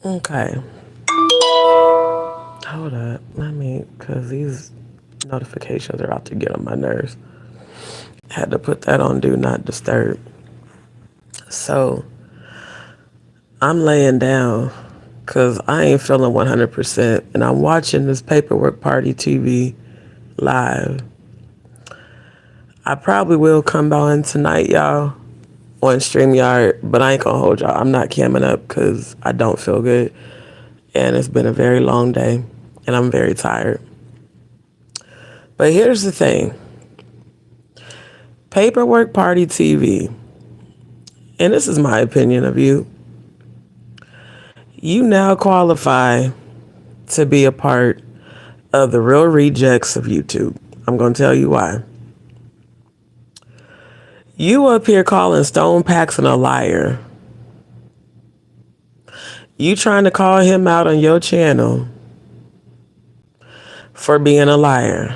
Okay. Hold up. Because these notifications are out to get on my nerves. Had to put that on Do Not Disturb. So I'm laying down because I ain't feeling 100%. And I'm watching this Paperwork Party TV live. I probably will come on tonight, y'all, on StreamYard, but I ain't gonna hold y'all. I'm not camming up because I don't feel good. And it's been a very long day, and I'm very tired. But here's the thing. Paperwork Party TV, and this is my opinion of you, you now qualify to be a part of the real rejects of YouTube. I'm going to tell you why. You up here calling Stone Paxton a liar. You trying to call him out on your channel for being a liar.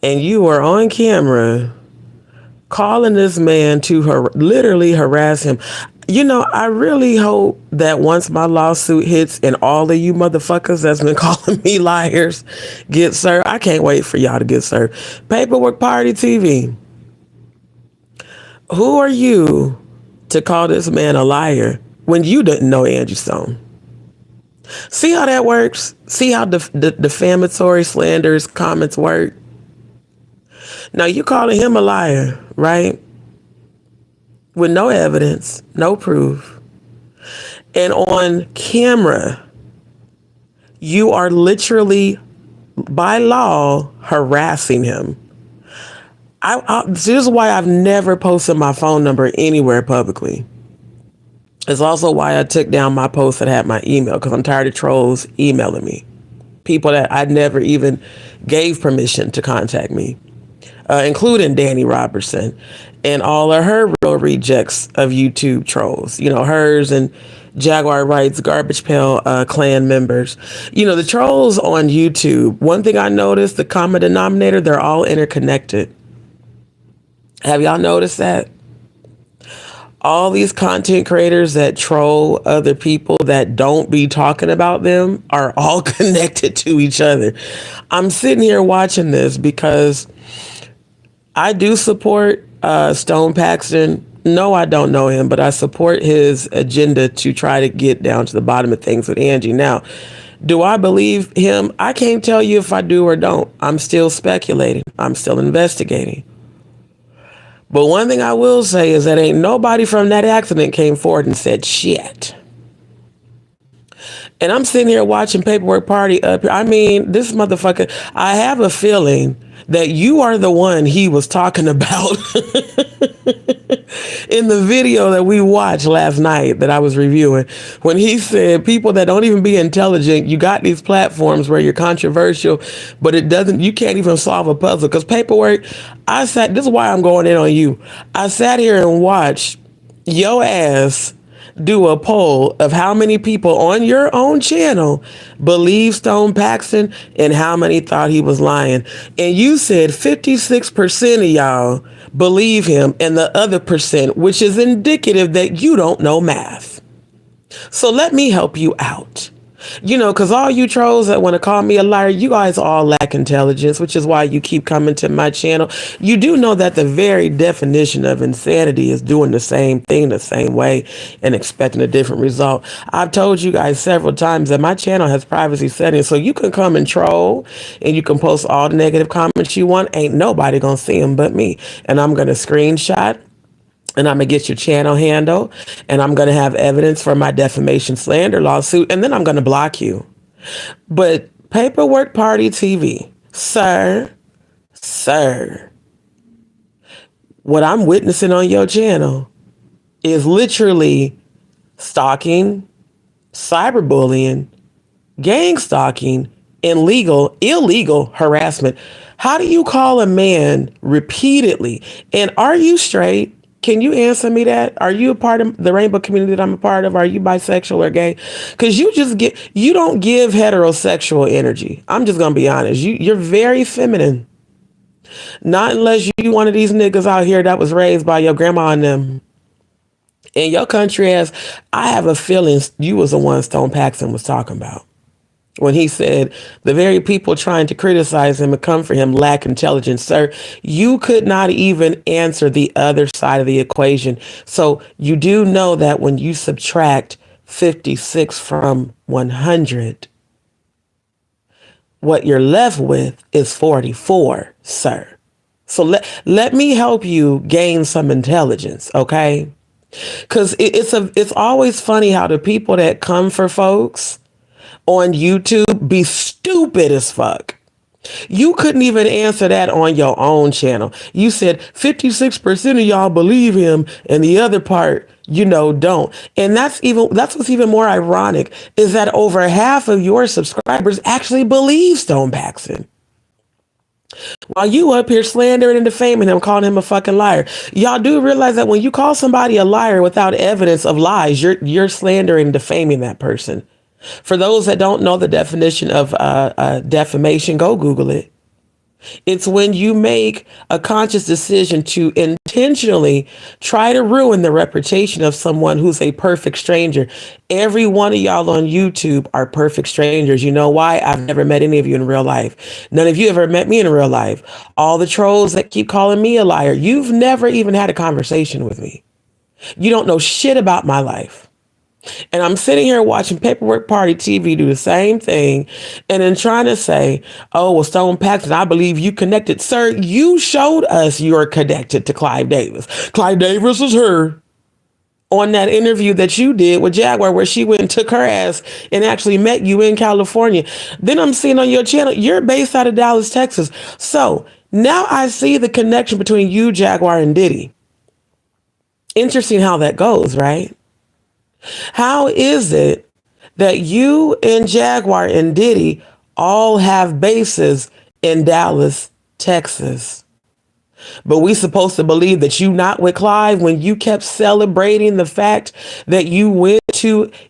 And you are on camera calling this man to literally harass him. You know, I really hope that once my lawsuit hits and all of you motherfuckers that's been calling me liars get served. I can't wait for y'all to get served. Paperwork Party TV. Who are you to call this man a liar when you didn't know Angie Stone? See how that works? See how the defamatory slanders comments work? Now you calling him a liar, right? With no evidence, no proof. And on camera, you are literally, by law, harassing him. This is why I've never posted my phone number anywhere publicly. It's also why I took down my post that had my email, because I'm tired of trolls emailing me. People that I never even gave permission to contact me, including Danny Robertson and all of her real rejects of YouTube trolls. You know, hers and Jaguar Rights, Garbage Pail Clan members. You know, the trolls on YouTube, one thing I noticed, the common denominator, they're all interconnected. Have y'all noticed that? All these content creators that troll other people that don't be talking about them are all connected to each other. I'm sitting here watching this because I do support Stone Paxton. No, I don't know him, but I support his agenda to try to get down to the bottom of things with Angie. Now, do I believe him? I can't tell you if I do or don't. I'm still speculating. I'm still investigating. But one thing I will say is that ain't nobody from that accident came forward and said shit. And I'm sitting here watching Paperwork Party up here. I mean, this motherfucker, I have a feeling that you are the one he was talking about in the video that we watched last night that I was reviewing, when he said people that don't even be intelligent, you got these platforms where you're controversial, but you can't even solve a puzzle. Because Paperwork, this is why I'm going in on you. I sat here and watched your ass do a poll of how many people on your own channel believe Stone Paxton and how many thought he was lying. And you said 56% of y'all believe him and the other percent, which is indicative that you don't know math. So let me help you out. You know, because all you trolls that want to call me a liar, you guys all lack intelligence, which is why you keep coming to my channel. You do know that the very definition of insanity is doing the same thing the same way and expecting a different result. I've told you guys several times that my channel has privacy settings, so you can come and troll and you can post all the negative comments you want. Ain't nobody gonna see them but me. And I'm gonna screenshot, and I'm going to get your channel handle, and I'm going to have evidence for my defamation slander lawsuit, and then I'm going to block you. But Paperwork Party TV, sir, what I'm witnessing on your channel is literally stalking, cyberbullying, gang stalking, and illegal harassment. How do you call a man repeatedly? And are you straight? Can you answer me that? Are you a part of the rainbow community that I'm a part of? Are you bisexual or gay? Because you don't give heterosexual energy. I'm just going to be honest. You're very feminine. Not unless you one of these niggas out here that was raised by your grandma and them. In your country has, I have a feeling you was the one Stone Paxton was talking about when he said the very people trying to criticize him and come for him lack intelligence. Sir, you could not even answer the other side of the equation. So you do know that when you subtract 56 from 100, what you're left with is 44, sir. So let me help you gain some intelligence, okay? Because it's always funny how the people that come for folks on YouTube be stupid as fuck. You couldn't even answer that on your own channel. You said 56% of y'all believe him and the other part, don't. And that's what's even more ironic is that over half of your subscribers actually believe Stone Paxton. While you up here slandering and defaming him, calling him a fucking liar. Y'all do realize that when you call somebody a liar without evidence of lies, you're slandering and defaming that person. For those that don't know the definition of defamation, go Google it. It's when you make a conscious decision to intentionally try to ruin the reputation of someone who's a perfect stranger. Every one of y'all on YouTube are perfect strangers. You know why? I've never met any of you in real life. None of you ever met me in real life. All the trolls that keep calling me a liar, you've never even had a conversation with me. You don't know shit about my life. And I'm sitting here watching Paperwork Party TV do the same thing and then trying to say, oh, well, Stone Paxton, I believe you connected. Sir, you showed us you're connected to Clive Davis. Clive Davis is her. On that interview that you did with Jaguar where she went and took her ass and actually met you in California. Then I'm seeing on your channel, you're based out of Dallas, Texas. So now I see the connection between you, Jaguar, and Diddy. Interesting how that goes, right? How is it that you and Jaguar and Diddy all have bases in Dallas, Texas? But we supposed to believe that you not with Clive when you kept celebrating the fact that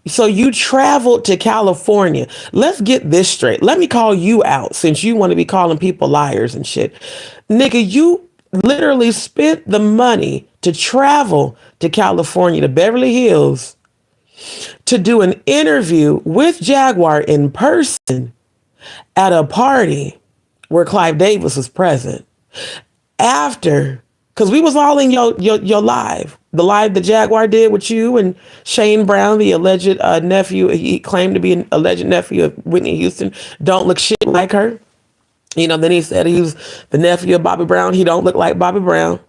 so you traveled to California. Let's get this straight. Let me call you out since you want to be calling people liars and shit. Nigga, you literally spent the money to travel to California, to Beverly Hills, to do an interview with Jaguar in person at a party where Clive Davis was present. After, because we was all in your live, the live that Jaguar did with you and Shane Brown, the alleged nephew, he claimed to be an alleged nephew of Whitney Houston, don't look shit like her. Then he said he was the nephew of Bobby Brown. He don't look like Bobby Brown.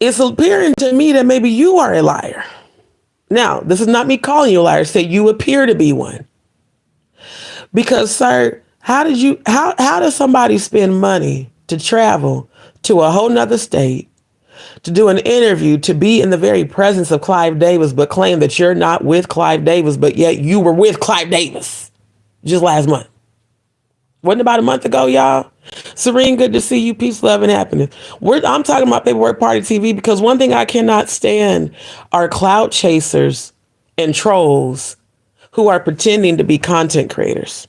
It's appearing to me that maybe you are a liar. Now, this is not me calling you a liar. Say you appear to be one. Because, sir, how does somebody spend money to travel to a whole nother state, to do an interview, to be in the very presence of Clive Davis, but claim that you're not with Clive Davis, but yet you were with Clive Davis just last month? Wasn't about a month ago, y'all? Serene, good to see you. Peace, love, and happiness. I'm talking about Paperwork Party TV because one thing I cannot stand are clout chasers and trolls who are pretending to be content creators.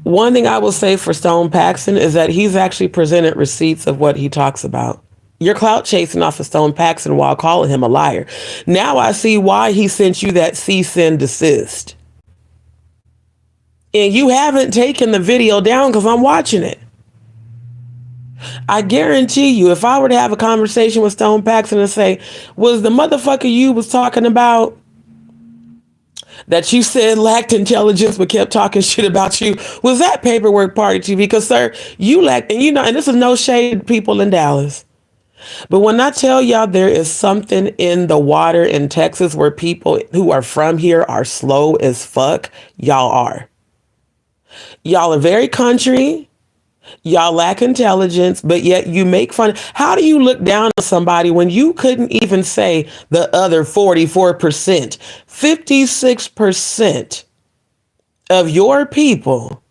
One thing I will say for Stone Paxton is that he's actually presented receipts of what he talks about. You're clout chasing off of Stone Paxton while calling him a liar. Now I see why he sent you that cease and desist. And you haven't taken the video down because I'm watching it. I guarantee you, if I were to have a conversation with Stone Paxton and say, was the motherfucker you was talking about that you said lacked intelligence but kept talking shit about you, was that Paperwork Party TV? Because, sir, you lacked, and this is no shade to people in Dallas. But when I tell y'all there is something in the water in Texas where people who are from here are slow as fuck, y'all are. Y'all are very country. Y'all lack intelligence, but yet you make fun. How do you look down on somebody when you couldn't even say the other 44%? 56% of your people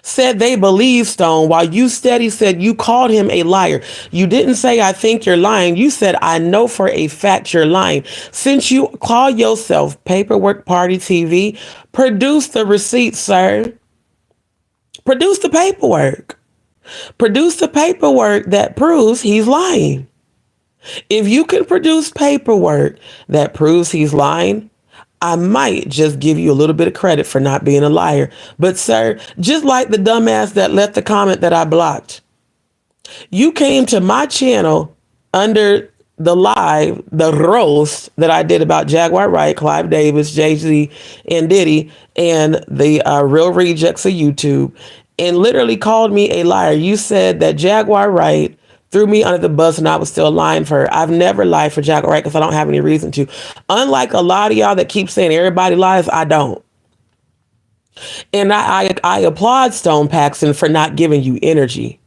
said they believe Stone while you steady said you called him a liar. You didn't say, I think you're lying. You said, I know for a fact you're lying. Since you call yourself Paperwork Party TV, produce the receipts, sir. Produce the paperwork. Produce the paperwork that proves he's lying. If you can produce paperwork that proves he's lying, I might just give you a little bit of credit for not being a liar. But sir, just like the dumbass that left the comment that I blocked, you came to my channel under the roast that I did about Jaguar Wright, Clive Davis, Jay-Z, and Diddy, and the real rejects of YouTube, and literally called me a liar. You said that Jaguar Wright threw me under the bus and I was still lying for her. I've never lied for Jaguar Wright because I don't have any reason to. Unlike a lot of y'all that keep saying everybody lies, I don't. And I applaud Stone Paxton for not giving you energy,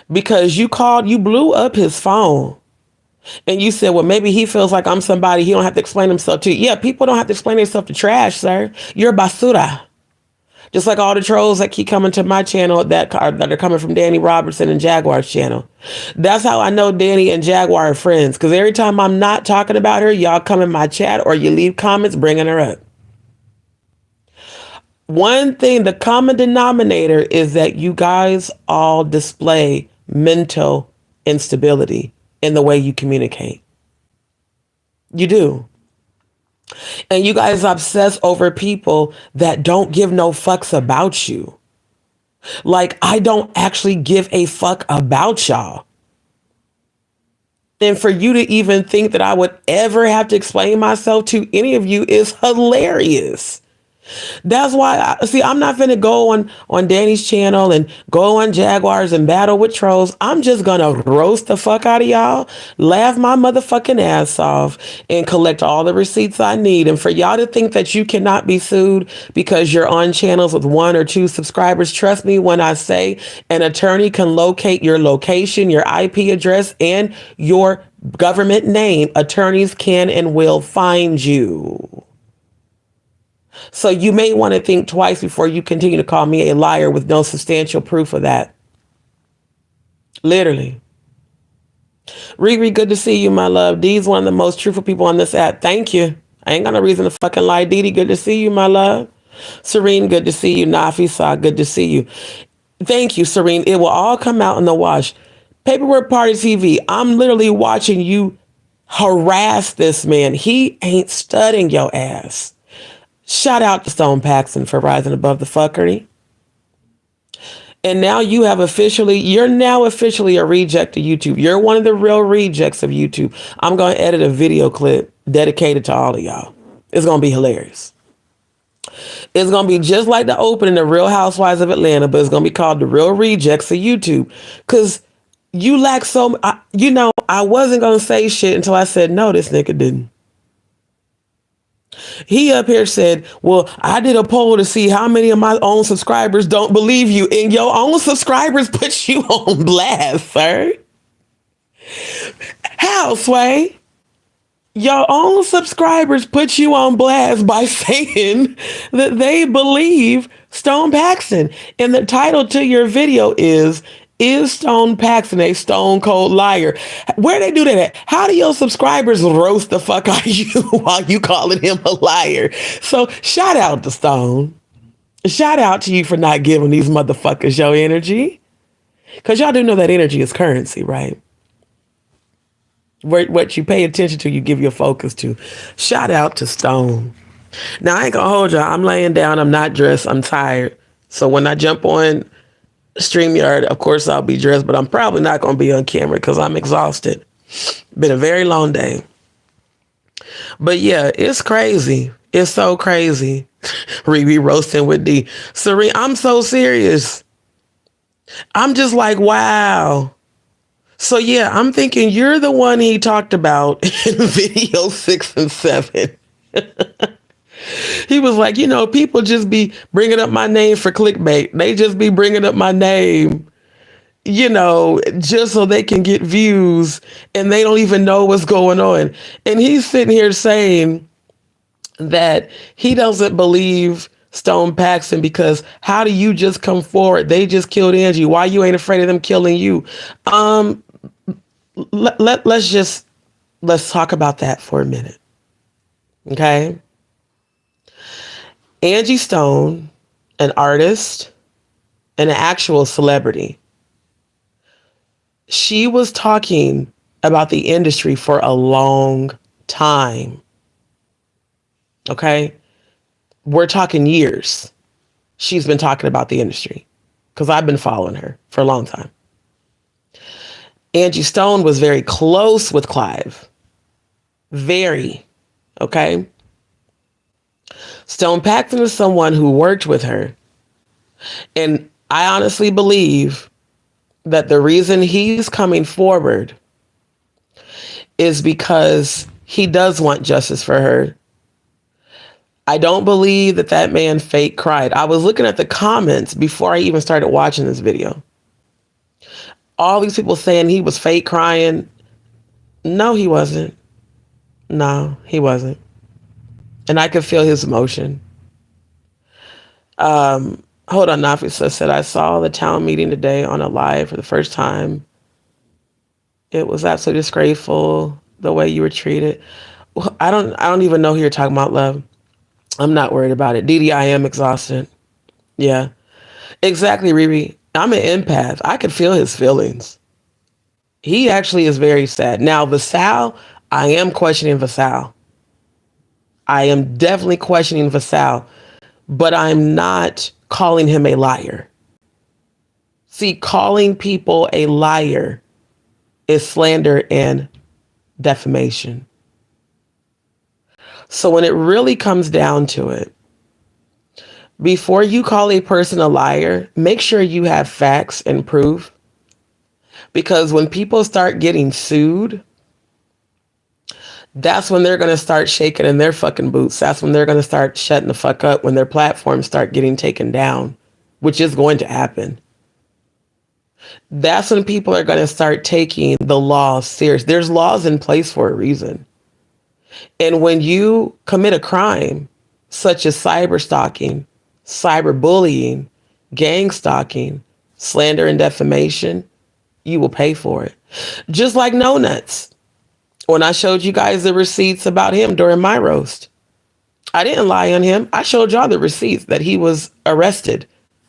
because you blew up his phone. And you said, well, maybe he feels like I'm somebody he don't have to explain himself to. Yeah, people don't have to explain themselves to trash, sir. You're basura. Just like all the trolls that keep coming to my channel that are coming from Danny Robertson and Jaguar's channel. That's how I know Danny and Jaguar are friends. Because every time I'm not talking about her, y'all come in my chat or you leave comments bringing her up. One thing, the common denominator is that you guys all display mental instability in the way you communicate. You do. And you guys obsess over people that don't give no fucks about you. Like, I don't actually give a fuck about y'all. And for you to even think that I would ever have to explain myself to any of you is hilarious. That's why, I'm not finna go on Danny's channel and go on Jaguars and battle with trolls. I'm just gonna roast the fuck out of y'all, laugh my motherfucking ass off, and collect all the receipts I need. And for y'all to think that you cannot be sued because you're on channels with 1 or 2 subscribers, trust me when I say an attorney can locate your location, your IP address, and your government name. Attorneys can and will find you. So you may want to think twice before you continue to call me a liar with no substantial proof of that. Literally. Riri, good to see you, my love. Dee's one of the most truthful people on this app. Thank you. I ain't got no reason to fucking lie. Dee, good to see you, my love. Serene, good to see you. Nafisa, good to see you. Thank you, Serene. It will all come out in the wash. Paperwork Party TV, I'm literally watching you harass this man. He ain't studying your ass. Shout out to Stone Paxton for rising above the fuckery. And now you're now officially a reject of YouTube. You're one of the real rejects of YouTube. I'm going to edit a video clip dedicated to all of y'all. It's going to be hilarious. It's going to be just like the opening of Real Housewives of Atlanta, but it's going to be called The Real Rejects of YouTube. Because you lack I wasn't going to say shit until I said, no, this nigga didn't. He up here said, well, I did a poll to see how many of my own subscribers don't believe you, and your own subscribers put you on blast, sir. How, Sway? Your own subscribers put you on blast by saying that they believe Stone Paxton. And the title to your video is Stone Paxton a stone cold liar? Where they do that at? How do your subscribers roast the fuck out of you while you calling him a liar? So shout out to Stone. Shout out to you for not giving these motherfuckers your energy. Because y'all do know that energy is currency, right? What you pay attention to, you give your focus to. Shout out to Stone. Now, I ain't gonna hold y'all. I'm laying down. I'm not dressed. I'm tired. So when I jump on StreamYard, of course I'll be dressed, but I'm probably not going to be on camera because I'm exhausted. Been a very long day. But yeah, it's crazy. It's so crazy. Riri roasting with D. Serene, I'm so serious. I'm just like, wow. So yeah, I'm thinking you're the one he talked about in video 6 and 7. He was like, people just be bringing up my name for clickbait. They just be bringing up my name, just so they can get views, and they don't even know what's going on. And he's sitting here saying that he doesn't believe Stone Paxton because how do you just come forward? They just killed Angie. Why you ain't afraid of them killing you? Let's talk about that for a minute. Okay. Angie Stone, an artist, and an actual celebrity. She was talking about the industry for a long time. Okay? We're talking years. She's been talking about the industry because I've been following her for a long time. Angie Stone was very close with Clive. Very. Okay? Stone Paxton is someone who worked with her. And I honestly believe that the reason he's coming forward is because he does want justice for her. I don't believe that that man fake cried. I was looking at the comments before I even started watching this video. All these people saying he was fake crying. No, he wasn't. No, he wasn't. And I could feel his emotion. Hold on, Nafisa said, I saw the town meeting today on a live for the first time. It was absolutely disgraceful the way you were treated. Well, I don't even know who you're talking about, love. I'm not worried about it. Dee, I am exhausted. Yeah, exactly, Riri. I'm an empath. I could feel his feelings. He actually is very sad. Now, Vasal, I am questioning Vasal. I am definitely questioning Vasal, but I'm not calling him a liar. See, calling people a liar is slander and defamation. So when it really comes down to it, before you call a person a liar, make sure you have facts and proof. Because when people start getting sued, that's when they're going to start shaking in their fucking boots. That's when they're going to start shutting the fuck up when their platforms start getting taken down, which is going to happen. That's when people are going to start taking the law serious. There's laws in place for a reason. And when you commit a crime, such as cyber stalking, cyberbullying, gang stalking, slander and defamation, you will pay for it. Just like No Nuts. When I showed you guys the receipts about him during my roast, I didn't lie on him. I showed y'all the receipts that he was arrested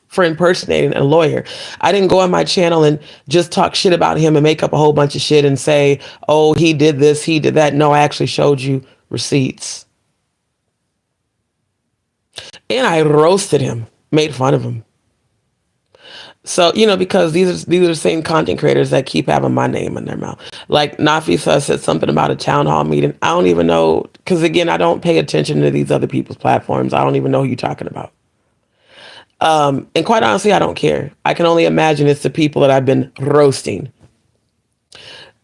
for impersonating a lawyer. I didn't go on my channel and just talk shit about him and make up a whole bunch of shit and say, oh, he did this, he did that. No, I actually showed you receipts. And I roasted him, made fun of him. So, because these are the same content creators that keep having my name in their mouth. Like Nafisa said something about a town hall meeting. I don't even know, because again, I don't pay attention to these other people's platforms. I don't even know who you're talking about. And quite honestly, I don't care. I can only imagine it's the people that I've been roasting.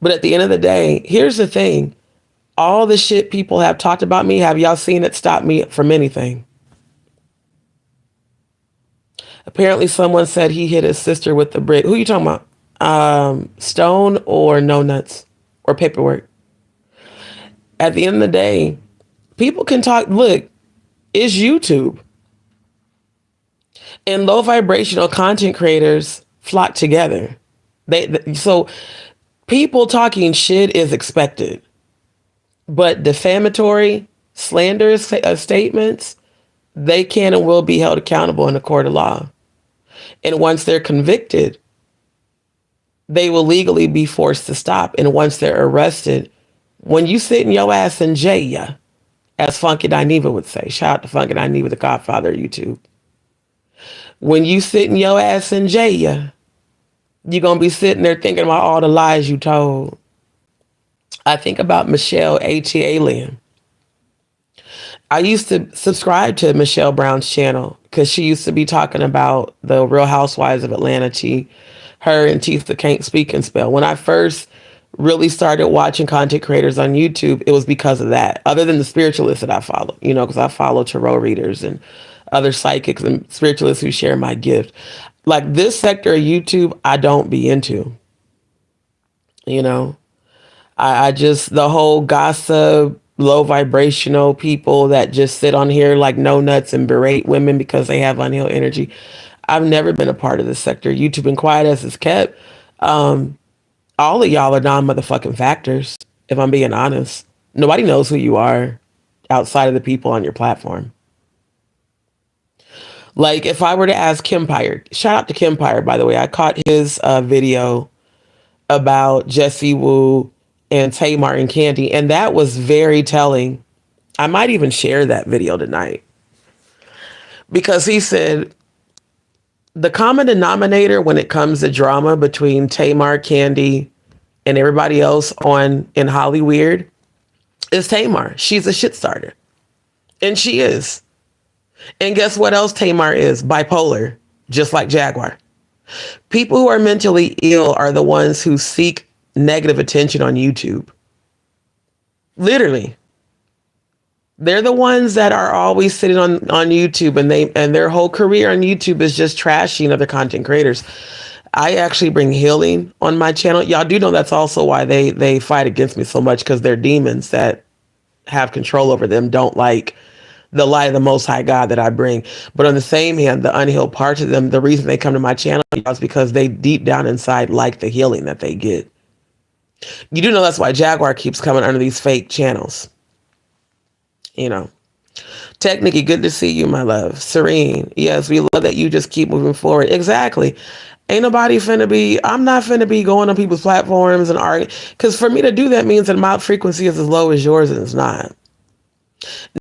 But at the end of the day, here's the thing. All the shit people have talked about me, have y'all seen it stop me from anything? Apparently someone said he hit his sister with the brick. Who are you talking about? Stone or No Nuts or Paperwork? At the end of the day, people can talk. Look, it's YouTube. And low vibrational content creators flock together. So people talking shit is expected. But defamatory, slanderous statements, they can and will be held accountable in a court of law. And once they're convicted, they will legally be forced to stop. And once they're arrested, when you sit in your ass in jail, as Funky Dineva would say, shout out to Funky Dineva, the godfather of YouTube. When you sit in your ass in jail, you're going to be sitting there thinking about all the lies you told. I think about Michelle A.T. Alien. I used to subscribe to Michelle Brown's channel because she used to be talking about the Real Housewives of Atlanta. Her and Tisa Can't Speak and Spell. When I first really started watching content creators on YouTube, it was because of that. Other than the spiritualists that I follow, because I follow tarot readers and other psychics and spiritualists who share my gift. Like this sector of YouTube, I don't be into. I just, the whole gossip, low vibrational people that just sit on here like No Nuts and berate women because they have unhealed energy. I've never been a part of this sector. YouTube and quiet as it's kept. All of y'all are non-motherfucking factors, if I'm being honest. Nobody knows who you are outside of the people on your platform. Like if I were to ask Kempire, shout out to Kempire, by the way, I caught his video about Jesse Wu and Tamar and Candy. And that was very telling. I might even share that video tonight because he said the common denominator when it comes to drama between Tamar, Candy, and everybody else on in Hollyweird is Tamar. She's a shit starter. And she is. And guess what else Tamar is? Bipolar, just like Jaguar. People who are mentally ill are the ones who seek negative attention on YouTube. Literally. They're the ones that are always sitting on YouTube and their whole career on YouTube is just trashing other content creators. I actually bring healing on my channel. Y'all do know that's also why they fight against me so much, because they're demons that have control over them, don't like the light of the Most High God that I bring. But on the same hand, the unhealed parts of them, the reason they come to my channel is because they deep down inside like the healing that they get. You do know that's why Jaguar keeps coming under these fake channels. You know. Tech Nikki, good to see you, my love. Serene, yes, we love that you just keep moving forward. Exactly. Ain't nobody I'm not finna be going on people's platforms and arguing. Because for me to do that means that my frequency is as low as yours, and it's not.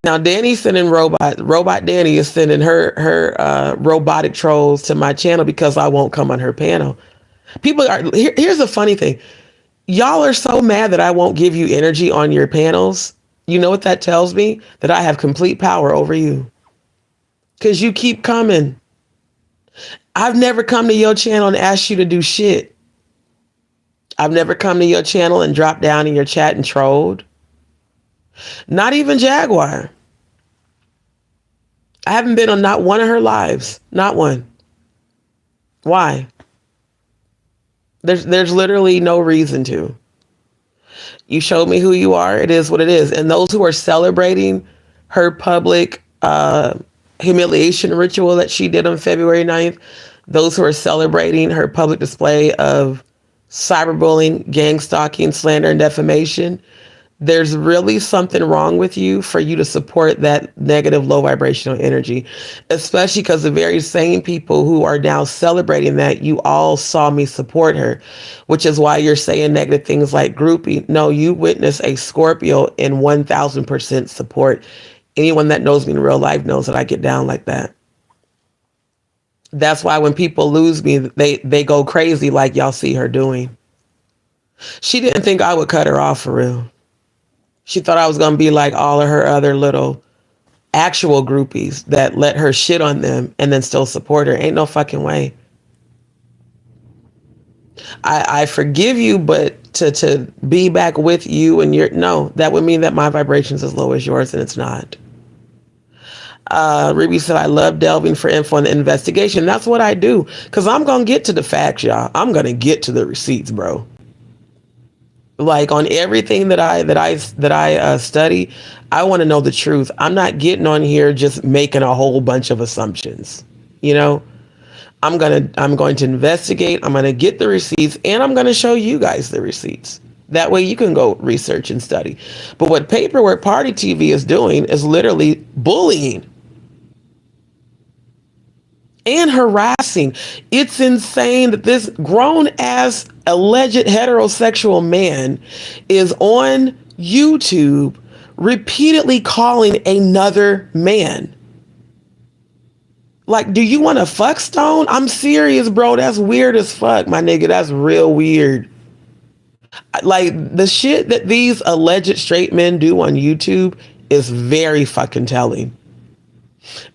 Now, Danny's sending Robot Danny is sending her robotic trolls to my channel because I won't come on her panel. Here's the funny thing. Y'all are so mad that I won't give you energy on your panels. You know what that tells me? That I have complete power over you. Because you keep coming. I've never come to your channel and asked you to do shit. I've never come to your channel and dropped down in your chat and trolled. Not even Jaguar. I haven't been on not one of her lives. Not one. Why? There's literally no reason to. You showed me who you are. It is what it is. And those who are celebrating her public humiliation ritual that she did on February 9th, those who are celebrating her public display of cyberbullying, gang stalking, slander, and defamation, there's really something wrong with you for you to support that negative, low vibrational energy, especially because the very same people who are now celebrating that, you all saw me support her, which is why you're saying negative things like groupie. No, you witness a Scorpio in 1000% support. Anyone that knows me in real life knows that I get down like that. That's why when people lose me, they go crazy like y'all see her doing. She didn't think I would cut her off for real. She thought I was going to be like all of her other little actual groupies that let her shit on them and then still support her. Ain't no fucking way. I forgive you, but to be back with you and no, that would mean that my vibration's as low as yours, and it's not. Ruby said, I love delving for info on the investigation. That's what I do, because I'm going to get to the facts, y'all. I'm going to get to the receipts, bro. Like on everything that I study, I want to know the truth. I'm not getting on here just making a whole bunch of assumptions. You know, I'm going to investigate. I'm going to get the receipts, and I'm going to show you guys the receipts. That way you can go research and study. But what Paperwork Party TV is doing is literally bullying and harassing. It's insane that this grown ass alleged heterosexual man is on YouTube repeatedly calling another man. Like, do you want to fuck Stone? I'm serious, bro. That's weird as fuck, my nigga. That's real weird. Like, the shit that these alleged straight men do on YouTube is very fucking telling.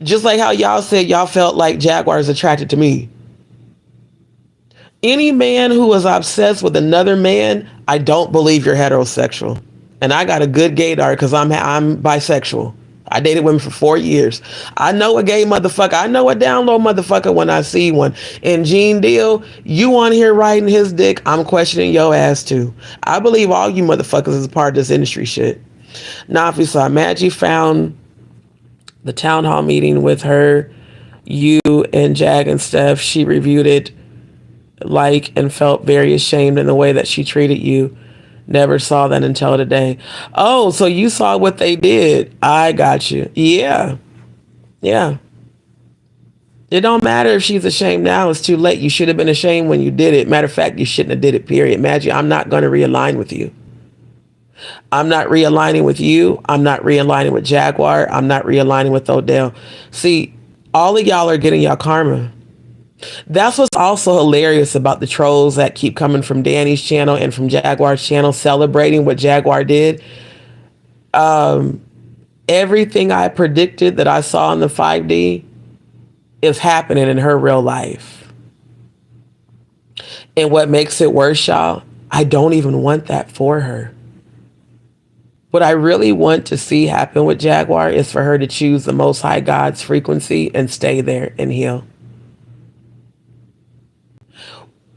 Just like how y'all said y'all felt like Jaguar is attracted to me. Any man who is obsessed with another man, I don't believe you're heterosexual. And I got a good gaydar because I'm bisexual. I dated women for 4 years. I know a gay motherfucker. I know a down low motherfucker when I see one. And Gene Deal, you on here riding his dick, I'm questioning your ass too. I believe all you motherfuckers is a part of this industry shit. Now, if you saw Maggie found the town hall meeting with her, you and Jag and Steph, she reviewed it and felt very ashamed in the way that she treated you. Never saw that until today. Oh, so you saw what they did. I got you. Yeah. Yeah. It don't matter if she's ashamed now. It's too late. You should have been ashamed when you did it. Matter of fact, you shouldn't have did it, period. Maggie, I'm not going to realign with you. I'm not realigning with you. I'm not realigning with Jaguar. I'm not realigning with Odell. See, all of y'all are getting y'all karma. That's what's also hilarious about the trolls that keep coming from Danny's channel and from Jaguar's channel celebrating what Jaguar did. Everything I predicted that I saw in the 5D is happening in her real life. And what makes it worse, y'all, I don't even want that for her. What I really want to see happen with Jaguar is for her to choose the Most High God's frequency and stay there and heal.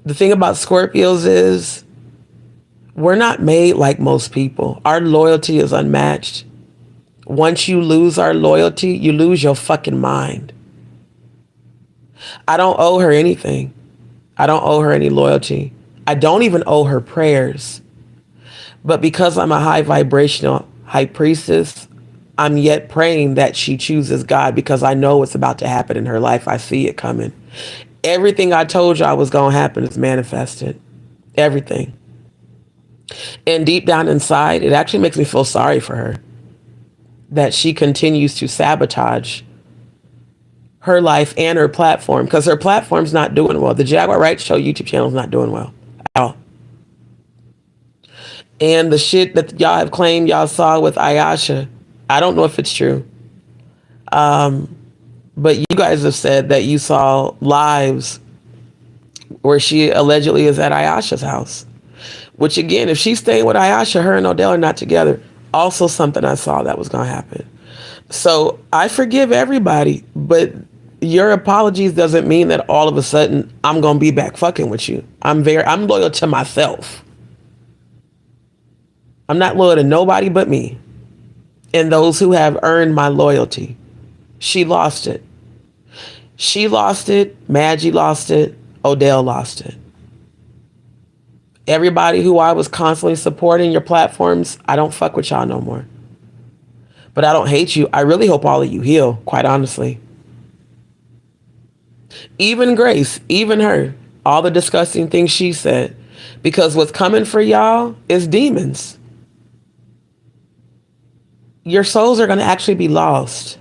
The thing about Scorpios is we're not made like most people. Our loyalty is unmatched. Once you lose our loyalty, you lose your fucking mind. I don't owe her anything. I don't owe her any loyalty. I don't even owe her prayers. But because I'm a high vibrational high priestess, I'm yet praying that she chooses God because I know what's about to happen in her life. I see it coming. Everything I told you I was going to happen is manifested. Everything. And deep down inside, it actually makes me feel sorry for her that she continues to sabotage her life and her platform because her platform's not doing well. The Jaguar Right Show YouTube channel is not doing well at all. And the shit that y'all have claimed y'all saw with Ayasha, I don't know if it's true. But you guys have said that you saw lives where she allegedly is at Ayasha's house. Which again, if she's staying with Ayasha, her and Odell are not together. Also something I saw that was going to happen. So I forgive everybody, but your apologies doesn't mean that all of a sudden I'm going to be back fucking with you. I'm loyal to myself. I'm not loyal to nobody but me and those who have earned my loyalty. She lost it. She lost it. Maggie lost it. Odell lost it. Everybody who I was constantly supporting your platforms, I don't fuck with y'all no more. But I don't hate you. I really hope all of you heal, quite honestly. Even Grace, even her, all the disgusting things she said. Because what's coming for y'all is demons. Your souls are going to actually be lost.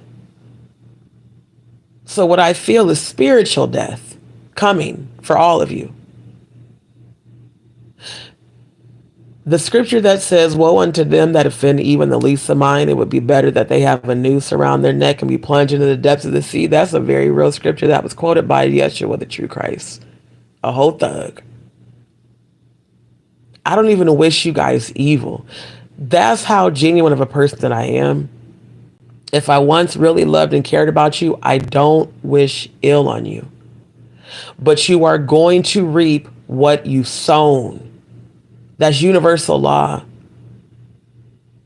So what I feel is spiritual death coming for all of you. The scripture that says, woe unto them that offend even the least of mine, it would be better that they have a noose around their neck and be plunged into the depths of the sea. That's a very real scripture that was quoted by Yeshua, the true Christ. A whole thug. I don't even wish you guys evil. That's how genuine of a person that I am. If I once really loved and cared about you, I don't wish ill on you. But you are going to reap what you've sown. That's universal law.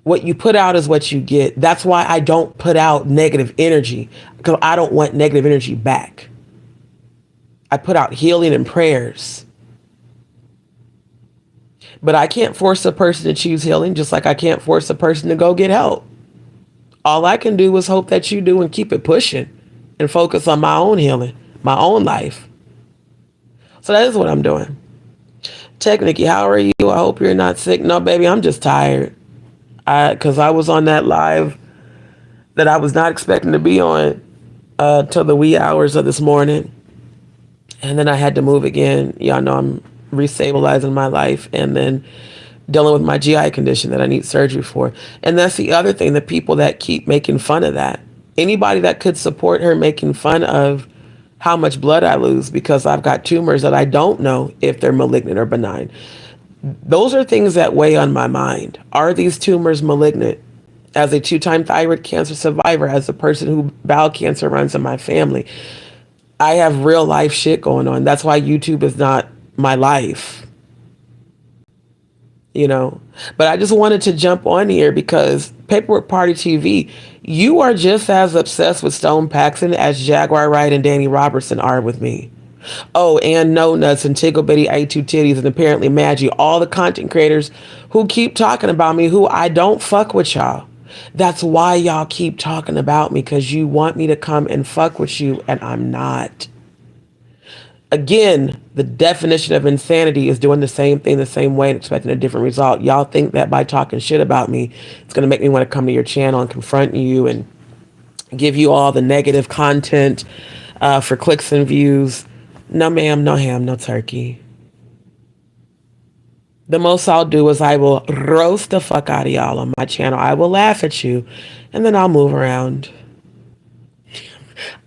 What you put out is what you get. That's why I don't put out negative energy, because I don't want negative energy back. I put out healing and prayers. But I can't force a person to choose healing, just like I can't force a person to go get help. All I can do is hope that you do and keep it pushing and focus on my own healing, my own life. So that is what I'm doing. Tech Nikki, how are you? I hope you're not sick. No, baby, I'm just tired. Because I was on that live that I was not expecting to be on till the wee hours of this morning. And then I had to move again. Y'all know I'm restabilizing my life and then dealing with my GI condition that I need surgery for. And that's the other thing, the people that keep making fun of that. Anybody that could support her making fun of how much blood I lose because I've got tumors that I don't know if they're malignant or benign. Those are things that weigh on my mind. Are these tumors malignant? As a 2-time thyroid cancer survivor, as a person who bowel cancer runs in my family, I have real life shit going on. That's why YouTube is not my life. You know, but I just wanted to jump on here because Paperwork Party TV, you are just as obsessed with Stone Paxton as Jaguar Wright and Danny Robertson are with me. Oh, and No Nuts and Tickle Bitty A2 Titties and apparently Maggie, all the content creators who keep talking about me, who I don't fuck with y'all. That's why y'all keep talking about me, because you want me to come and fuck with you, and I'm not. Again, the definition of insanity is doing the same thing the same way and expecting a different result. Y'all think that by talking shit about me, it's going to make me want to come to your channel and confront you and give you all the negative content for clicks and views. No, ma'am, no ham, no turkey. The most I'll do is I will roast the fuck out of y'all on my channel. I will laugh at you, and then I'll move around.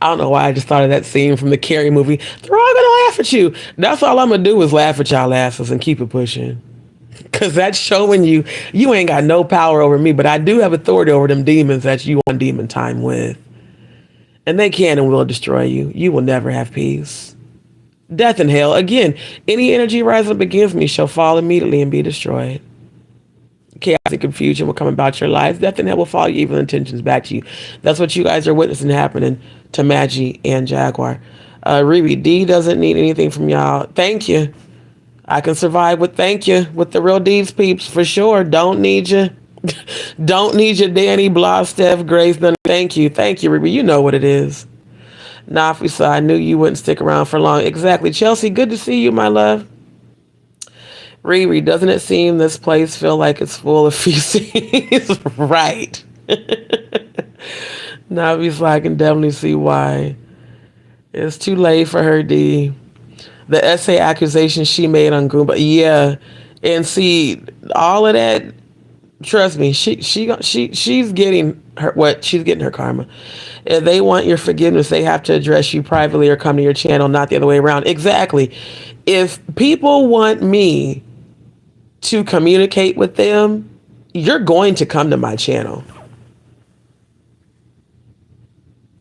I don't know why I just thought of that scene from the Carrie movie. They're all gonna laugh at you. That's all I'm gonna do is laugh at y'all asses and keep it pushing. Cause that's showing you ain't got no power over me, but I do have authority over them demons that you on demon time with. And they can and will destroy you. You will never have peace. Death and hell. Again, any energy rising up against me shall fall immediately and be destroyed. Chaos and confusion will come about your lives. Death and hell will follow your evil intentions back to you. That's what you guys are witnessing happening to Maggie and Jaguar. Riri, D doesn't need anything from y'all. Thank you. I can survive with thank you with the real deeds peeps for sure. Don't need you. Don't need you, Danny, Blah, Steph, Grace. None. Thank you, Riri. You know what it is. Nafisa, I knew you wouldn't stick around for long. Exactly. Chelsea, good to see you, my love. Riri, doesn't it seem this place feel like it's full of feces? Right. Nafisa, I can definitely see why. It's too late for her, D. The essay accusation she made on Goomba. Yeah. And see, all of that, trust me, she's getting her karma. If they want your forgiveness, they have to address you privately or come to your channel, not the other way around. Exactly. If people want me to communicate with them, you're going to come to my channel.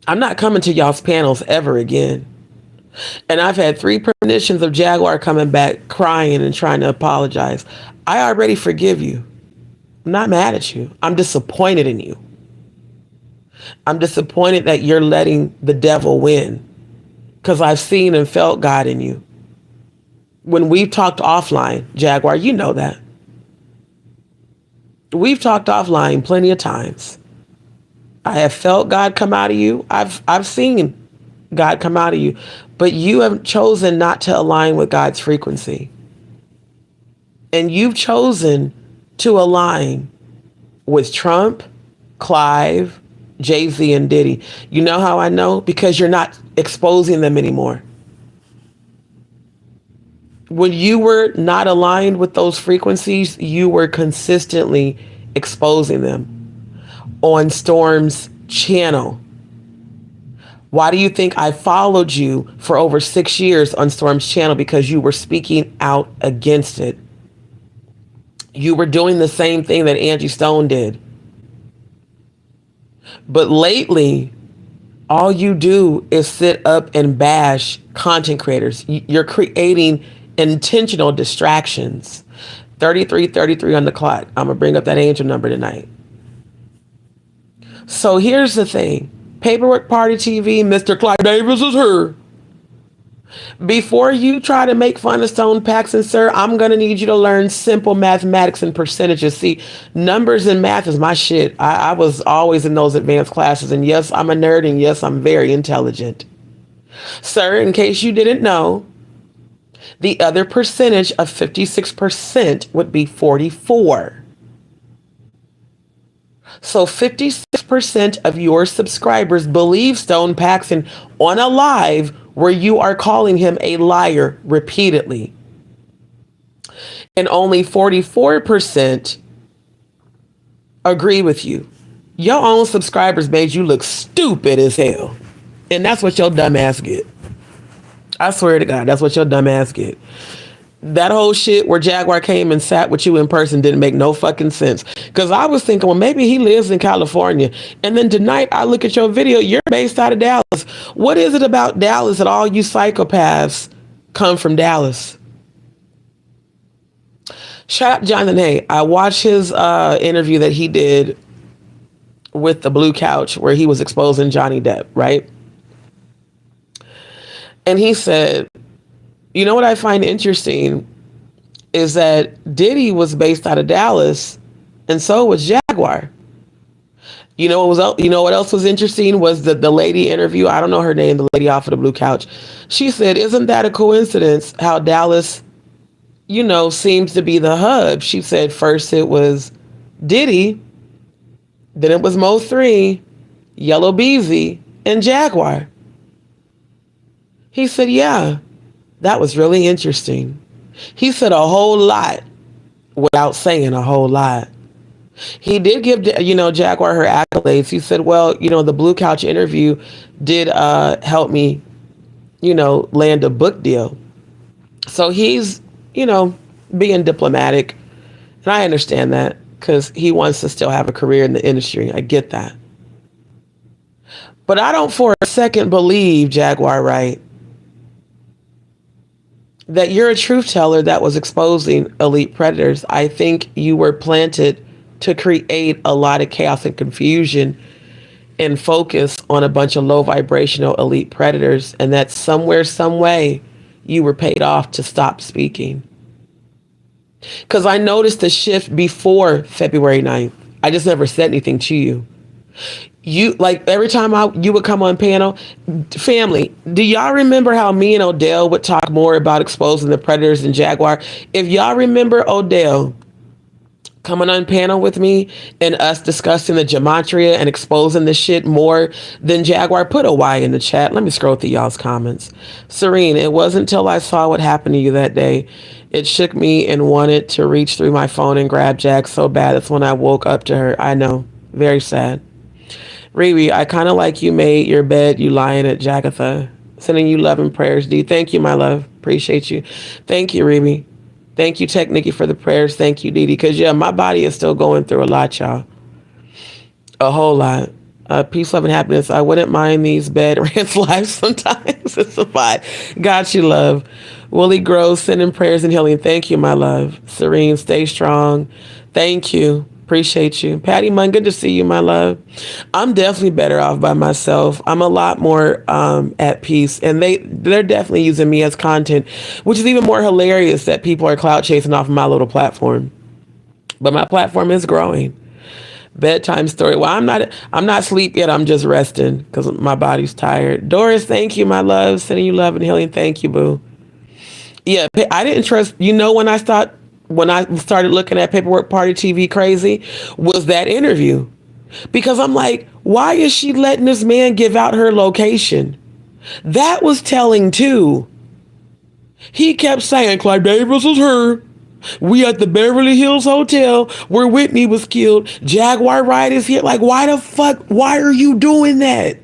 I'm not coming to y'all's panels ever again. And I've had 3 premonitions of Jaguar coming back crying and trying to apologize. I already forgive you. I'm not mad at you. I'm disappointed in you. I'm disappointed that you're letting the devil win, because I've seen and felt God in you. When we've talked offline, Jaguar, you know that. We've talked offline plenty of times. I have felt God come out of you. I've seen God come out of you, but you have chosen not to align with God's frequency. And you've chosen to align with Trump, Clive, Jay-Z, and Diddy. You know how I know? Because you're not exposing them anymore. When you were not aligned with those frequencies, you were consistently exposing them on Storm's channel. Why do you think I followed you for over 6 years on Storm's channel? Because you were speaking out against it. You were doing the same thing that Angie Stone did. But lately, all you do is sit up and bash content creators. You're creating intentional distractions. 33:33 on the clock. I'm going to bring up that angel number tonight. So here's the thing. Paperwork Party TV, Mr. Clyde Davis is here. Before you try to make fun of Stone Paxton, sir, I'm going to need you to learn simple mathematics and percentages. See, numbers and math is my shit. I was always in those advanced classes. And yes, I'm a nerd. And yes, I'm very intelligent. Sir, in case you didn't know, the other percentage of 56% would be 44. So 56% of your subscribers believe Stone Paxton on a live where you are calling him a liar repeatedly. And only 44% agree with you. Your own subscribers made you look stupid as hell. And that's what your dumb ass get. I swear to God, that's what your dumb ass get. That whole shit where Jaguar came and sat with you in person didn't make no fucking sense. Because I was thinking, well, maybe he lives in California. And then tonight I look at your video, you're based out of Dallas. What is it about Dallas that all you psychopaths come from Dallas? Shout out Jonathan Hay. I watched his interview that he did with the Blue Couch where he was exposing Johnny Depp, right? And he said, you know what I find interesting is that Diddy was based out of Dallas, and so was Jaguar. You know what else was interesting was the lady interview. I don't know her name, the lady off of the blue couch. She said, "Isn't that a coincidence how Dallas, seems to be the hub?" She said first it was Diddy, then it was Mo 3, Yellow Beezy, and Jaguar. He said, "Yeah, that was really interesting." He said a whole lot without saying a whole lot. He did give, Jaguar her accolades. He said, "Well, the Blue Couch interview did help me, land a book deal." So he's, being diplomatic. And I understand that because he wants to still have a career in the industry. I get that. But I don't for a second believe, Jaguar, right, that you're a truth teller that was exposing elite predators. I think you were planted to create a lot of chaos and confusion and focus on a bunch of low vibrational elite predators. And that somewhere, some way, you were paid off to stop speaking. Because I noticed the shift before February 9th. I just never said anything to you. You, like, every time you would come on panel, family, do y'all remember how me and Odell would talk more about exposing the predators than Jaguar? If y'all remember Odell coming on panel with me and us discussing the gematria and exposing the shit more than Jaguar, put a Y in the chat. Let me scroll through y'all's comments. Serene, it wasn't until I saw what happened to you that day. It shook me and wanted to reach through my phone and grab Jack so bad. That's when I woke up to her. I know. Very sad. Riri, I kind of like you made your bed, you lying at Jagatha. Sending you love and prayers, D. Thank you, my love. Appreciate you. Thank you, Riri. Thank you, Tech Nikki, for the prayers. Thank you, Dee Dee. Because, yeah, my body is still going through a lot, y'all. A whole lot. Peace, love, and happiness. I wouldn't mind these bed rants live sometimes. It's a vibe. Got you, love. Willie Groves, sending prayers and healing. Thank you, my love. Serene, stay strong. Thank you. Appreciate you. Patty Munn, good to see you, my love. I'm definitely better off by myself. I'm a lot more at peace. And they're definitely using me as content, which is even more hilarious that people are clout chasing off of my little platform. But my platform is growing. Bedtime story. Well, I'm not asleep yet. I'm just resting because my body's tired. Doris, thank you, my love. Sending you love and healing. Thank you, boo. Yeah, I didn't trust, when I started looking at Paperwork Party TV crazy, was that interview. Because I'm like, why is she letting this man give out her location? That was telling too. He kept saying, Clive Davis is her. We at the Beverly Hills Hotel where Whitney was killed. Jaguar Ride is here. Like, why the fuck? Why are you doing that?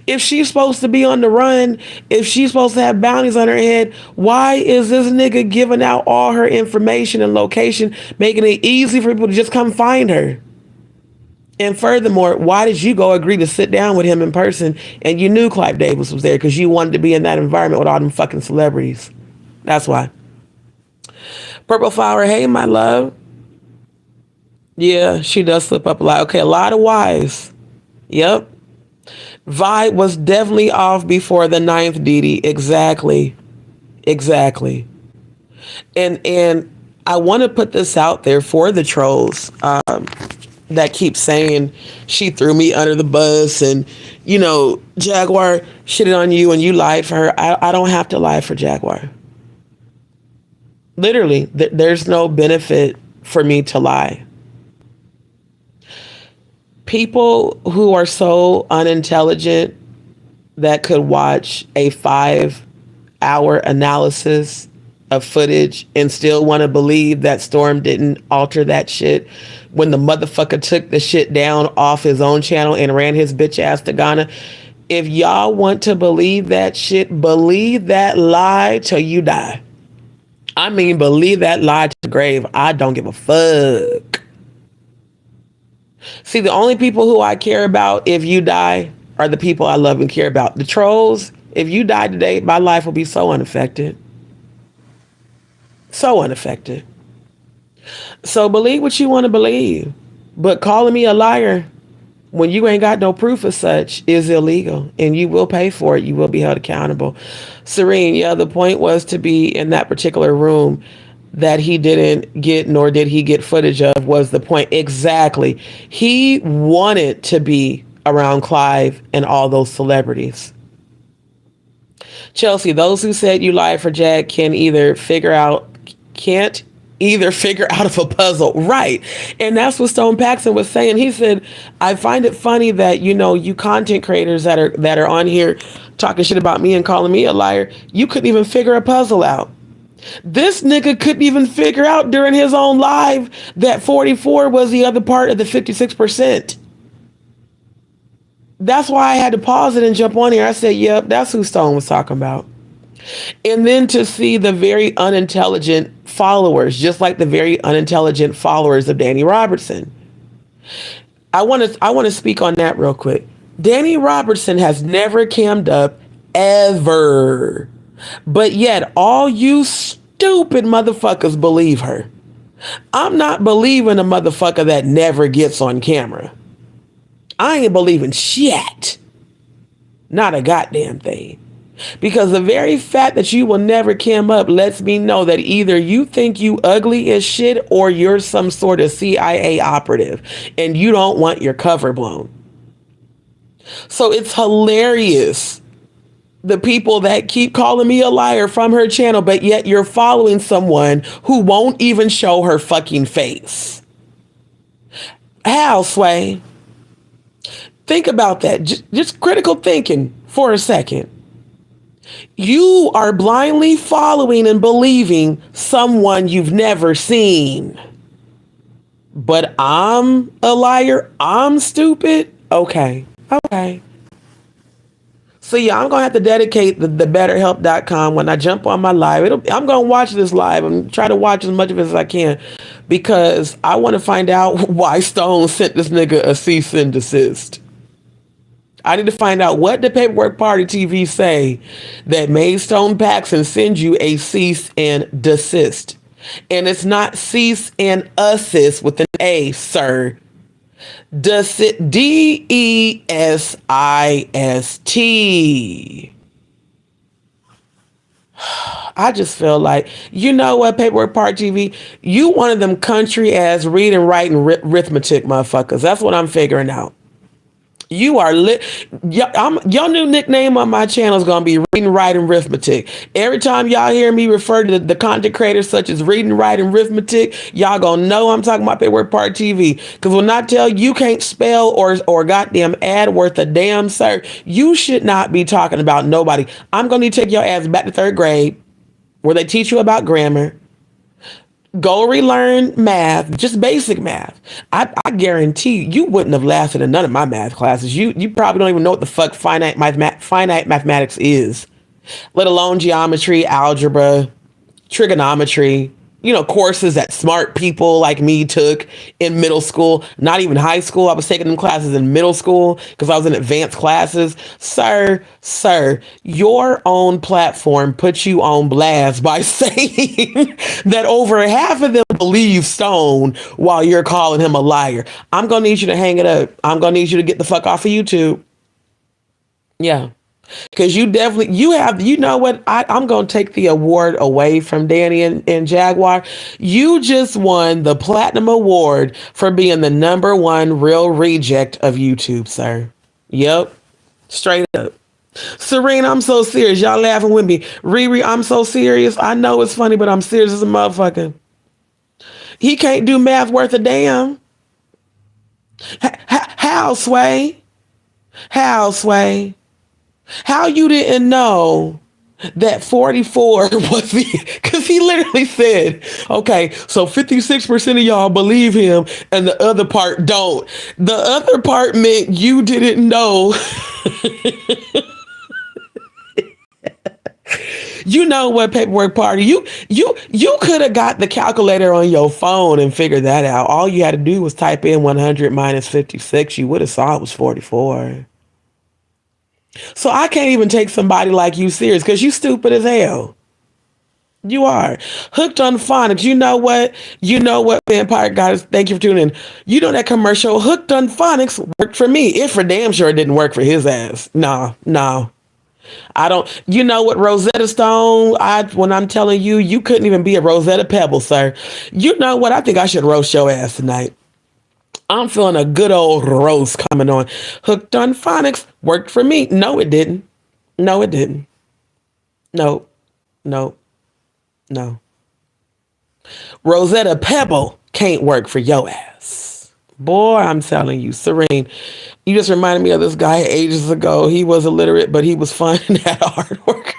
If she's supposed to be on the run, if she's supposed to have bounties on her head, why is this nigga giving out all her information and location, making it easy for people to just come find her? And furthermore, why did you go agree to sit down with him in person and you knew Clive Davis was there because you wanted to be in that environment with all them fucking celebrities? That's why. Purple Flower, hey, my love. Yeah, she does slip up a lot. Okay, a lot of whys. Yep. Vibe was definitely off before the 9th, Dee Dee. Exactly. And I want to put this out there for the trolls that keep saying she threw me under the bus and, Jaguar shitted on you and you lied for her. I don't have to lie for Jaguar. Literally, there's no benefit for me to lie. People who are so unintelligent that could watch a 5-hour analysis of footage and still want to believe that Storm didn't alter that shit when the motherfucker took the shit down off his own channel and ran his bitch ass to Ghana. If y'all want to believe that shit, believe that lie till you die. I mean, believe that lie to the grave. I don't give a fuck. See, the only people who I care about if you die are the people I love and care about. The trolls, if you die today, my life will be so unaffected. So unaffected. So believe what you want to believe. But calling me a liar when you ain't got no proof of such is illegal. And you will pay for it. You will be held accountable. Serene, yeah, the point was to be in that particular room. that he didn't get, nor did he get footage of, was the point. Exactly. He wanted to be around Clive and all those celebrities. Chelsea, those who said you lied for Jack can't either figure out of a puzzle. Right. And that's what Stone Paxton was saying. He said, I find it funny that, you content creators that are on here talking shit about me and calling me a liar, you couldn't even figure a puzzle out. This nigga couldn't even figure out during his own live that 44 was the other part of the 56%. That's why I had to pause it and jump on here. I said, yep, that's who Stone was talking about. And then to see the very unintelligent followers, just like the very unintelligent followers of Danny Robertson. I want to speak on that real quick. Danny Robertson has never cammed up ever. But yet all you stupid motherfuckers believe her. I'm not believing a motherfucker that never gets on camera. I ain't believing shit. Not a goddamn thing. Because the very fact that you will never cam up lets me know that either you think you ugly as shit or you're some sort of CIA operative and you don't want your cover blown. So it's hilarious. The people that keep calling me a liar from her channel, but yet you're following someone who won't even show her fucking face. How, Sway? Think about that. Just critical thinking for a second. You are blindly following and believing someone you've never seen. But I'm a liar. I'm stupid. Okay. So yeah, I'm going to have to dedicate the betterhelp.com when I jump on my live. I'm going to watch this live and try to watch as much of it as I can because I want to find out why Stone sent this nigga a cease and desist. I need to find out what the Paperwork Party TV say that made Stone Paxton send you a cease and desist. And it's not cease and assist with an A, sir. Desist, DESIST. I just feel like, you know what, Paperwork Party TV? You one of them country ass reading, writing, arithmetic motherfuckers. That's what I'm figuring out. You are lit. Your new nickname on my channel is going to be Reading, Writing, Arithmetic. Every time y'all hear me refer to the content creators such as Reading, Writing, Arithmetic, y'all going to know I'm talking about Paperwork Party TV. Because when I tell you can't spell or goddamn add worth a damn sir, you should not be talking about nobody. I'm going to take your ass back to 3rd grade where they teach you about grammar. Go relearn math, just basic math. I guarantee you wouldn't have lasted in none of my math classes. You probably don't even know what the fuck finite mathematics is, let alone geometry, algebra, trigonometry. Courses that smart people like me took in middle school, not even high school. I was taking them classes in middle school because I was in advanced classes. Sir, your own platform puts you on blast by saying that over half of them believe Stone while you're calling him a liar. I'm going to need you to hang it up. I'm going to need you to get the fuck off of YouTube. Yeah. Because you know what? I'm going to take the award away from Danny and Jaguar. You just won the Platinum Award for being the #1 real reject of YouTube, sir. Yep. Straight up. Serena, I'm so serious. Y'all laughing with me. Riri, I'm so serious. I know it's funny, but I'm serious as a motherfucker. He can't do math worth a damn. How, Sway? How, Sway? How you didn't know that 44 was because he literally said, okay, so 56% of y'all believe him and the other part don't. The other part meant you didn't know. You know what, Paperwork Party? You could have got the calculator on your phone and figured that out. All you had to do was type in 100 minus 56. You would have saw it was 44. So I can't even take somebody like you serious because you stupid as hell. You are. Hooked on Phonics. You know what? Vampire Goddess, thank you for tuning in. You know that commercial, Hooked on Phonics, worked for me. It for damn sure didn't work for his ass. No. I don't, you know what, Rosetta Stone, when I'm telling you, you couldn't even be a Rosetta Pebble, sir. You know what? I think I should roast your ass tonight. I'm feeling a good old roast coming on. Hooked on Phonics worked for me. No, it didn't. No, it didn't. No, no, no. Rosetta Pebble can't work for your ass. Boy, I'm telling you, Serene, you just reminded me of this guy ages ago. He was illiterate, but he was fun and had hard work.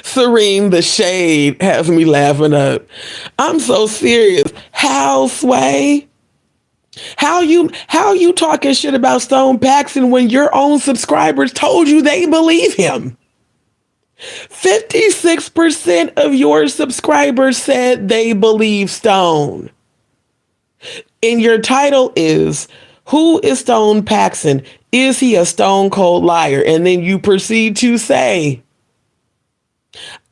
Serene, the shade has me laughing up. I'm so serious. How, Sway? How you talking shit about Stone Paxton when your own subscribers told you they believe him? 56% of your subscribers said they believe Stone. And your title is, who is Stone Paxton? Is he a stone cold liar? And then you proceed to say,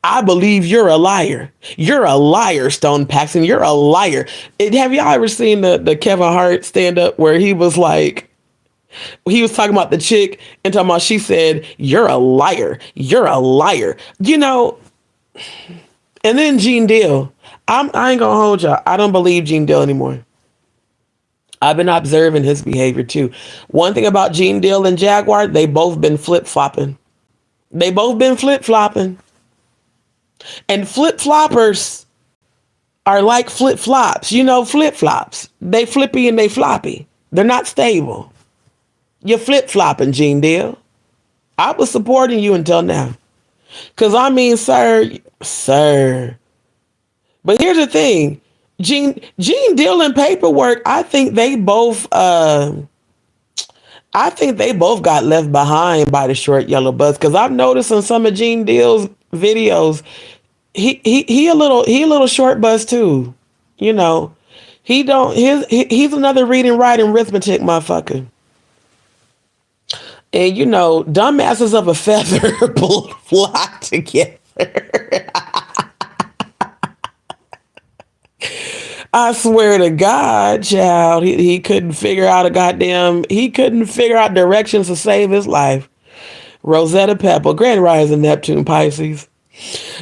I believe you're a liar. You're a liar, Stone Paxton. You're a liar. Have y'all ever seen the Kevin Hart stand up where he was like, he was talking about the chick and talking about, she said, you're a liar. You're a liar. You know, and then Gene Deal. I ain't gonna hold y'all. I don't believe Gene Deal anymore. I've been observing his behavior too. One thing about Gene Deal and Jaguar, they both been flip-flopping. They both been flip-flopping. And flip-floppers are like flip-flops. You know, flip-flops. They flippy and they floppy. They're not stable. You're flip-flopping, Gene Deal. I was supporting you until now. Because, I mean, sir. But here's the thing. Gene Deal and Paperwork, I think they both got left behind by the short yellow bus. Because I've noticed in some of Gene Deal's videos, he a little short bus too. You know, he's another reading, writing, arithmetic motherfucker. And you know, dumbasses of a feather flock together. I swear to God, child, he couldn't figure out directions to save his life. Rosetta Pebble, Grand Rising Neptune Pisces.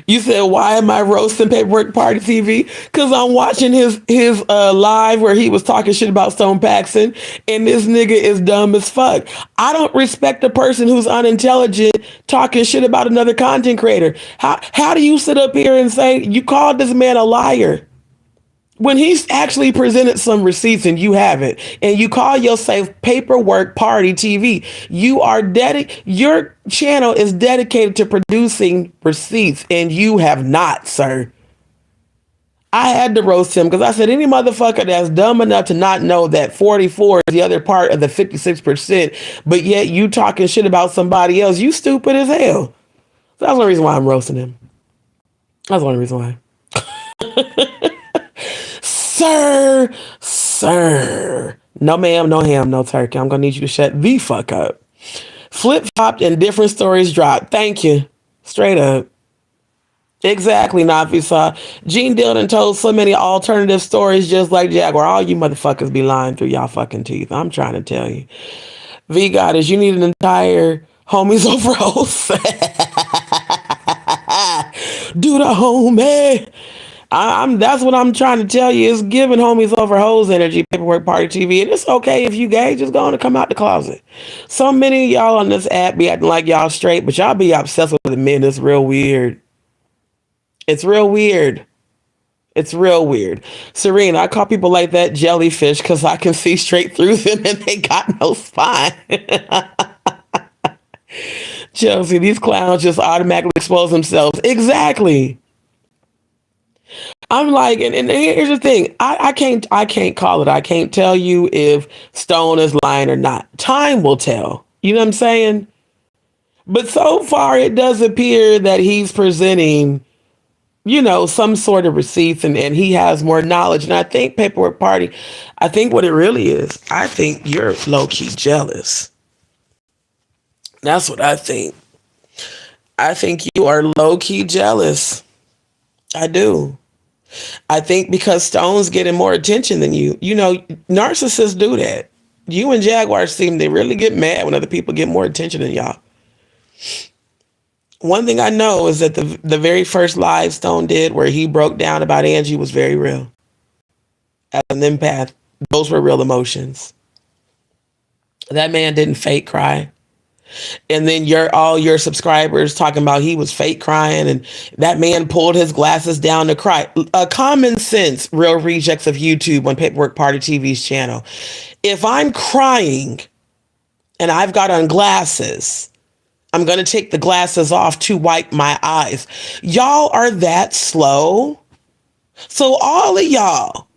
You said, why am I roasting Paperwork Party TV? Because I'm watching his live where he was talking shit about Stone Paxton, and this nigga is dumb as fuck. I don't respect a person who's unintelligent talking shit about another content creator. How do you sit up here and say you called this man a liar when he's actually presented some receipts and you haven't, and you call yourself Paperwork Party TV? Your channel is dedicated to producing receipts, and you have not, sir. I had to roast him because I said, any motherfucker that's dumb enough to not know that 44 is the other part of the 56%, but yet you talking shit about somebody else, you stupid as hell. So that's the only reason why I'm roasting him. That's the only reason why. Sir. No ma'am, no ham, no turkey. I'm going to need you to shut the fuck up. Flip-flopped and different stories dropped. Thank you. Straight up. Exactly, Nafisa. Gene Dillon told so many alternative stories just like Jaguar. All you motherfuckers be lying through y'all fucking teeth. I'm trying to tell you. V Goddess, you need an entire homies over host. Do the homie. That's what I'm trying to tell you. It's giving homies over hoes energy, Paperwork Party TV. And it's okay if you gay, just go on and come out the closet. So many of y'all on this app be acting like y'all straight, but y'all be obsessed with the men. It's real weird. It's real weird. It's real weird. Serene, I call people like that jellyfish because I can see straight through them and they got no spine. Chelsea, these clowns just automatically expose themselves. Exactly. I'm like, and here's the thing. I can't call it. I can't tell you if Stone is lying or not. Time will tell. You know what I'm saying? But so far, it does appear that he's presenting, you know, some sort of receipts and he has more knowledge. And I think Paperwork Party, I think what it really is, I think you're low-key jealous. That's what I think. I think you are low-key jealous. I do. I think because Stone's getting more attention than you. You know, narcissists do that. You and Jaguars seem to really get mad when other people get more attention than y'all. One thing I know is that the very first live Stone did where he broke down about Angie was very real. As an empath, those were real emotions. That man didn't fake cry. And then all your subscribers talking about he was fake crying and that man pulled his glasses down to cry. A common sense, Real Rejects of YouTube on Paperwork Party TV's channel. If I'm crying and I've got on glasses, I'm going to take the glasses off to wipe my eyes. Y'all are that slow. So all of y'all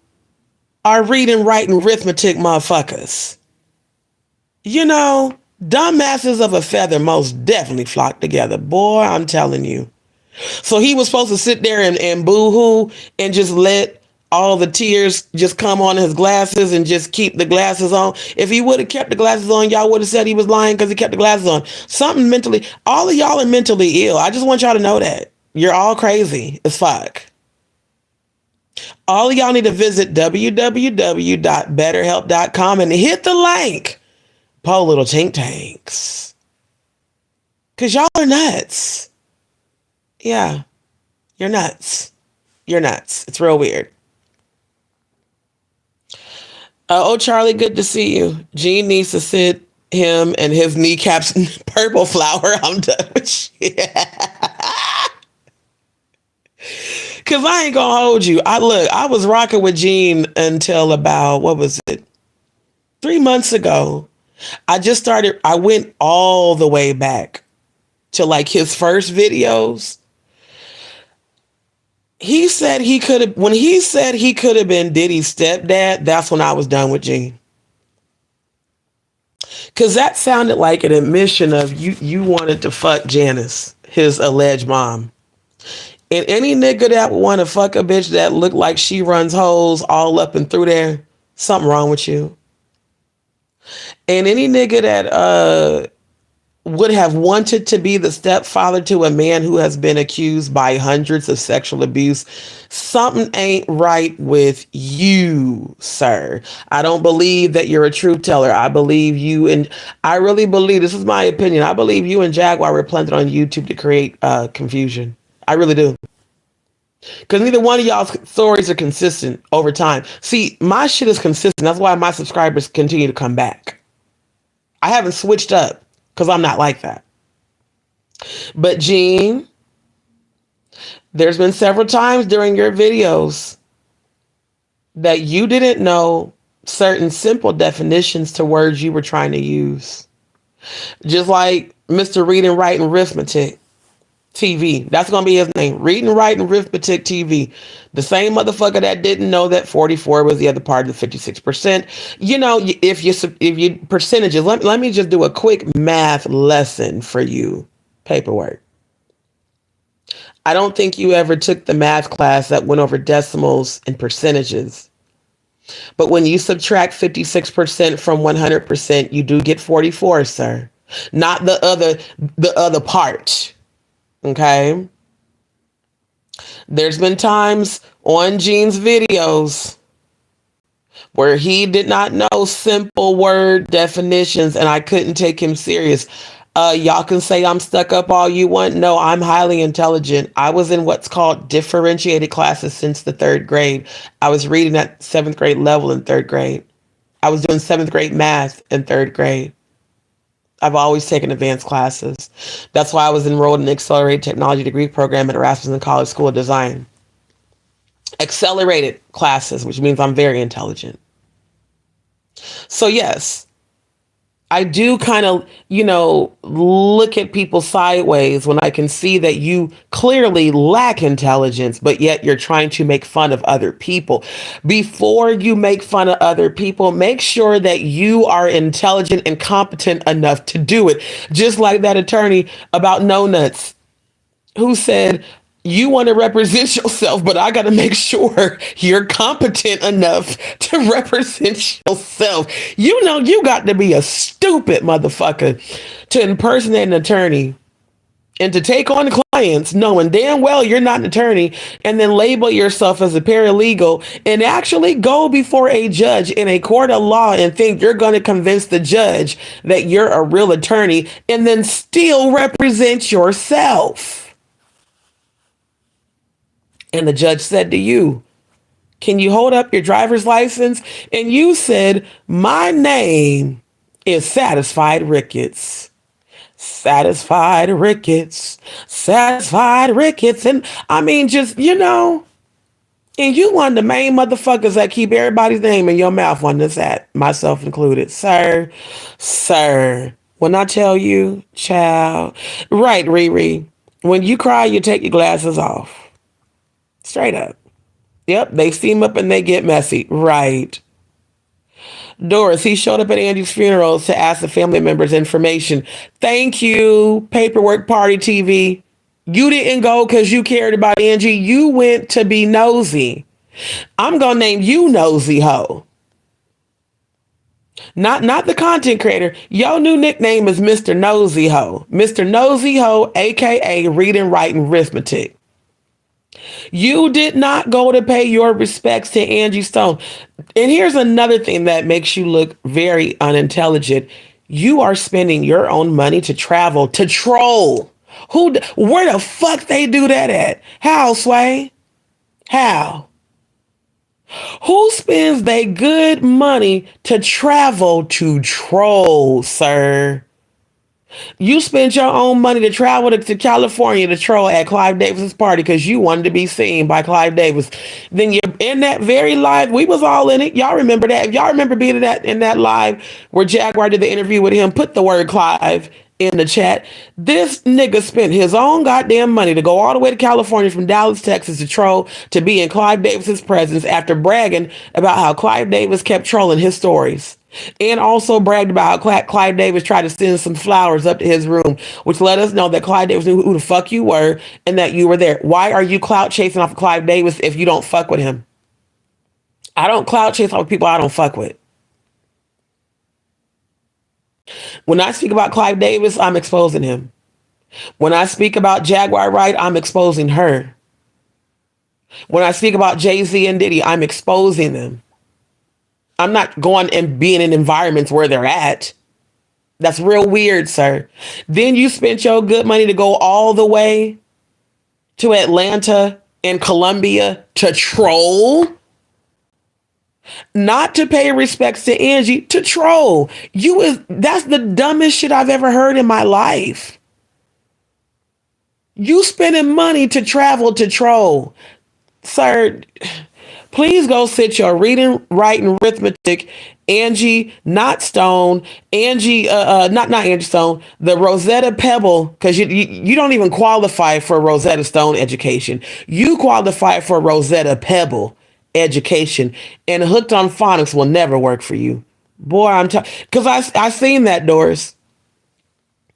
are reading, writing, arithmetic motherfuckers. You know, dumbasses of a feather most definitely flock together. Boy, I'm telling you. So he was supposed to sit there and boo-hoo and just let all the tears just come on his glasses and just keep the glasses on. If he would have kept the glasses on, y'all would have said he was lying because he kept the glasses on. Something mentally, all of y'all are mentally ill. I just want y'all to know that. You're all crazy as fuck. All of y'all need to visit www.betterhelp.com and hit the link. Po little tink tanks. Because y'all are nuts. Yeah. You're nuts. You're nuts. It's real weird. Oh, Charlie, good to see you. Gene needs to sit him and his kneecaps in purple flower. I'm done with shit. Because I ain't going to hold you. I was rocking with Gene until about, what was it? 3 months ago. I went all the way back to like his first videos. He said when he said he could have been Diddy's stepdad, that's when I was done with Gene. Cause that sounded like an admission of you wanted to fuck Janice, his alleged mom. And any nigga that would want to fuck a bitch that looked like she runs holes all up and through there, something wrong with you. And any nigga that would have wanted to be the stepfather to a man who has been accused by hundreds of sexual abuse, something ain't right with you, sir. I don't believe that you're a truth teller. I believe you, and I really believe, this is my opinion, I believe you and Jaguar were planted on YouTube to create confusion. I really do. Because neither one of y'all's stories are consistent over time. See, my shit is consistent. That's why my subscribers continue to come back. I haven't switched up because I'm not like that. But Gene, there's been several times during your videos that you didn't know certain simple definitions to words you were trying to use. Just like Mr. Read and Write and Arithmetic TV. That's going to be his name. Read and Write and Arithmetic TV. The same motherfucker that didn't know that 44 was the other part of the 56%. You know, if you percentages, let me just do a quick math lesson for you. Paperwork. I don't think you ever took the math class that went over decimals and percentages. But when you subtract 56% from 100%, you do get 44, sir. Not the other part. Okay. There's been times on Gene's videos where he did not know simple word definitions and I couldn't take him serious. Y'all can say I'm stuck up all you want. No, I'm highly intelligent. I was in what's called differentiated classes since the 3rd grade. I was reading at 7th grade level in 3rd grade. I was doing 7th grade math in 3rd grade. I've always taken advanced classes. That's why I was enrolled in the Accelerated Technology Degree Program at Rasmussen College School of Design. Accelerated classes, which means I'm very intelligent. So yes, I do kind of, look at people sideways when I can see that you clearly lack intelligence, but yet you're trying to make fun of other people. Before you make fun of other people, make sure that you are intelligent and competent enough to do it. Just like that attorney about No Nuts who said, you want to represent yourself, but I got to make sure you're competent enough to represent yourself. You got to be a stupid motherfucker to impersonate an attorney and to take on the client clients, knowing damn well you're not an attorney, and then label yourself as a paralegal and actually go before a judge in a court of law and think you're going to convince the judge that you're a real attorney and then still represent yourself. And the judge said to you, can you hold up your driver's license? And you said, my name is Satisfied Ricketts. Satisfied Ricketts. Satisfied Ricketts. And I mean, just, and you one of the main motherfuckers that keep everybody's name in your mouth on this app, myself included. Sir, when I tell you, child, right, Riri, when you cry, you take your glasses off. Straight up. Yep, they steam up and they get messy. Right. Doris, he showed up at Angie's funeral to ask the family members information. Thank you, Paperwork Party TV. You didn't go because you cared about Angie. You went to be nosy. I'm going to name you Nosy Ho. Not the content creator. Your new nickname is Mr. Nosy Ho. Mr. Nosy Ho, a.k.a. Reading, Writing, Arithmetic. You did not go to pay your respects to Angie Stone. And here's another thing that makes you look very unintelligent. You are spending your own money to travel, to troll. Where the fuck they do that at? How, Sway? How? Who spends their good money to travel to troll, sir? You spent your own money to travel to California to troll at Clive Davis's party because you wanted to be seen by Clive Davis. Then you're in that very live. We was all in it. Y'all remember that? If y'all remember being in that live where Jaguar did the interview with him, put the word Clive in the chat. This nigga spent his own goddamn money to go all the way to California from Dallas, Texas to troll, to be in Clive Davis's presence after bragging about how Clive Davis kept trolling his stories. And also bragged about how Clive Davis tried to send some flowers up to his room, which let us know that Clive Davis knew who the fuck you were and that you were there. Why are you clout chasing off of Clive Davis if you don't fuck with him? I don't clout chase off of people I don't fuck with. When I speak about Clive Davis, I'm exposing him. When I speak about Jaguar Wright, I'm exposing her. When I speak about Jay-Z and Diddy, I'm exposing them. I'm not going and being in environments where they're at. That's real weird, sir. Then you spent your good money to go all the way to Atlanta and Columbia to troll. Not to pay respects to Angie, to troll. That's the dumbest shit I've ever heard in my life. You spending money to travel to troll. Sir, please go sit your reading, writing, arithmetic, Angie, not Stone, Angie, not Angie Stone, the Rosetta Pebble, because you don't even qualify for Rosetta Stone education. You qualify for Rosetta Pebble education, and Hooked on Phonics will never work for you. Boy, I'm because I seen that, Doris.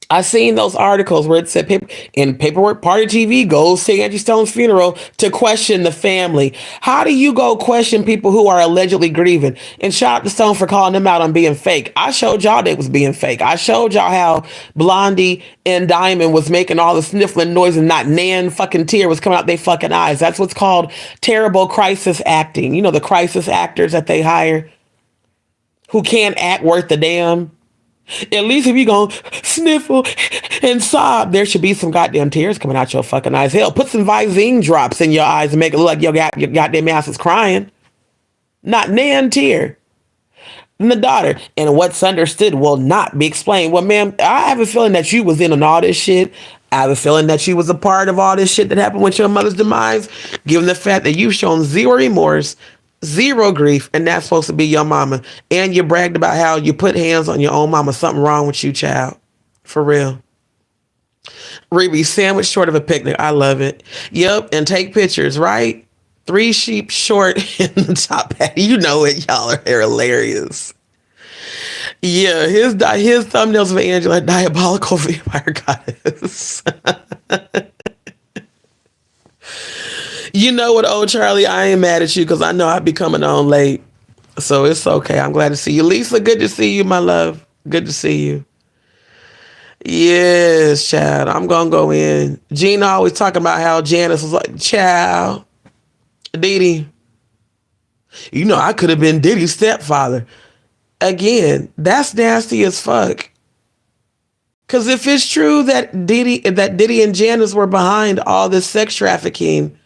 I seen those articles where it said in Paperwork Party TV goes to Angie Stone's funeral to question the family. How do you go question people who are allegedly grieving? And shout out to Stone for calling them out on being fake. I showed y'all they was being fake. I showed y'all how Blondie and Diamond was making all the sniffling noise and not nan fucking tear was coming out their fucking eyes. That's what's called terrible crisis acting. You know, the crisis actors that they hire who can't act worth a damn. At least if you gonna sniffle and sob, there should be some goddamn tears coming out your fucking eyes. Hell, put some Visine drops in your eyes and make it look like your goddamn ass is crying. Not nan tear. And the daughter, and what's understood will not be explained. Well, ma'am, I have a feeling that you was in on all this shit. I have a feeling that you was a part of all this shit that happened with your mother's demise, given the fact that you've shown zero remorse, zero grief, and that's supposed to be your mama. And you bragged about how you put hands on your own mama. Something wrong with you, child. For real. Riri, sandwich short of a picnic. I love it. Yep, and take pictures, right? 3 sheep short in the top hat. You know it. Y'all are hilarious. Yeah, his thumbnails of Angela, diabolical vampire goddess. You know what, old Charlie? I ain't mad at you because I know I'd be coming on late. So it's okay. I'm glad to see you. Lisa, good to see you, my love. Good to see you. Yes, child. I'm gonna go in. Gina always talking about how Janice was like, child, Diddy. You know, I could have been Diddy's stepfather. Again, that's nasty as fuck. Cause if it's true that Diddy and Janice were behind all this sex trafficking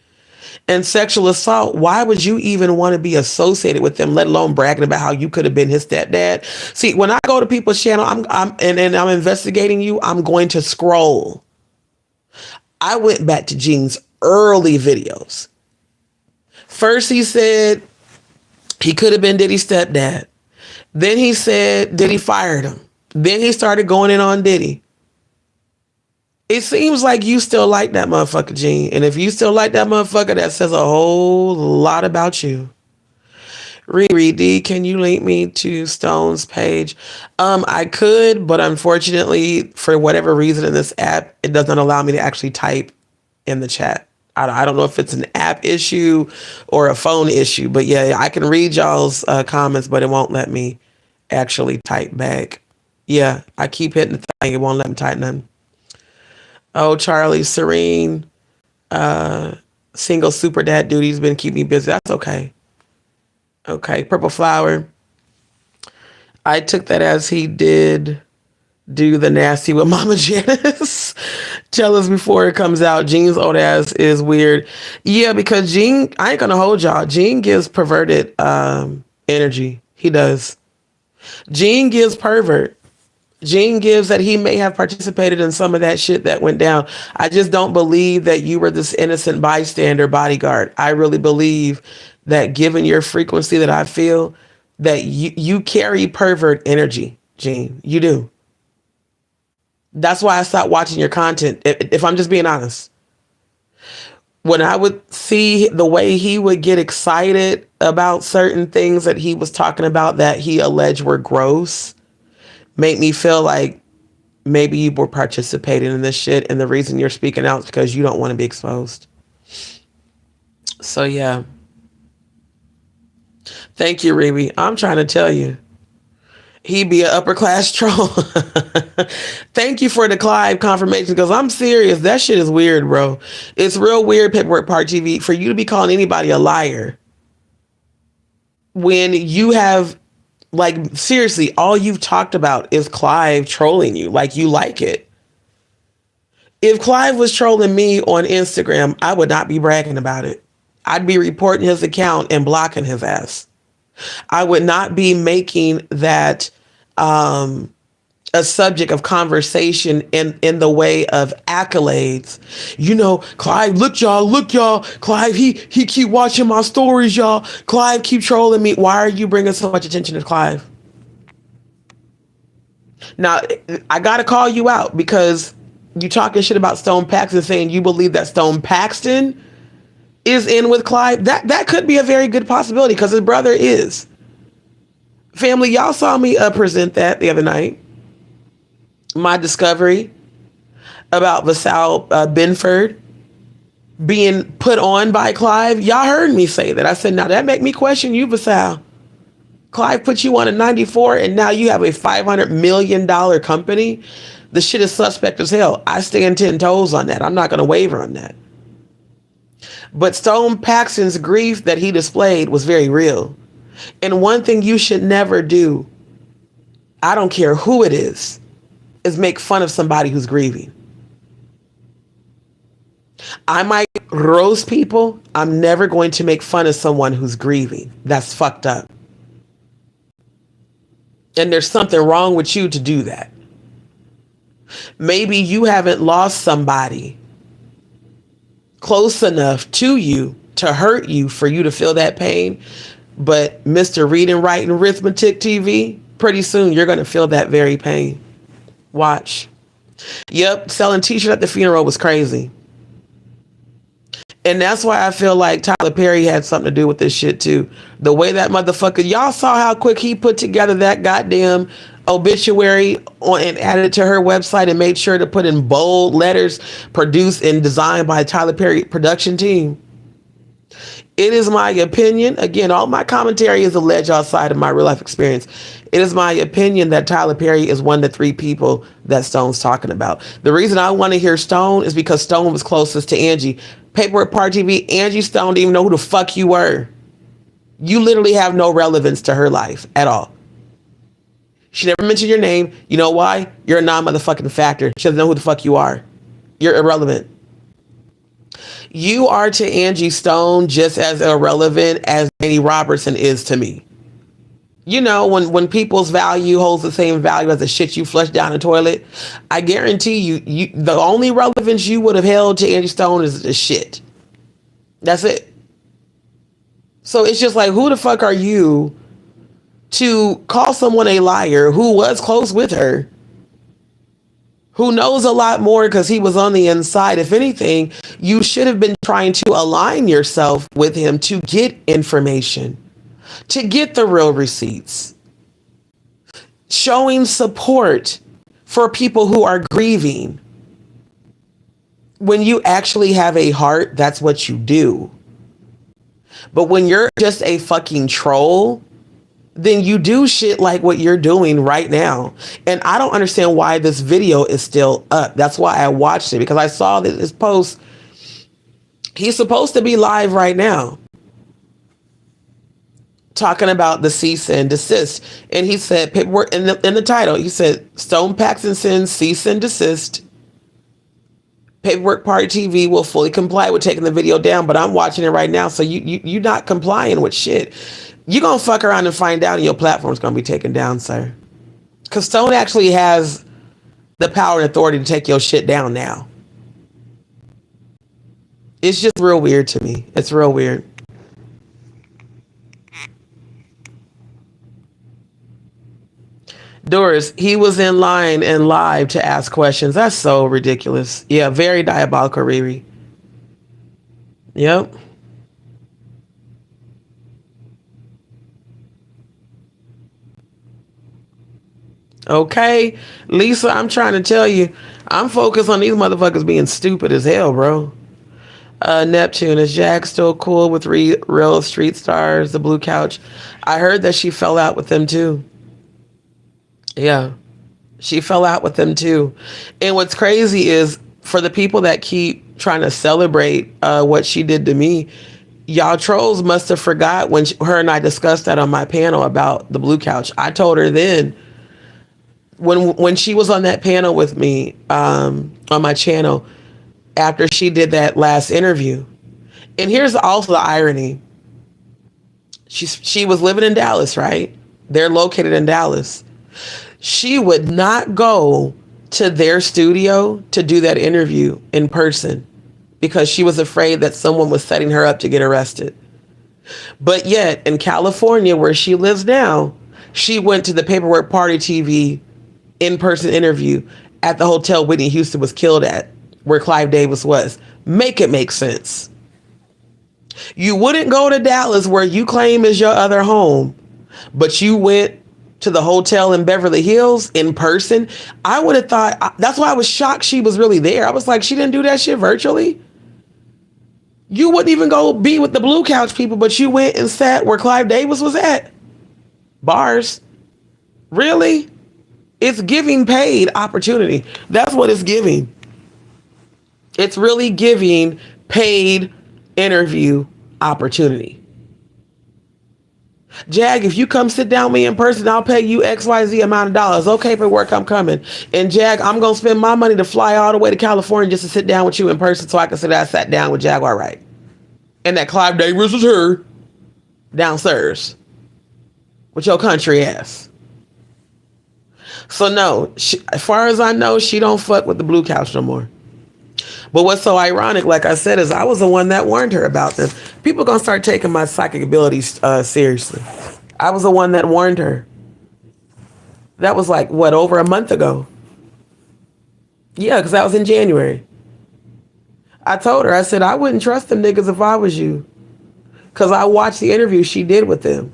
and sexual assault, why would you even want to be associated with them, let alone bragging about how you could have been his stepdad? See, when I go to people's channel, and I'm investigating you, I'm going to scroll. I went back to Gene's early videos. First, he said he could have been Diddy's stepdad. Then he said Diddy fired him. Then he started going in on Diddy. It seems like you still like that motherfucker, Gene. And if you still like that motherfucker, that says a whole lot about you. Riri D, can you link me to Stone's page? I could, but unfortunately, for whatever reason in this app, it doesn't allow me to actually type in the chat. I don't know if it's an app issue or a phone issue, but yeah, I can read y'all's comments, but it won't let me actually type back. Yeah, I keep hitting the thing. It won't let me type nothing. Oh, Charlie, Serene, single super dad duty's been keeping me busy. That's okay. Okay, Purple Flower. I took that as he did do the nasty with Mama Janice. Tell us before it comes out. Gene's old ass is weird. Yeah, because Gene, I ain't gonna hold y'all. Gene gives perverted energy. He does. Gene gives pervert. Gene gives that he may have participated in some of that shit that went down. I just don't believe that you were this innocent bystander bodyguard. I really believe that given your frequency that I feel, that you carry pervert energy, Gene. You do. That's why I stopped watching your content, if I'm just being honest. When I would see the way he would get excited about certain things that he was talking about that he alleged were gross, made me feel like maybe you were participating in this shit, and the reason you're speaking out is because you don't want to be exposed. So yeah. Thank you, Rebe. I'm trying to tell you. He be an upper class troll. Thank you for the Clive confirmation, because I'm serious. That shit is weird, bro. It's real weird, Paperwork Park TV, for you to be calling anybody a liar when you have, like, seriously, all you've talked about is Clive trolling you. Like, you like it. If Clive was trolling me on Instagram, I would not be bragging about it. I'd be reporting his account and blocking his ass. I would not be making that a subject of conversation in the way of accolades. You know, Clive, look y'all. Clive, he keep watching my stories, y'all. Clive keep trolling me. Why are you bringing so much attention to Clive? Now, I got to call you out because you talking shit about Stone Paxton, saying you believe that Stone Paxton is in with Clive. That could be a very good possibility because his brother is. Family, y'all saw me present that the other night. My discovery about Vasal Binford being put on by Clive. Y'all heard me say that. I said, now that make me question you, Vasal. Clive put you on a 94 and now you have a $500 million company. The shit is suspect as hell. I stand 10 toes on that. I'm not going to waver on that. But Stone Paxton's grief that he displayed was very real. And one thing you should never do, I don't care who it is make fun of somebody who's grieving. I might roast people. I'm never going to make fun of someone who's grieving. That's fucked up. And there's something wrong with you to do that. Maybe you haven't lost somebody close enough to you to hurt you for you to feel that pain. But Mr. Reading, Writing, Arithmetic TV, pretty soon you're going to feel that very pain. Watch. Yep, selling t-shirts at the funeral was crazy. And that's why I feel like Tyler Perry had something to do with this shit too. The way that motherfucker, y'all saw how quick he put together that goddamn obituary and added it to her website and made sure to put in bold letters, produced and designed by Tyler Perry production team. It is my opinion. Again, all my commentary is alleged outside of my real life experience. It is my opinion that Tyler Perry is one of the three people that Stone's talking about. The reason I want to hear Stone is because Stone was closest to Angie. Paperwork Party TV, Angie Stone didn't even know who the fuck you were. You literally have no relevance to her life at all. She never mentioned your name. You know why? You're a non-motherfucking factor. She doesn't know who the fuck you are. You're irrelevant. You are to Angie Stone just as irrelevant as Danny Robertson is to me. You know, when people's value holds the same value as the shit you flush down the toilet, I guarantee you the only relevance you would have held to Angie Stone is the shit. That's it. So it's just like, who the fuck are you to call someone a liar who was close with her, who knows a lot more because he was on the inside? If anything, you should have been trying to align yourself with him to get information, to get the real receipts, showing support for people who are grieving. When you actually have a heart, that's what you do. But when you're just a fucking troll, then you do shit like what you're doing right now. And I don't understand why this video is still up. That's why I watched it, because I saw this post. He's supposed to be live right now talking about the cease and desist. And he said, paperwork in the title, he said, Stone Paxton sends cease and desist. Paperwork Party TV will fully comply with taking the video down, but I'm watching it right now. So you're not complying with shit. You're going to fuck around and find out and your platform's going to be taken down, sir. Because Stone actually has the power and authority to take your shit down now. It's just real weird to me. It's real weird. Doris, he was in line and live to ask questions. That's so ridiculous. Yeah, very diabolical, Riri. Yep. Okay, Lisa, I'm trying to tell you, I'm focused on these motherfuckers being stupid as hell, bro. Neptune, is Jack still cool with real street stars, the Blue Couch? I heard that she fell out with them too. Yeah, she fell out with them too. And what's crazy is, for the people that keep trying to celebrate what she did to me, y'all trolls must have forgot when her and I discussed that on my panel about the Blue Couch. I told her then, when she was on that panel with me on my channel, after she did that last interview. And here's also the irony. She was living in Dallas, right? They're located in Dallas. She would not go to their studio to do that interview in person because she was afraid that someone was setting her up to get arrested. But yet in California, where she lives now, she went to the Paperwork Party TV in-person interview at the hotel Whitney Houston was killed at, where Clive Davis was. Make it make sense. You wouldn't go to Dallas, where you claim is your other home, but you went to the hotel in Beverly Hills in person. I would have thought, that's why I was shocked she was really there. I was like, she didn't do that shit virtually? You wouldn't even go be with the Blue Couch people, but you went and sat where Clive Davis was at? Bars? Really? It's giving paid opportunity. That's what it's giving. It's really giving paid interview opportunity. Jag, if you come sit down with me in person, I'll pay you XYZ amount of dollars. Okay, for work, I'm coming. And Jag, I'm going to spend my money to fly all the way to California just to sit down with you in person so I can say that I sat down with Jaguar Wright. And that Clive Davis was her downstairs with your country ass. So no, as far as I know, she don't fuck with the Blue Couch no more. But what's so ironic, like I said, is I was the one that warned her about this. People gonna start taking my psychic abilities seriously. I was the one that warned her. That was like, what, over a month ago? Yeah, because that was in January. I told her, I said, I wouldn't trust them niggas if I was you. Because I watched the interview she did with them.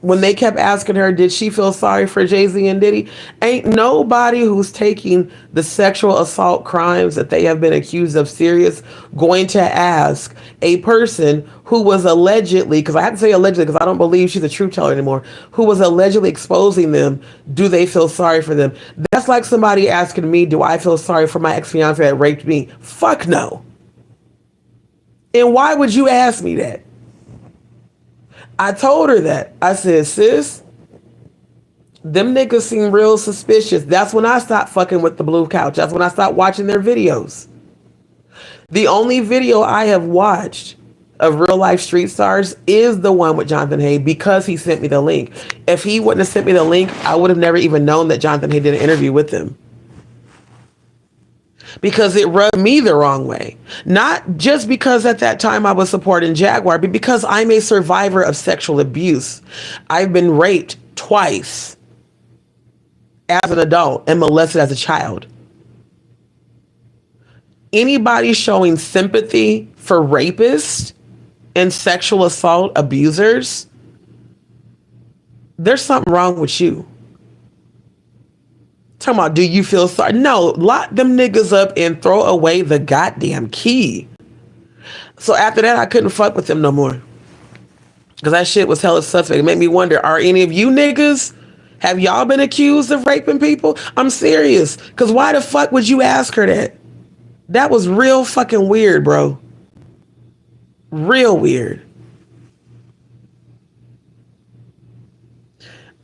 when they kept asking her, did she feel sorry for Jay-Z and Diddy? Ain't nobody who's taking the sexual assault crimes that they have been accused of serious going to ask a person who was allegedly, because I have to say allegedly because I don't believe she's a truth teller anymore, who was allegedly exposing them, do they feel sorry for them? That's like somebody asking me, do I feel sorry for my ex-fiance that raped me? Fuck no. And why would you ask me that? I told her that. I said, sis, them niggas seem real suspicious. That's when I stopped fucking with the Blue Couch. That's when I stopped watching their videos. The only video I have watched of real life street stars is the one with Jonathan Hay because he sent me the link. If he wouldn't have sent me the link, I would have never even known that Jonathan Hay did an interview with him. Because it rubbed me the wrong way. Not just because at that time I was supporting Jaguar, but because I'm a survivor of sexual abuse. I've been raped twice as an adult and molested as a child. Anybody showing sympathy for rapists and sexual assault abusers, there's something wrong with you. Talking about, do you feel sorry? No, lock them niggas up and throw away the goddamn key. So after that, I couldn't fuck with them no more. Because that shit was hella suspect. It made me wonder, are any of you niggas, have y'all been accused of raping people? I'm serious. Because why the fuck would you ask her that? That was real fucking weird, bro. Real weird.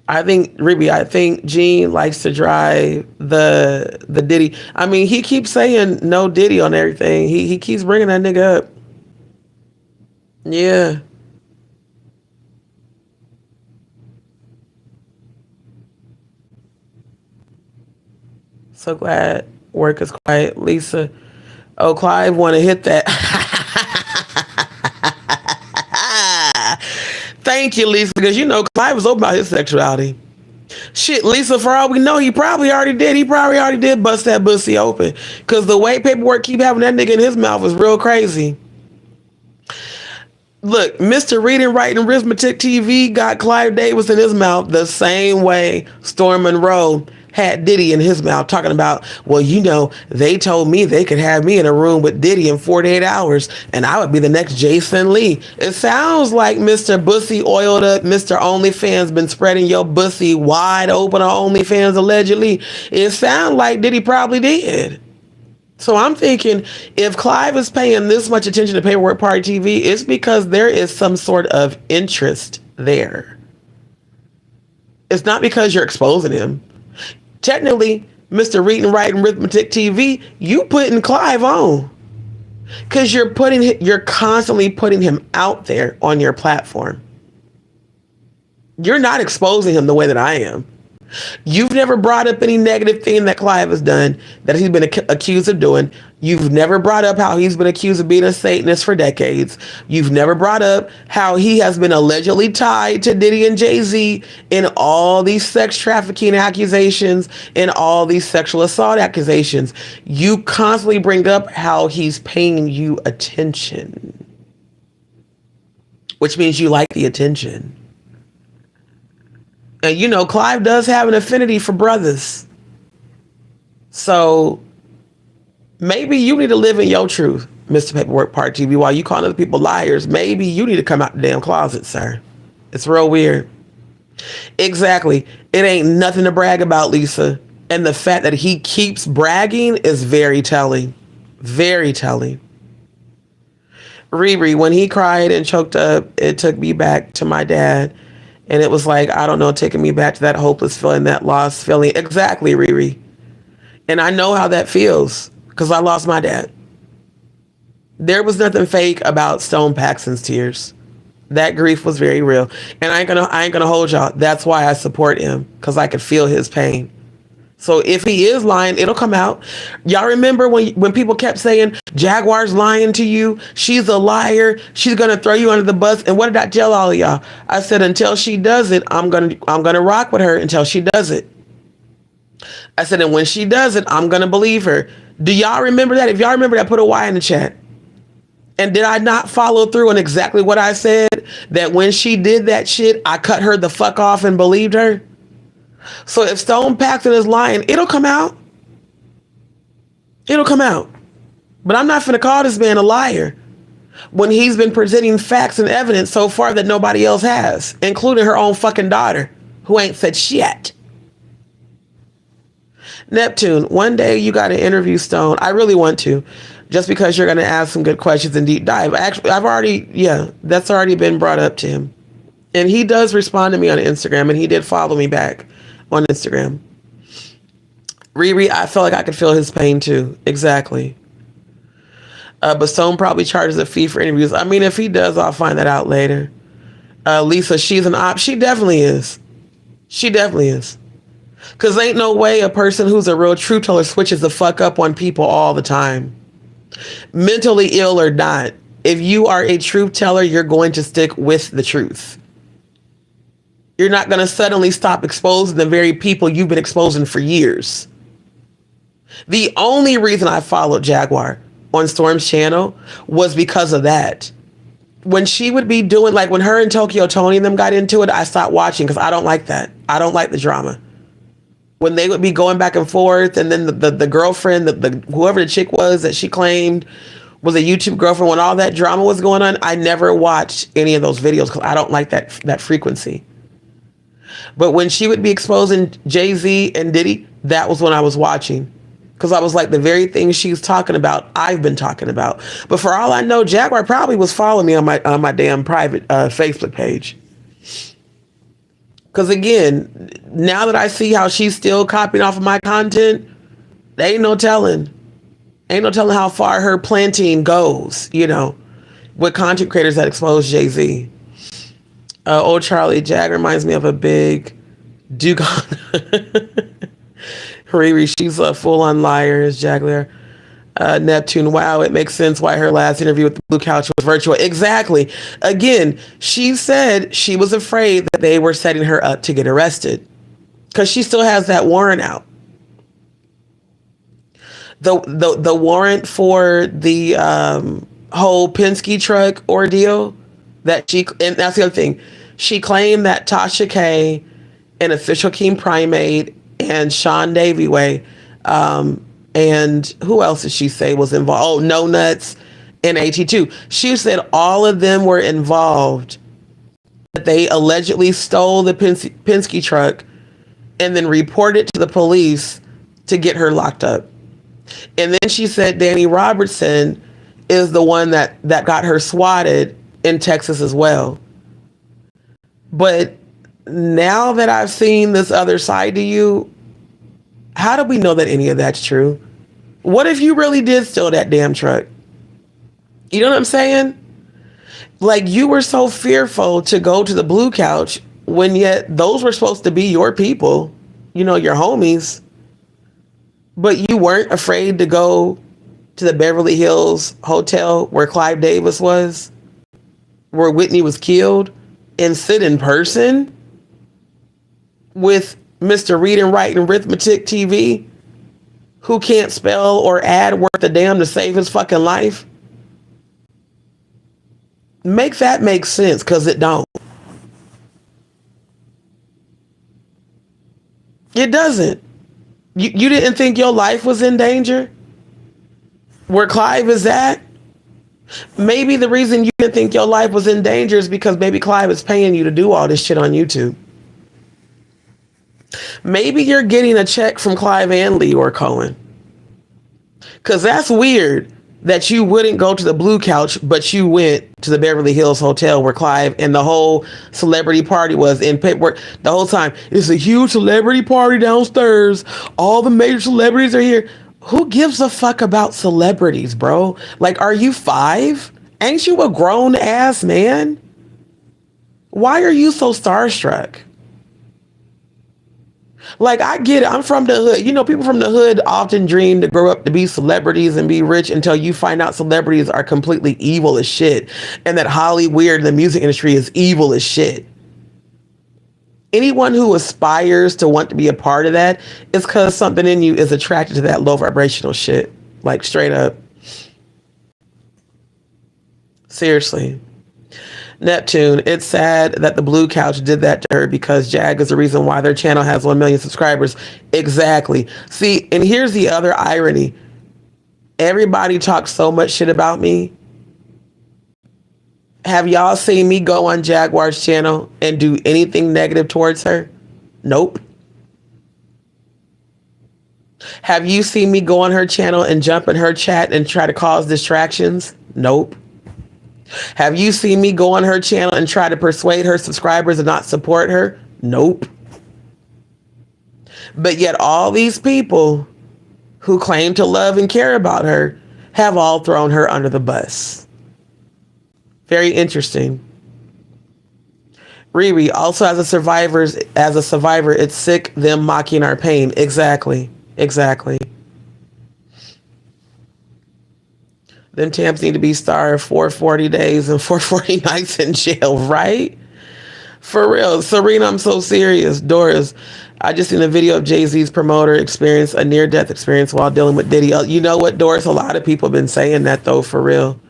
I think Gene likes to drive the Diddy. I mean, he keeps saying no Diddy on everything. He keeps bringing that nigga up. Yeah. So glad work is quiet. Lisa. Oh, Clive want to hit that. Thank you, Lisa, because you know Clive was open about his sexuality. Shit, Lisa, for all we know, he probably already did. He probably already did bust that pussy open. Because the way paperwork keep having that nigga in his mouth is real crazy. Look, Mr. Reading, Writing, Arithmetic TV got Clive Davis in his mouth the same way Storm Monroe had Diddy in his mouth, talking about, well, you know, they told me they could have me in a room with Diddy in 48 hours and I would be the next Jason Lee. It sounds like Mr. Bussy oiled up, Mr. OnlyFans been spreading your bussy wide open on OnlyFans allegedly. It sounds like Diddy probably did. So I'm thinking, if Clive is paying this much attention to Paperwork Party TV, it's because there is some sort of interest there. It's not because you're exposing him. Technically, Mr. Reading, Writing, Arithmetic TV, you putting Clive on. Because you're constantly putting him out there on your platform. You're not exposing him the way that I am. You've never brought up any negative thing that Clive has done that he's been accused of doing. You've never brought up how he's been accused of being a Satanist for decades. You've never brought up how he has been allegedly tied to Diddy and Jay-Z in all these sex trafficking accusations and all these sexual assault accusations. You constantly bring up how he's paying you attention, which means you like the attention. And you know, Clive does have an affinity for brothers. So maybe you need to live in your truth, Mr. Paperwork Party TV, while you call other people liars. Maybe you need to come out the damn closet, sir. It's real weird. Exactly. It ain't nothing to brag about, Lisa. And the fact that he keeps bragging is very telling. Very telling. Riri, when he cried and choked up, it took me back to my dad. And it was like, I don't know, taking me back to that hopeless feeling, that lost feeling. Exactly, Riri. And I know how that feels because I lost my dad. There was nothing fake about Stone Paxton's tears. That grief was very real. And I ain't gonna hold y'all. That's why I support him, because I could feel his pain. So if he is lying, it'll come out. Y'all remember when people kept saying, Jaguar's lying to you, she's a liar, she's gonna throw you under the bus. And what did I tell all of y'all? I said, until she does it, I'm gonna rock with her until she does it. I said, and when she does it, I'm gonna believe her. Do y'all remember that? If y'all remember that, put a Y in the chat. And did I not follow through on exactly what I said? That when she did that shit, I cut her the fuck off and believed her? So if Stone Paxton is lying, it'll come out. It'll come out. But I'm not finna call this man a liar when he's been presenting facts and evidence so far that nobody else has, including her own fucking daughter, who ain't said shit. Neptune, one day you got to interview Stone. I really want to, just because you're going to ask some good questions and deep dive. Actually, that's already been brought up to him. And he does respond to me on Instagram, and he did follow me back on Instagram. Riri, I felt like I could feel his pain too. Exactly. But Stone probably charges a fee for interviews. I mean, if he does, I'll find that out later. Lisa, she's an op. She definitely is. She definitely is. Because ain't no way a person who's a real truth teller switches the fuck up on people all the time. Mentally ill or not, if you are a truth teller, you're going to stick with the truth. You're not going to suddenly stop exposing the very people you've been exposing for years. The only reason I followed Jaguar on Storm's channel was because of that. When she would be doing, like when her and Tokyo Tony and them got into it, I stopped watching because I don't like that. I don't like the drama. When they would be going back and forth, and then the girlfriend, whoever the chick was that she claimed was a YouTube girlfriend, when all that drama was going on, I never watched any of those videos because I don't like that frequency. But when she would be exposing Jay-Z and Diddy, that was when I was watching. Because I was like, the very things she's talking about, I've been talking about. But for all I know, Jaguar probably was following me on my damn private Facebook page. Because again, now that I see how she's still copying off of my content, there ain't no telling. Ain't no telling how far her planting goes, with content creators that expose Jay-Z. Old Charlie Jag reminds me of a big Duke. Riri, she's a full-on liar, is Jagler. Neptune, wow, it makes sense why her last interview with the Blue Couch was virtual. Exactly. Again, she said she was afraid that they were setting her up to get arrested because she still has that warrant out. The warrant for the whole Penske truck ordeal and that's the other thing. She claimed that Tasha K and Official King Primate and Sean Davyway, and who else did she say was involved? Oh, No Nuts and AT2. She said all of them were involved, that they allegedly stole the Penske truck and then reported it to the police to get her locked up. And then she said Danny Robertson is the one that got her swatted in Texas as well. But now that I've seen this other side to you, how do we know that any of that's true? What if you really did steal that damn truck? You know what I'm saying? Like, you were so fearful to go to the Blue Couch when yet those were supposed to be your people, your homies. But you weren't afraid to go to the Beverly Hills hotel where Clive Davis was, where Whitney was killed, and sit in person with Mr. Read and Write and Arithmetic TV, who can't spell or add worth a damn to save his fucking life. Make that make sense, because it don't. It doesn't. You didn't think your life was in danger? Where Clive is at? Maybe the reason you didn't think your life was in danger is because baby Clive is paying you to do all this shit on YouTube. Maybe you're getting a check from Clive and Leor Cohen. Because that's weird that you wouldn't go to the Blue Couch, but you went to the Beverly Hills Hotel where Clive and the whole celebrity party was in paperwork the whole time. It's a huge celebrity party downstairs. All the major celebrities are here. Who gives a fuck about celebrities, bro? Like, are you 5? Ain't you a grown ass man? Why are you so starstruck? Like, I get it. I'm from the hood. People from the hood often dream to grow up to be celebrities and be rich until you find out celebrities are completely evil as shit. And that Hollywood and the music industry is evil as shit. Anyone who aspires to want to be a part of that is because something in you is attracted to that low vibrational shit. Like, straight up. Seriously. Neptune, it's sad that the Blue Couch did that to her because Jag is the reason why their channel has 1 million subscribers. Exactly. See, and here's the other irony. Everybody talks so much shit about me. Have y'all seen me go on Jaguar's channel and do anything negative towards her? Nope. Have you seen me go on her channel and jump in her chat and try to cause distractions? Nope. Have you seen me go on her channel and try to persuade her subscribers to not support her? Nope. But yet all these people who claim to love and care about her have all thrown her under the bus. Very interesting. Riri, also as a survivor, it's sick them mocking our pain. Exactly. Them Tamps need to be starved 440 days and 440 nights in jail, right? For real. Serena, I'm so serious. Doris, I just seen a video of Jay-Z's promoter experience a near-death experience while dealing with Diddy. You know what, Doris? A lot of people have been saying that, though, for real.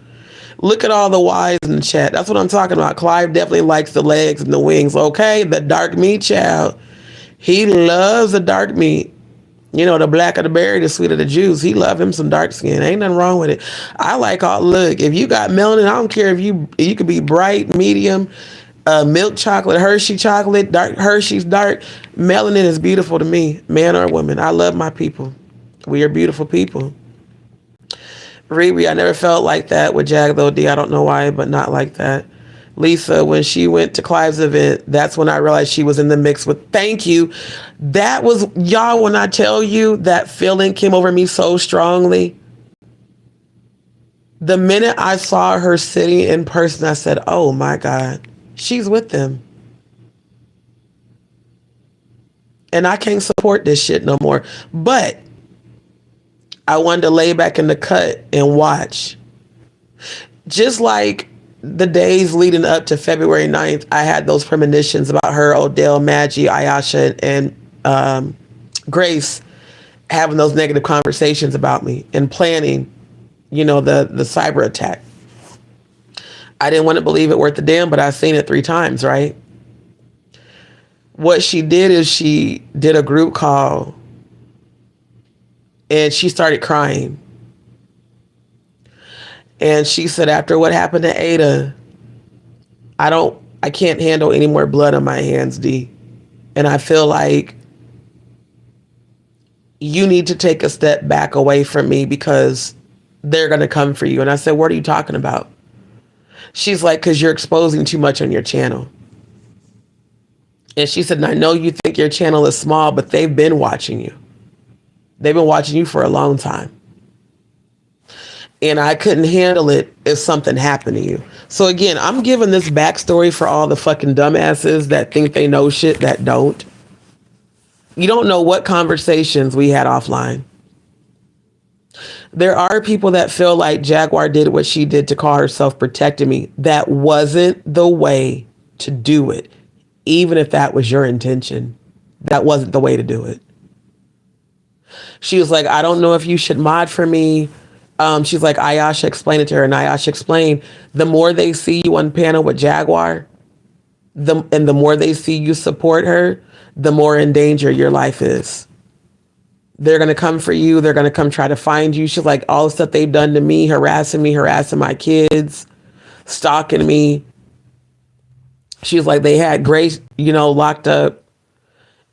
Look at all the whys in the chat. That's what I'm talking about. Clive definitely likes the legs and the wings. Okay, the dark meat child. He loves the dark meat. You know, the blacker the berry, the sweeter the juice. He love him some dark skin. Ain't nothing wrong with it. I like all, look, if you got melanin, I don't care if you could be bright, medium, milk chocolate, Hershey chocolate, dark Hershey's dark. Melanin is beautiful to me, man or woman. I love my people. We are beautiful people. Riri, I never felt like that with Jag though, D. I don't know why, but not like that. Lisa, when she went to Clive's event, that's when I realized she was in the mix with, thank you. That was, y'all, when I tell you that feeling came over me so strongly. The minute I saw her sitting in person, I said, oh my God, she's with them. And I can't support this shit no more. But I wanted to lay back in the cut and watch. Just like the days leading up to February 9th, I had those premonitions about her, Odell, Maggie, Ayasha, and Grace having those negative conversations about me and planning, you know, the cyber attack. I didn't want to believe it worth a damn, but I've seen it 3 times, right? What she did is she did a group call and she started crying. And she said, after what happened to Ada, I can't handle any more blood on my hands, D. And I feel like you need to take a step back away from me because they're going to come for you. And I said, what are you talking about? She's like, because you're exposing too much on your channel. And she said, and I know you think your channel is small, but they've been watching you. They've been watching you for a long time. And I couldn't handle it if something happened to you. So again, I'm giving this backstory for all the fucking dumbasses that think they know shit that don't. You don't know what conversations we had offline. There are people that feel like Jaguar did what she did to call herself protecting me. That wasn't the way to do it. Even if that was your intention, that wasn't the way to do it. She was like, I don't know if you should mod for me. She's like, Ayasha explained it to her, and Ayasha explained, the more they see you on panel with Jaguar, the more they see you support her, the more in danger your life is. They're going to come for you. They're going to come try to find you. She's like, all the stuff they've done to me, harassing my kids, stalking me. She's like, they had Grace, you know, locked up.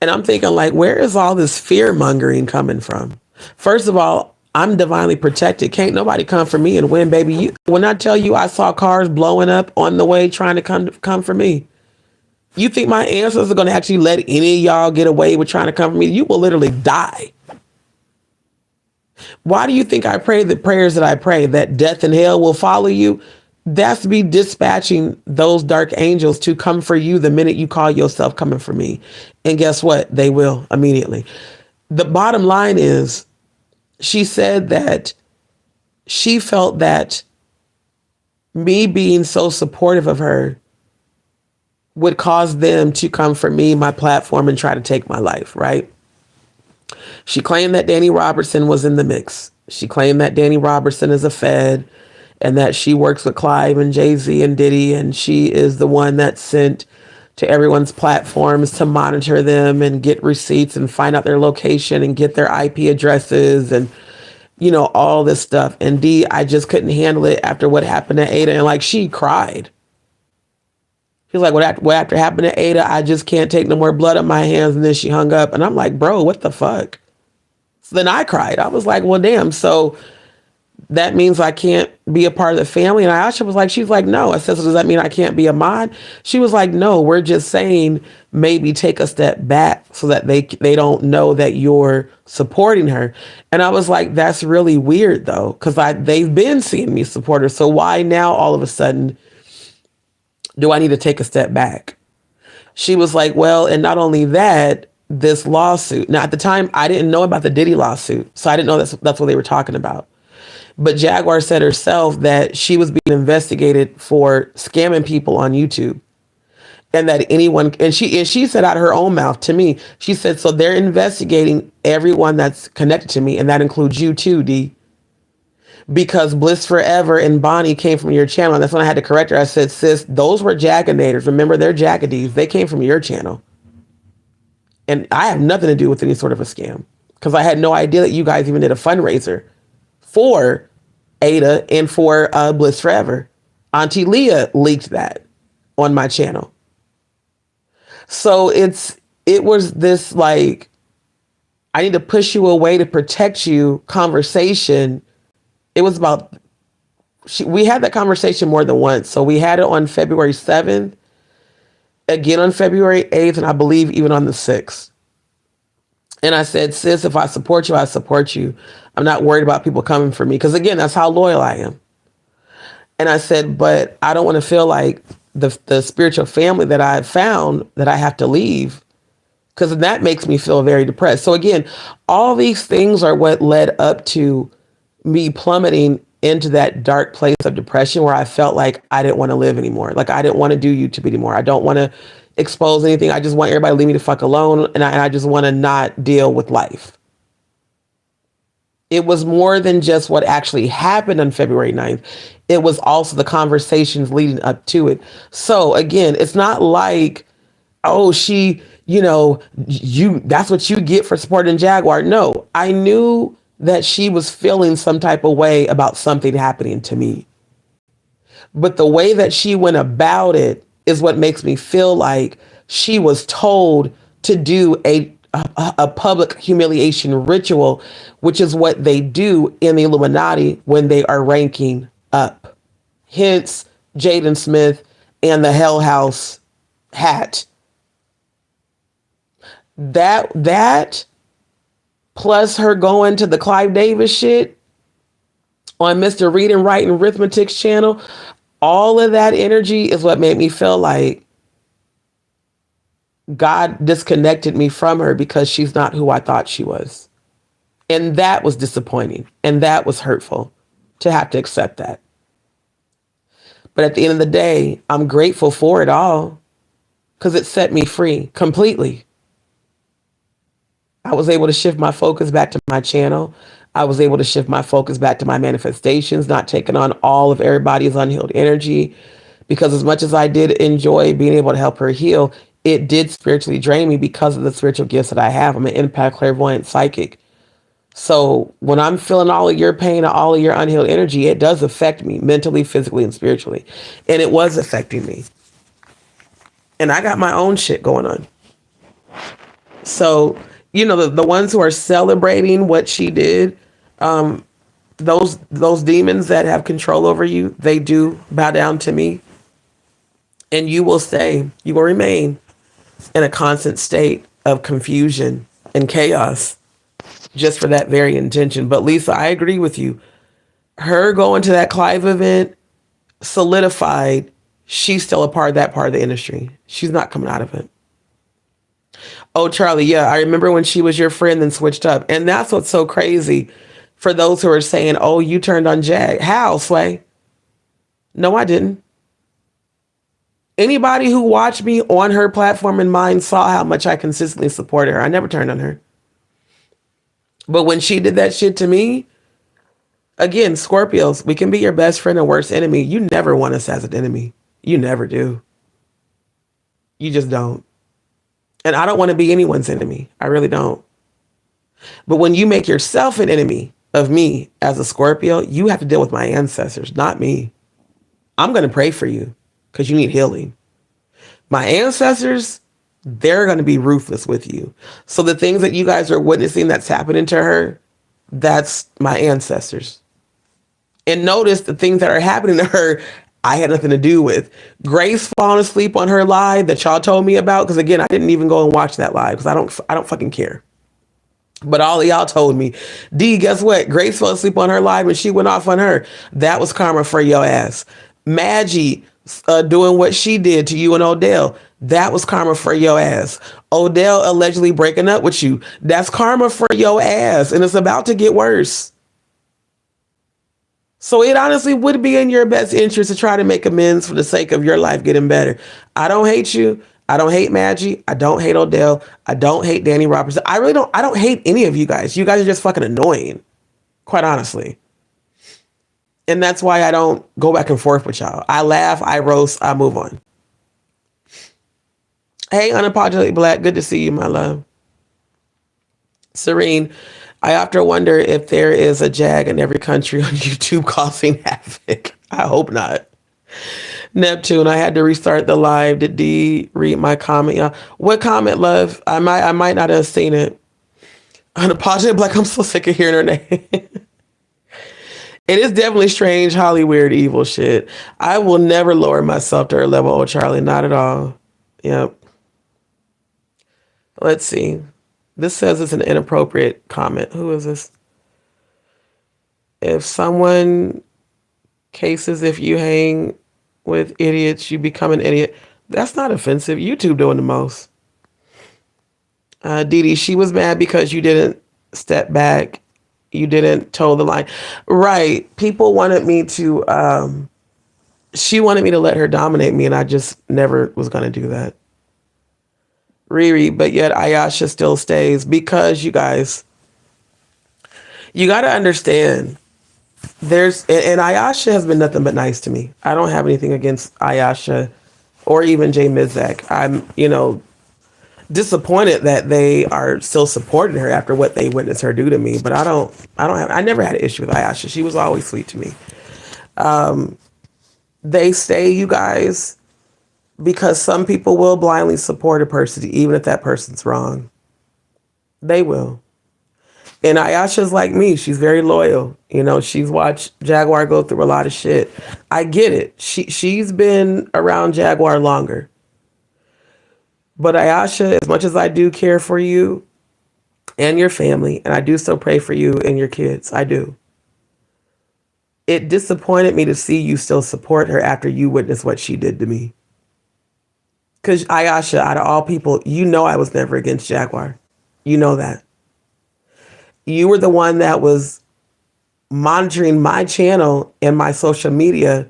And I'm thinking, like, where is all this fear mongering coming from? First of all, I'm divinely protected. Can't nobody come for me and win, baby. When I tell you I saw cars blowing up on the way trying to come for me, you think my ancestors are going to actually let any of y'all get away with trying to come for me? You will literally die. Why do you think I pray the prayers that I pray, that death and hell will follow you? That's me dispatching those dark angels to come for you the minute you call yourself coming for me. And guess what? They will immediately. The bottom line is, she said that she felt that me being so supportive of her would cause them to come for me, my platform, and try to take my life, right? She claimed that Danny Robertson was in the mix. She claimed that Danny Robertson is a Fed and that she works with Clive and Jay-Z and Diddy, and she is the one that sent to everyone's platforms to monitor them and get receipts and find out their location and get their IP addresses and all this stuff. And D, I just couldn't handle it after what happened to Ada, and like she cried. She's like, what after happened to Ada, I just can't take no more blood on my hands. And then she hung up, and I'm like, bro, what the fuck? So then I cried. I was like, well, damn. So that means I can't be a part of the family. And Aisha was like, she's like, no. I said, so does that mean I can't be a mod? She was like, no, we're just saying maybe take a step back so that they don't know that you're supporting her. And I was like, that's really weird though, because they've been seeing me support her. So why now all of a sudden do I need to take a step back? She was like, well, and not only that, this lawsuit. Now at the time I didn't know about the Diddy lawsuit, so I didn't know that's what they were talking about. But Jaguar said herself that she was being investigated for scamming people on YouTube. And that anyone, and she said out of her own mouth to me, she said, so they're investigating everyone that's connected to me. And that includes you too, D. Because Bliss Forever and Bonnie came from your channel. And that's when I had to correct her. I said, sis, those were Jackanators. Remember, they're Jackadies. They came from your channel. And I have nothing to do with any sort of a scam. Because I had no idea that you guys even did a fundraiser for Ada and for Bliss Forever. Auntie Leah leaked that on my channel. So it was this like, I need to push you away to protect you conversation. It was about, we had that conversation more than once. So we had it on February 7th, again on February 8th, and I believe even on the 6th. And I said, sis, if I support you, I support you. I'm not worried about people coming for me. Because again, that's how loyal I am. And I said, but I don't want to feel like the spiritual family that I've found that I have to leave. Because that makes me feel very depressed. So again, all these things are what led up to me plummeting into that dark place of depression where I felt like I didn't want to live anymore. Like I didn't want to do YouTube anymore. I don't want to expose anything. I just want everybody to leave me the fuck alone. And I just want to not deal with life. It was more than just what actually happened on February 9th. It was also the conversations leading up to it. So again, it's not like, oh, that's what you get for supporting Jaguar. No, I knew that she was feeling some type of way about something happening to me. But the way that she went about it is what makes me feel like she was told to do a public humiliation ritual, which is what they do in the Illuminati when they are ranking up. Hence, Jaden Smith and the Hell House hat. That plus her going to the Clive Davis shit on Mr. Read and Write and Arithmetic's channel, all of that energy is what made me feel like God disconnected me from her because she's not who I thought she was. And that was disappointing. And that was hurtful to have to accept that. But at the end of the day, I'm grateful for it all because it set me free completely. I was able to shift my focus back to my channel. I was able to shift my focus back to my manifestations, not taking on all of everybody's unhealed energy. Because as much as I did enjoy being able to help her heal, it did spiritually drain me because of the spiritual gifts that I have. I'm an empath, clairvoyant, psychic. So when I'm feeling all of your pain and all of your unhealed energy, it does affect me mentally, physically, and spiritually. And it was affecting me. And I got my own shit going on. So, the ones who are celebrating what she did, those demons that have control over you, they do bow down to me. And you will remain in a constant state of confusion and chaos just for that very intention. But Lisa, I agree with you. Her going to that Clive event solidified she's still a part of that part of the industry. She's not coming out of it. Oh, Charlie, yeah, I remember when she was your friend and switched up. And that's what's so crazy for those who are saying, oh, you turned on Jag. How, Sway? No, I didn't. Anybody who watched me on her platform and mine saw how much I consistently supported her. I never turned on her. But when she did that shit to me, Again, Scorpios, we can be your best friend and worst enemy. You never want us as an enemy. You never do. You just don't. And I don't want to be anyone's enemy. I really don't. But when you make yourself an enemy of me as a Scorpio, you have to deal with my ancestors, not me. I'm going to pray for you because you need healing. My ancestors, they're going to be ruthless with you. So the things that you guys are witnessing that's happening to her, that's my ancestors. And notice the things that are happening to her, I had nothing to do with. Grace falling asleep on her live that y'all told me about, because again, I didn't even go and watch that live because I don't fucking care. But all of y'all told me, D, guess what? Grace fell asleep on her live and she went off on her. That was karma for your ass. Maggie doing what she did to you and Odell. That was karma for your ass. Odell allegedly breaking up with you. That's karma for your ass. And it's about to get worse. So it honestly would be in your best interest to try to make amends for the sake of your life getting better. I don't hate you. I don't hate Maggie. I don't hate Odell. I don't hate Danny Robertson. I don't hate any of you guys. You guys are just fucking annoying, quite honestly. And that's why I don't go back and forth with y'all. I laugh, I roast, I move on. Hey, Unapologetically Black, good to see you, my love. Serene, I often wonder if there is a JAG in every country on YouTube causing havoc. I hope not. Neptune, I had to restart the live. Did D read my comment? Yeah. What comment, love? I might not have seen it. Unapologetically Black, I'm so sick of hearing her name. It is definitely strange, Holly weird, evil shit. I will never lower myself to her level, oh Charlie, not at all. Yep. Let's see. This says it's an inappropriate comment. Who is this? If someone cases if you hang with idiots, you become an idiot. That's not offensive. YouTube doing the most. Dee Dee, she was mad because you didn't step back. You didn't toe the line. Right. People wanted me to, she wanted me to let her dominate me, and I just never was going to do that. Riri, but yet Ayasha still stays because you guys, you got to understand and Ayasha has been nothing but nice to me. I don't have anything against Ayasha or even Jay Mizak. I'm, disappointed that they are still supporting her after what they witnessed her do to me. But I never had an issue with Ayasha. She was always sweet to me. They stay, you guys, because some people will blindly support a person, even if that person's wrong. They will. And Ayasha's like me. She's very loyal. She's watched Jaguar go through a lot of shit. I get it. She's been around Jaguar longer. But Ayasha, as much as I do care for you and your family, and I do still pray for you and your kids, I do. It disappointed me to see you still support her after you witnessed what she did to me. Because Ayasha, out of all people, I was never against Jaguar. You know that. You were the one that was monitoring my channel and my social media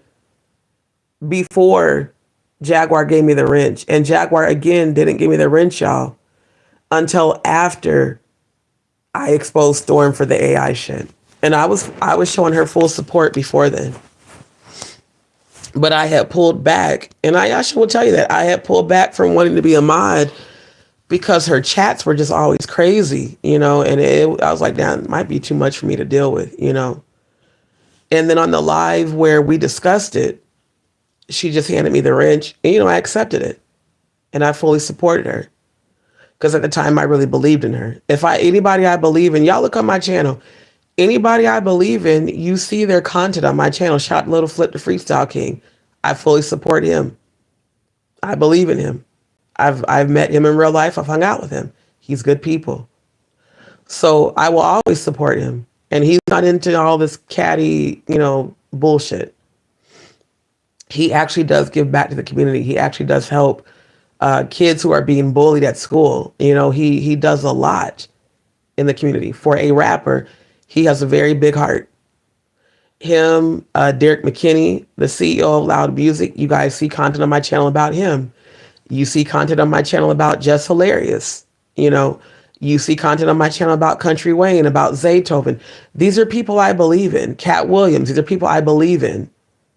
before Jaguar gave me the wrench. And Jaguar, again, didn't give me the wrench, y'all, until after I exposed Storm for the AI shit. And I was showing her full support before then. But I had pulled back. And Ayasha will tell you that. I had pulled back from wanting to be a mod because her chats were just always crazy, and I was like, damn, it might be too much for me to deal with, And then on the live where we discussed it, she just handed me the wrench, and, I accepted it. And I fully supported her. Because at the time, I really believed in her. Anybody I believe in, y'all look on my channel, anybody I believe in, you see their content on my channel. Shout out Little Flip the Freestyle King. I fully support him. I believe in him. I've met him in real life. I've hung out with him. He's good people. So I will always support him. And he's not into all this catty, bullshit. He actually does give back to the community. He actually does help kids who are being bullied at school. He does a lot in the community. For a rapper, he has a very big heart. Him, Derek McKinney, the CEO of Loud Music, you guys see content on my channel about him. You see content on my channel about Just Hilarious. You see content on my channel about Country Wayne, about Zaytoven. These are people I believe in. Cat Williams, these are people I believe in.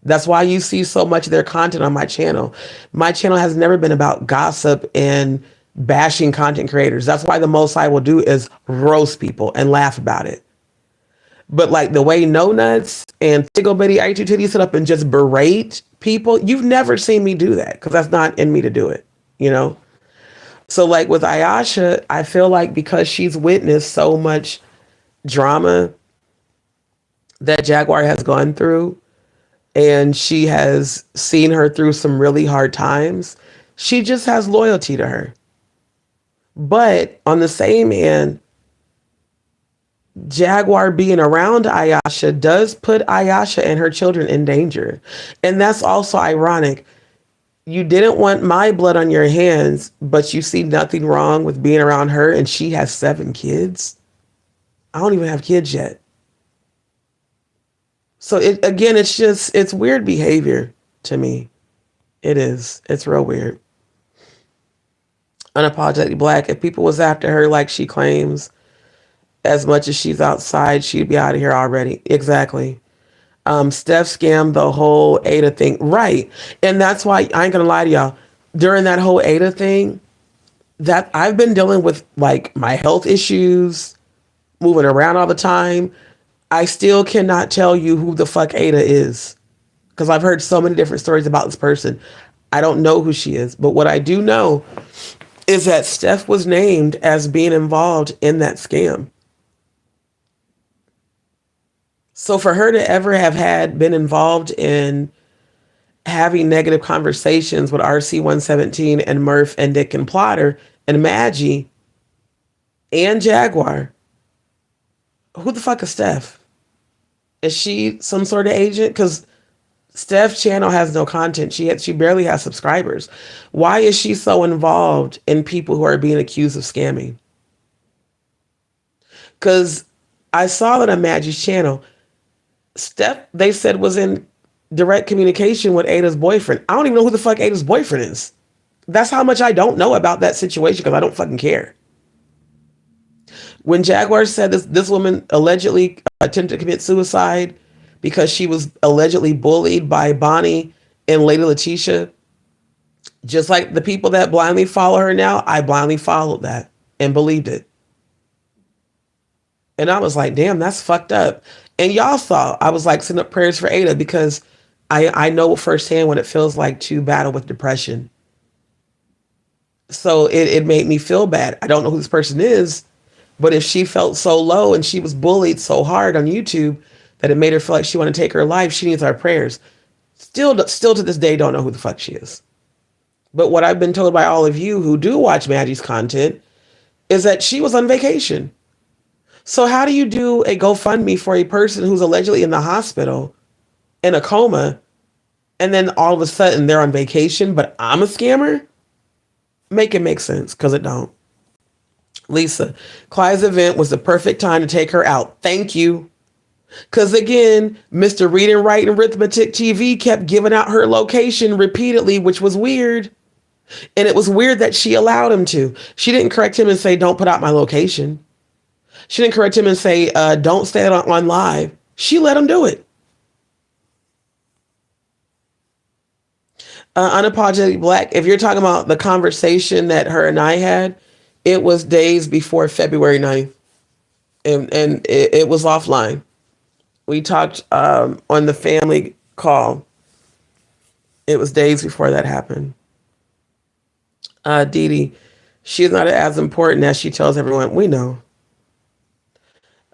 That's why you see so much of their content on my channel. My channel has never been about gossip and bashing content creators. That's why the most I will do is roast people and laugh about it. But like the way No Nuts and Tiggle Bitty IT Titty sit up and just berate people, you've never seen me do that because that's not in me to do it, you know? So like with Ayasha, I feel like because she's witnessed so much drama that Jaguar has gone through, and she has seen her through some really hard times, she just has loyalty to her. But on the same hand, Jaguar being around Ayasha does put Ayasha and her children in danger. And that's also ironic. You didn't want my blood on your hands, but you see nothing wrong with being around her, and she has 7 kids. I don't even have kids yet. So it's weird behavior to me. It is. It's real weird. Unapologetically Black. If people was after her like she claims, as much as she's outside, she'd be out of here already. Exactly. Steph scammed the whole Ada thing. Right. And that's why I ain't gonna lie to y'all. During that whole Ada thing, that I've been dealing with like my health issues, moving around all the time. I still cannot tell you who the fuck Ada is because I've heard so many different stories about this person. I don't know who she is, but what I do know is that Steph was named as being involved in that scam. So for her to ever have been involved in having negative conversations with RC117 and Murph and Dick and Plotter and Maggie and Jaguar, who the fuck is Steph? Is she some sort of agent? Because Steph's channel has no content. She barely has subscribers. Why is she so involved in people who are being accused of scamming? Because I saw that on Maggie's channel, Steph, they said, was in direct communication with Ada's boyfriend. I don't even know who the fuck Ada's boyfriend is. That's how much I don't know about that situation because I don't fucking care. When Jaguar said this woman allegedly attempted to commit suicide because she was allegedly bullied by Bonnie and Lady Letitia, just like the people that blindly follow her now, I blindly followed that and believed it. And I was like, damn, that's fucked up. And y'all saw, I was like sending up prayers for Ada because I know firsthand what it feels like to battle with depression. So it made me feel bad. I don't know who this person is, but if she felt so low and she was bullied so hard on YouTube that it made her feel like she wanted to take her life, she needs our prayers. Still to this day, don't know who the fuck she is. But what I've been told by all of you who do watch Maggie's content is that she was on vacation. So how do you do a GoFundMe for a person who's allegedly in the hospital in a coma, and then all of a sudden they're on vacation, but I'm a scammer? Make it make sense, because it don't. Lisa, Clyde's event was the perfect time to take her out. Thank you. Because again, Mr. Read and Write and Arithmetic TV kept giving out her location repeatedly, which was weird. And it was weird that she allowed him to. She didn't correct him and say, don't put out my location. She didn't correct him and say, don't stay on live. She let him do it. Unapologetic Black, if you're talking about the conversation that her and I had, it was days before February 9th. And it was offline. We talked on the family call. It was days before that happened. Dee Dee, she's not as important as she tells everyone. We know.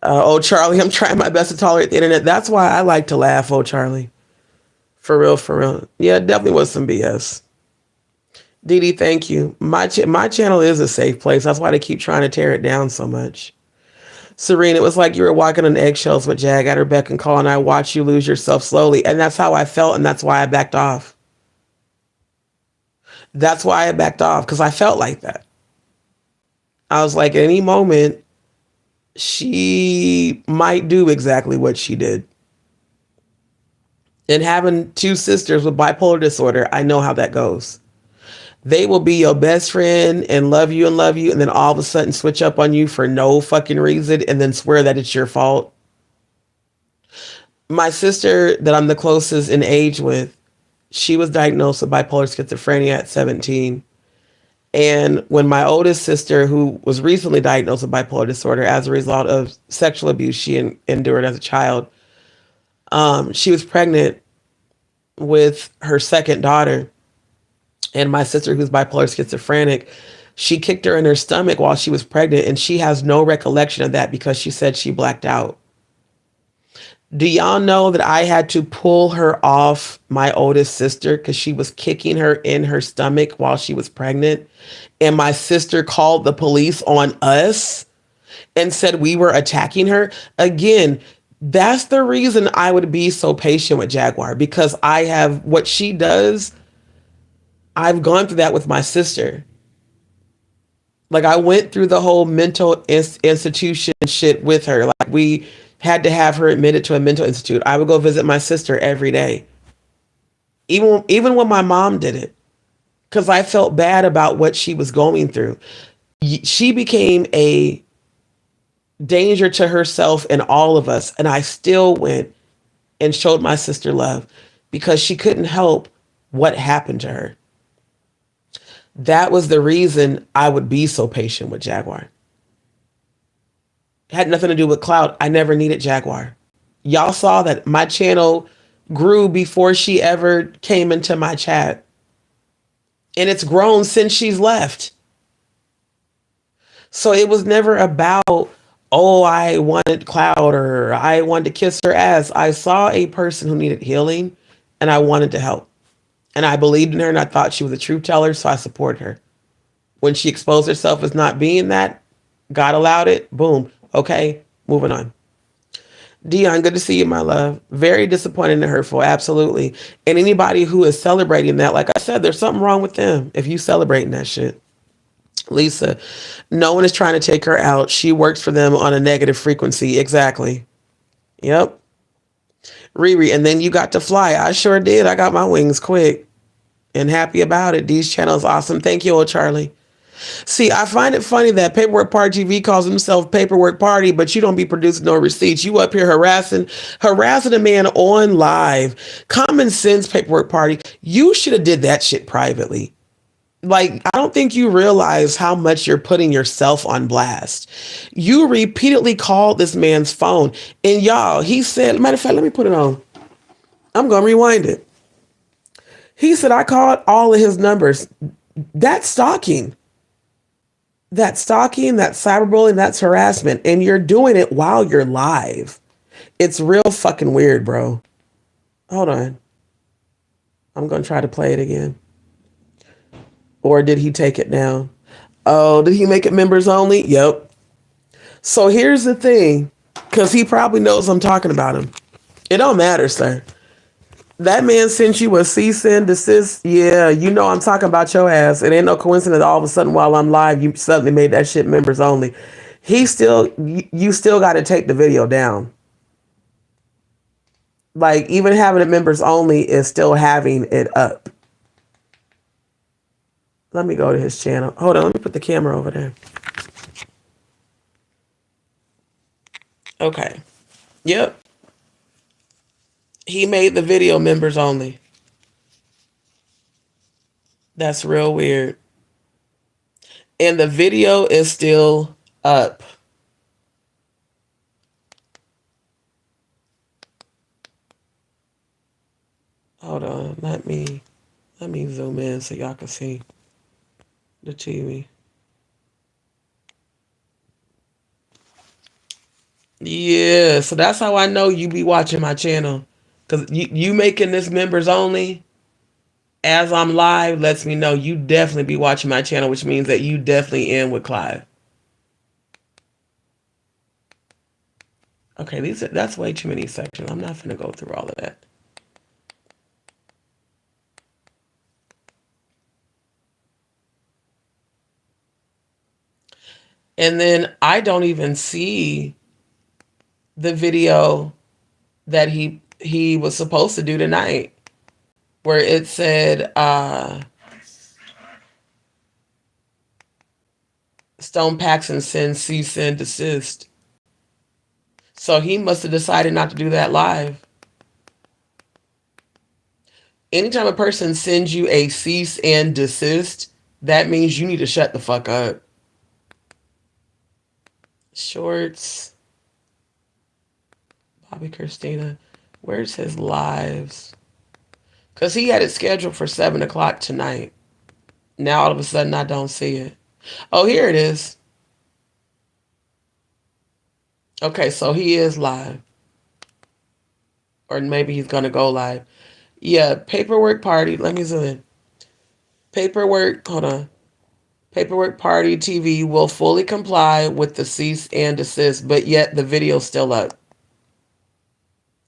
Oh, Charlie, I'm trying my best to tolerate the internet. That's why I like to laugh, oh, Charlie. For real, for real. Yeah, it definitely was some BS. Dee Dee, thank you. My channel is a safe place. That's why they keep trying to tear it down so much. Serene, it was like you were walking on eggshells with Jag at her beck and call, and I watched you lose yourself slowly. And that's how I felt, and that's why I backed off. That's why I backed off, because I felt like that. I was like, at any moment, she might do exactly what she did. And having 2 sisters with bipolar disorder, I know how that goes. They will be your best friend and love you, and then all of a sudden switch up on you for no fucking reason and then swear that it's your fault. My sister that I'm the closest in age with, she was diagnosed with bipolar schizophrenia at 17. And when my oldest sister, who was recently diagnosed with bipolar disorder as a result of sexual abuse she endured as a child, she was pregnant with her second daughter. And my sister, who's bipolar schizophrenic, she kicked her in her stomach while she was pregnant, and she has no recollection of that because she said she blacked out. Do y'all know that I had to pull her off my oldest sister because she was kicking her in her stomach while she was pregnant? And my sister called the police on us and said we were attacking her. Again, that's the reason I would be so patient with Jaguar, because I have what she does. I've gone through that with my sister. Like, I went through the whole mental institution shit with her. Like, we had to have her admitted to a mental institute. I would go visit my sister every day, even when my mom did it, because I felt bad about what she was going through. She became a danger to herself and all of us, and I still went and showed my sister love because she couldn't help what happened to her. That was the reason I would be so patient with Jaguar. It had nothing to do with clout. I never needed Jaguar. Y'all saw that my channel grew before she ever came into my chat. And it's grown since she's left. So it was never about, oh, I wanted clout or I wanted to kiss her ass. I saw a person who needed healing and I wanted to help. And I believed in her and I thought she was a truth teller, so I supported her. When she exposed herself as not being that, God allowed it, boom. Okay, moving on. Dion, good to see you, my love. Very disappointed and hurtful, absolutely. And anybody who is celebrating that, like I said, there's something wrong with them if you celebrating that shit. Lisa, no one is trying to take her out. She works for them on a negative frequency. Exactly. Yep. Riri, and then you got to fly. I sure did. I got my wings quick and happy about it. Dee's channel is awesome. Thank you, old Charlie. See, I find it funny that Paperwork Party TV calls himself Paperwork Party, but you don't be producing no receipts. You up here harassing a man on live. Common sense, Paperwork Party. You should have did that shit privately. Like, I don't think you realize how much you're putting yourself on blast. You repeatedly called this man's phone, and y'all, he said, matter of fact, let me put it on. I'm going to rewind it. He said, I called all of his numbers. That's stalking. That's stalking, that's cyberbullying, that's harassment. And you're doing it while you're live. It's real fucking weird, bro. Hold on. I'm going to try to play it again. Or did he take it down? Oh, did he make it members only? Yep. So here's the thing, because he probably knows I'm talking about him. It don't matter, sir. That man sent you a cease and desist. Yeah, you know I'm talking about your ass. It ain't no coincidence that all of a sudden while I'm live, you suddenly made that shit members only. You still got to take the video down. Like, even having it members only is still having it up. Let me go to his channel. Hold on, let me put the camera over there. Okay. Yep. He made the video members only. That's real weird. And the video is still up. Hold on, let me zoom in so y'all can see the TV. Yeah, so that's how I know you be watching my channel. Because you making this members only as I'm live lets me know you definitely be watching my channel, which means that you definitely in with Clive. Okay, that's way too many sections. I'm not going to go through all of that. And then I don't even see the video that he was supposed to do tonight, where it said Stone Paxton sends cease and desist. So he must have decided not to do that live. Anytime a person sends you a cease and desist, that means you need to shut the fuck up. Shorts. Bobby Christina. Where's his lives? Because he had it scheduled for 7 o'clock tonight. Now all of a sudden I don't see it. Oh, here it is. Okay, so he is live. Or maybe he's going to go live. Yeah, paperwork party. Let me zoom in. Paperwork, hold on. Paperwork party TV will fully comply with the cease and desist, but yet the video's still up.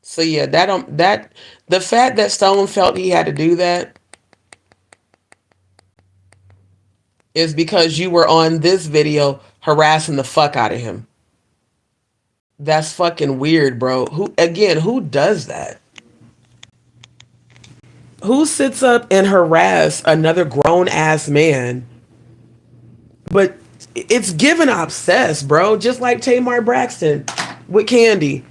So yeah, the fact that Stone felt he had to do that is because you were on this video harassing the fuck out of him. That's fucking weird, bro. Who does that? Who sits up and harass another grown ass man? But it's given obsessed, bro. Just like Tamar Braxton with Candy.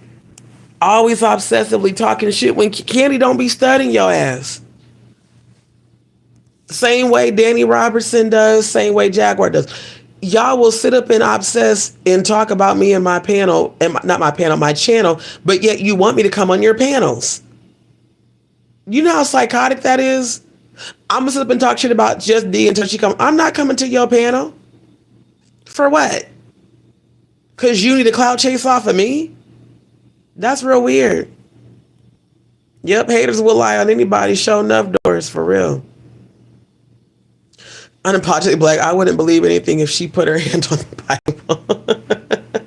Always obsessively talking shit when Candy don't be studying your ass. Same way Danny Robertson does, same way Jaguar does. Y'all will sit up and obsess and talk about me and my panel, and not my panel, my channel, but yet you want me to come on your panels. You know how psychotic that is? I'm gonna sit up and talk shit about JustDee until she comes. I'm not coming to your panel. For what? Because you need a clout chase off of me? That's real weird. Yep, haters will lie on anybody, show enough doors, for real. Unapologetically black, I wouldn't believe anything if she put her hand on the Bible.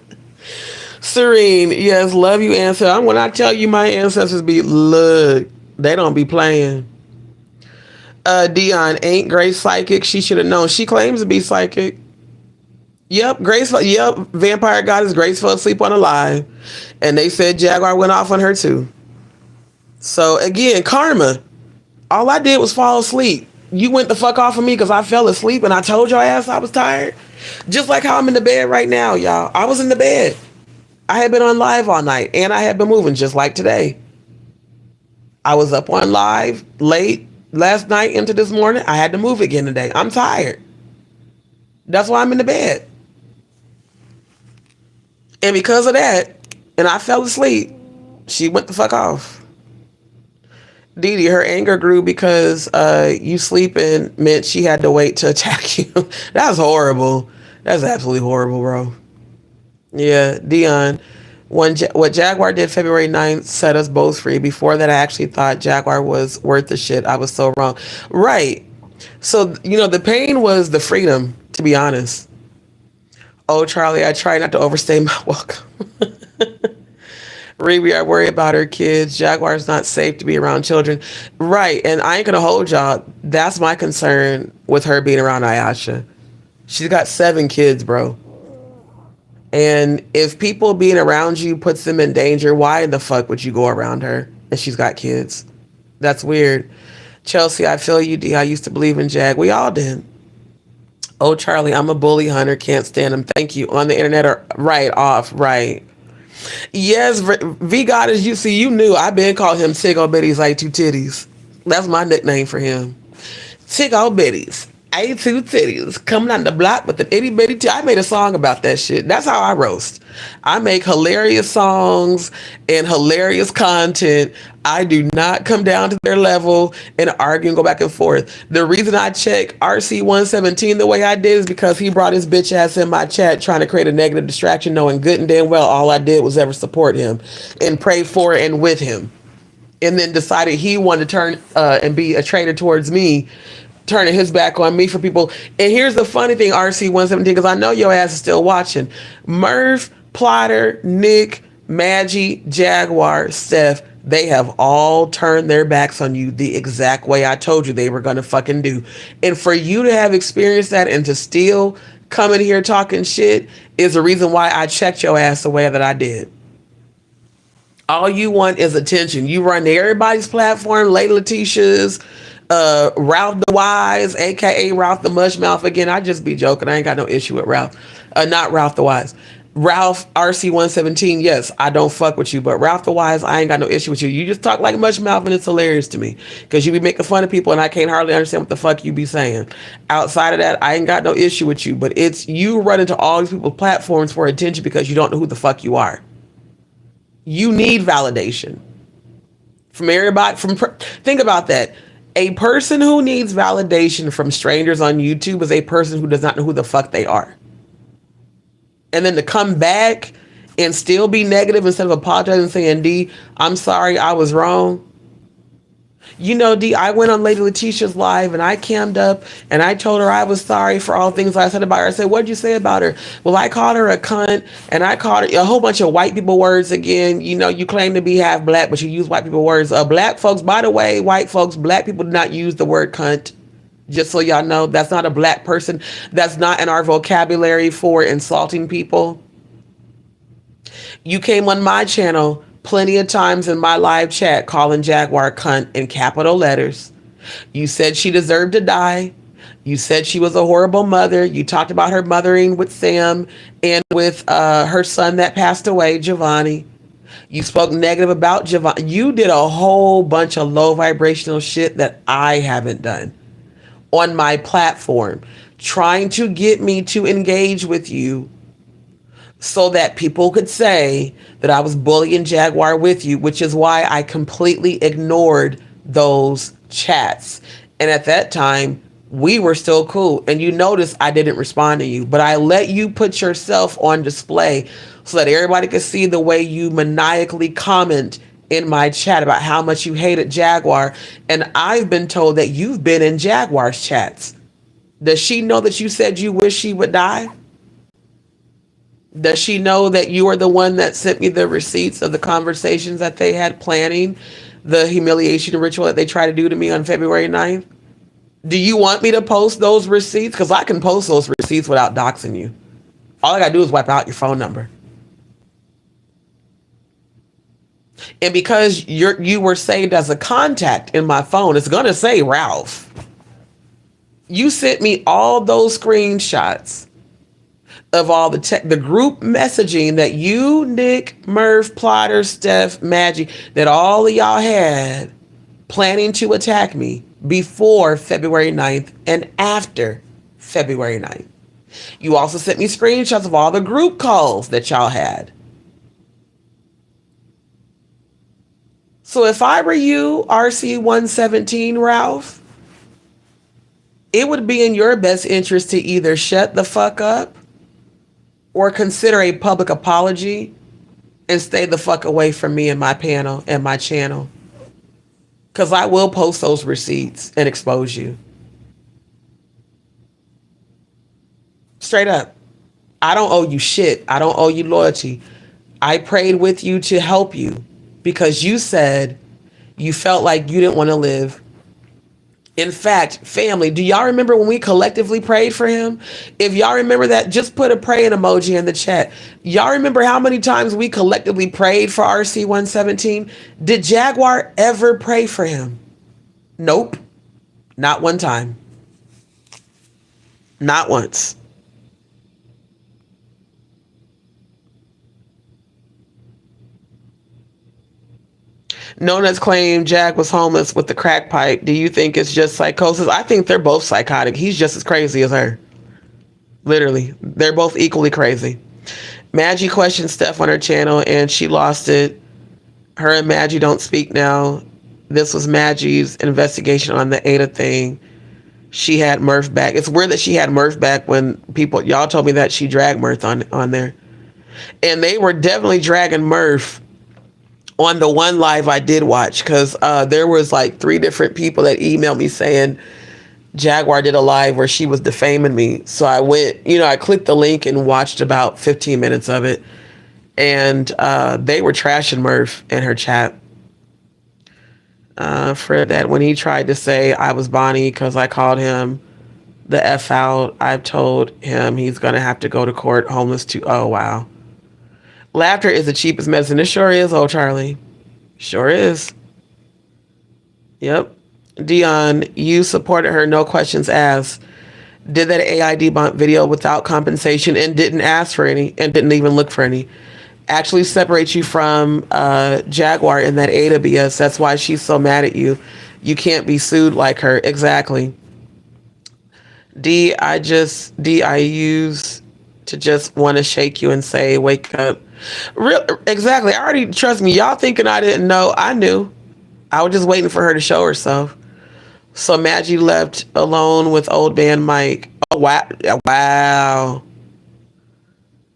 Serene, yes, love you, answer. When I tell you my ancestors be, look, they don't be playing. Dion, ain't Grace psychic? She should have known. She claims to be psychic. Yep, Vampire Goddess Grace fell asleep on a live. And they said Jaguar went off on her too. So again, karma. All I did was fall asleep. You went the fuck off of me because I fell asleep and I told your ass I was tired. Just like how I'm in the bed right now, y'all. I was in the bed. I had been on live all night and I had been moving just like today. I was up on live late last night into this morning. I had to move again today. I'm tired. That's why I'm in the bed. And because of that, and I fell asleep, she went the fuck off. Dee Dee, her anger grew because you sleeping meant she had to wait to attack you. That's horrible. That's absolutely horrible, bro. Yeah, Dion. What Jaguar did February 9th set us both free. Before that, I actually thought Jaguar was worth the shit. I was so wrong. Right. So, the pain was the freedom, to be honest. Oh, Charlie, I try not to overstay my welcome. Riri, I worry about her kids. Jaguar's not safe to be around children. Right, and I ain't going to hold y'all. That's my concern with her being around Ayasha. She's got 7 kids, bro. And if people being around you puts them in danger, why in the fuck would you go around her? And she's got kids. That's weird. Chelsea, I feel you, D. I used to believe in Jag. We all did. Oh, Charlie, I'm a bully hunter. Can't stand him. Thank you. On the internet or right off. Right. Yes, V God, as you see, you knew. I've been called him Tiggle Bitties like 2 titties. That's my nickname for him. Tiggle Bitties. A 2 titties coming on the block with an itty bitty I made a song about that shit. That's how I roast. I make hilarious songs and hilarious content. I do not come down to their level and argue and go back and forth. The reason I check RC117 the way I did is because he brought his bitch ass in my chat trying to create a negative distraction, knowing good and damn well all I did was ever support him and pray for and with him. And then decided he wanted to turn and be a traitor towards me, turning his back on me for people. And here's the funny thing, RC117, because I know your ass is still watching. Murph, Plotter, Nick, Maggie, Jaguar, Steph, they have all turned their backs on you the exact way I told you they were going to fucking do. And for you to have experienced that and to still come in here talking shit is the reason why I checked your ass the way that I did. All you want is attention. You run to everybody's platform, Lady Letitia's, Ralph the Wise, aka Ralph the Mushmouth. Again, I just be joking. I ain't got no issue with Ralph. Not Ralph the Wise. Ralph RC117, yes, I don't fuck with you, but Ralph the Wise, I ain't got no issue with you. You just talk like Mushmouth and it's hilarious to me because you be making fun of people and I can't hardly understand what the fuck you be saying. Outside of that, I ain't got no issue with you, but it's you run into all these people's platforms for attention because you don't know who the fuck you are. You need validation from everybody. Think about that. A person who needs validation from strangers on YouTube is a person who does not know who the fuck they are. And then to come back and still be negative instead of apologizing and saying, D, I'm sorry, I was wrong. You know, D, I went on Lady Letitia's live and I cammed up and I told her I was sorry for all things I said about her. I said, what'd you say about her? Well, I called her a cunt and I called her a whole bunch of white people words again. You know, you claim to be half black, but you use white people words. Black folks, by the way, white folks, black people do not use the word cunt. Just so y'all know, that's not a black person. That's not in our vocabulary for insulting people. You came on my channel plenty of times in my live chat calling Jaguar cunt in capital letters. You said she deserved to die. You said she was a horrible mother. You talked about her mothering with Sam and with her son that passed away, Giovanni. You spoke negative about Giovanni. You did a whole bunch of low vibrational shit that I haven't done on my platform, trying to get me to engage with you so that people could say that I was bullying Jaguar with you, which is why I completely ignored those chats. And at that time, we were still cool. And you notice I didn't respond to you, but I let you put yourself on display so that everybody could see the way you maniacally comment in my chat about how much you hated Jaguar. And I've been told that you've been in Jaguar's chats. Does she know that you said you wish she would die? Does she know that you are the one that sent me the receipts of the conversations that they had planning the humiliation ritual that they tried to do to me on February 9th? Do you want me to post those receipts? Because I can post those receipts without doxing you. All I got to do is wipe out your phone number. And because you were saved as a contact in my phone, it's going to say Ralph. You sent me all those screenshots of all the group messaging that you, Nick, Murph, Plotter, Steph, Maggie, that all of y'all had planning to attack me before February 9th and after February 9th. You also sent me screenshots of all the group calls that y'all had. So if I were you, RC117 Ralph, it would be in your best interest to either shut the fuck up or consider a public apology and stay the fuck away from me and my panel and my channel. Because I will post those receipts and expose you. Straight up. I don't owe you shit. I don't owe you loyalty. I prayed with you to help you because you said you felt like you didn't want to live. In fact, family, do y'all remember when we collectively prayed for him? If y'all remember that, just put a praying emoji in the chat. Y'all remember how many times we collectively prayed for RC117? Did Jaguar ever pray for him? Nope. Not one time. Not once. Nona's claimed Jack was homeless with the crack pipe. Do you think it's just psychosis? I think they're both psychotic. He's just as crazy as her. Literally. They're both equally crazy. Maggie questioned Steph on her channel and she lost it. Her and Maggie don't speak now. This was Maggie's investigation on the Ada thing. She had Murph back. It's weird that she had Murph back when y'all told me that she dragged Murph on there. And they were definitely dragging Murph on the one live I did watch, because there was like 3 different people that emailed me saying Jaguar did a live where she was defaming me. So I went, I clicked the link and watched about 15 minutes of it. And they were trashing Murph in her chat for that. When he tried to say I was Bonnie because I called him the F out, I've told him he's going to have to go to court homeless too. Oh, wow. Laughter is the cheapest medicine. It sure is, oh Charlie. Sure is. Yep. Dion, you supported her, no questions asked. Did that AI debunk video without compensation and didn't ask for any and didn't even look for any. Actually separates you from Jaguar in that AWS. That's why she's so mad at you. You can't be sued like her. Exactly. D, I use to just want to shake you and say, wake up. Real, exactly. I already, trust me, y'all thinking I didn't know. I knew. I was just waiting for her to show herself. So Maggie left alone with old man Mike. Oh, wow. Wow.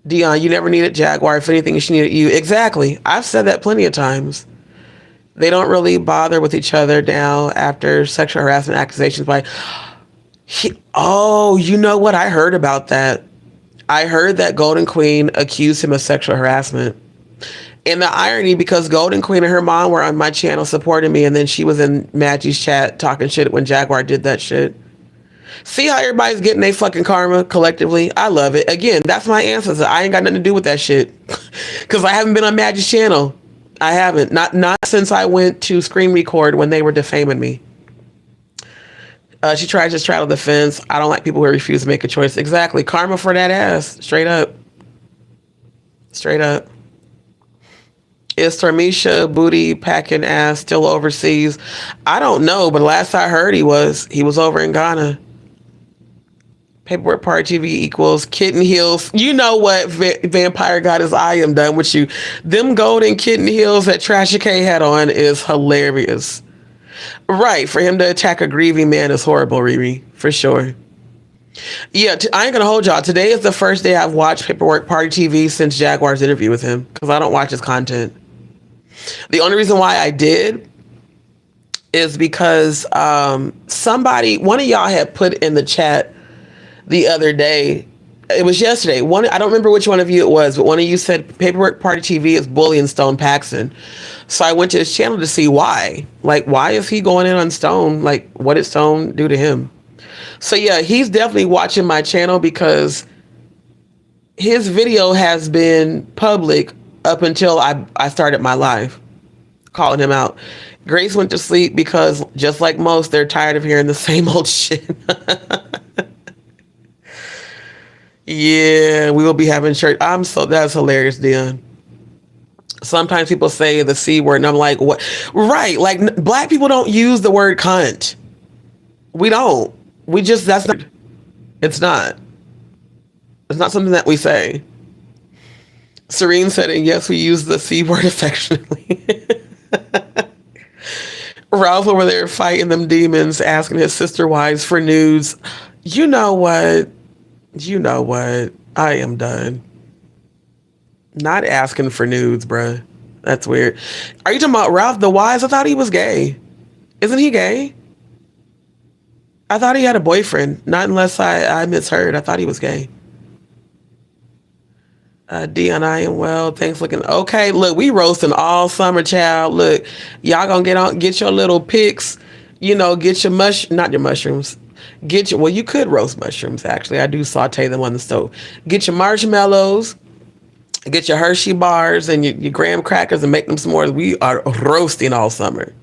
Dion, you never needed Jaguar. If anything, she needed you. Exactly. I've said that plenty of times. They don't really bother with each other now after sexual harassment accusations by... oh, you know what? I heard about that. I heard that Golden Queen accused him of sexual harassment. And the irony, because Golden Queen and her mom were on my channel supporting me, and then she was in Maggie's chat talking shit when Jaguar did that shit. See how everybody's getting their fucking karma collectively? I love it. Again, that's my answer. I ain't got nothing to do with that shit. Because I haven't been on Maggie's channel. I haven't. Not since I went to screen record when they were defaming me. She tries to straddle the fence. I don't like people who refuse to make a choice. Exactly. Karma for that ass. Straight up. Straight up. Is Tormisha booty packing ass still overseas? I don't know, but last I heard he was over in Ghana. Paperwork Party TV equals kitten heels. You know what, Vampire Goddess, I am done with you. Them golden kitten heels that Trashy K had on is hilarious. Right, for him to attack a grieving man is horrible, Riri, for sure. Yeah, I ain't gonna hold y'all. Today is the first day I've watched Paperwork Party TV since Jaguar's interview with him, because I don't watch his content. The only reason why I did is because somebody, one of y'all had put in the chat the other day, it was yesterday, I don't remember which one of you it was, but one of you said Paperwork Party TV is bullying Stone Paxton. So I went to his channel to see why. Like, why is he going in on Stone? Like, what did Stone do to him? So yeah, he's definitely watching my channel because his video has been public up until I started my live, calling him out. Grace went to sleep because, just like most, they're tired of hearing the same old shit. Yeah, we will be having church. That's hilarious, Dion. Sometimes people say the C word, and I'm like, what? Right, like, black people don't use the word cunt. We don't. We just, that's not, it's not. It's not something that we say. Serene said, and yes, we use the C word affectionately. Ralph over there fighting them demons, asking his sister wives for nudes. You know what? You know what? I am done. Not asking for nudes, bruh. That's weird. Are you talking about Ralph the Wise? I thought he was gay. Isn't he gay? I thought he had a boyfriend. Not unless I misheard. I thought he was gay. Dion, I am well. Thanks looking. Okay, look, we roasting all summer, child. Look, y'all gonna get your little pics. You know, get your not your mushrooms. Well, you could roast mushrooms, actually. I do saute them on the stove. Get your marshmallows. Get your Hershey bars and your graham crackers and make them s'mores. We are roasting all summer.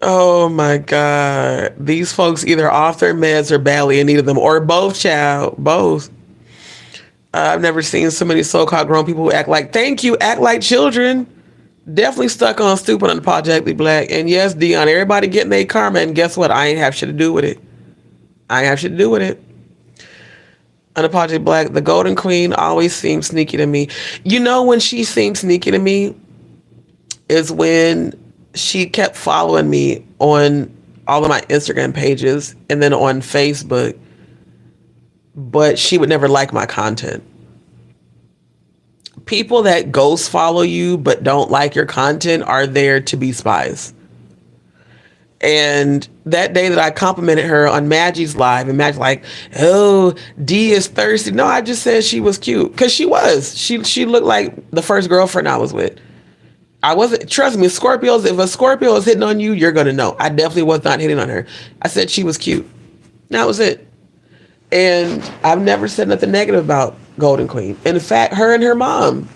Oh my God. These folks either off their meds or badly in need of them, or both, child. Both. I've never seen so many so-called grown people who act like children. Definitely stuck on stupid unapologetically black. And yes, Dion, everybody getting their karma, and guess what? I ain't have shit to do with it. Unapologetically black, the Golden Queen always seems sneaky to me. You know when she seems sneaky to me is when she kept following me on all of my Instagram pages and then on Facebook, but she would never like my content. People that ghost follow you but don't like your content are there to be spies. And that day that I complimented her on Maggie's live, and Maggie's like, oh, D is thirsty. No, I just said she was cute. Because she was. She looked like the first girlfriend I was with. I wasn't, trust me, Scorpios, if a Scorpio is hitting on you, you're going to know. I definitely was not hitting on her. I said she was cute. That was it. And I've never said nothing negative about Golden Queen. In fact, her and her mom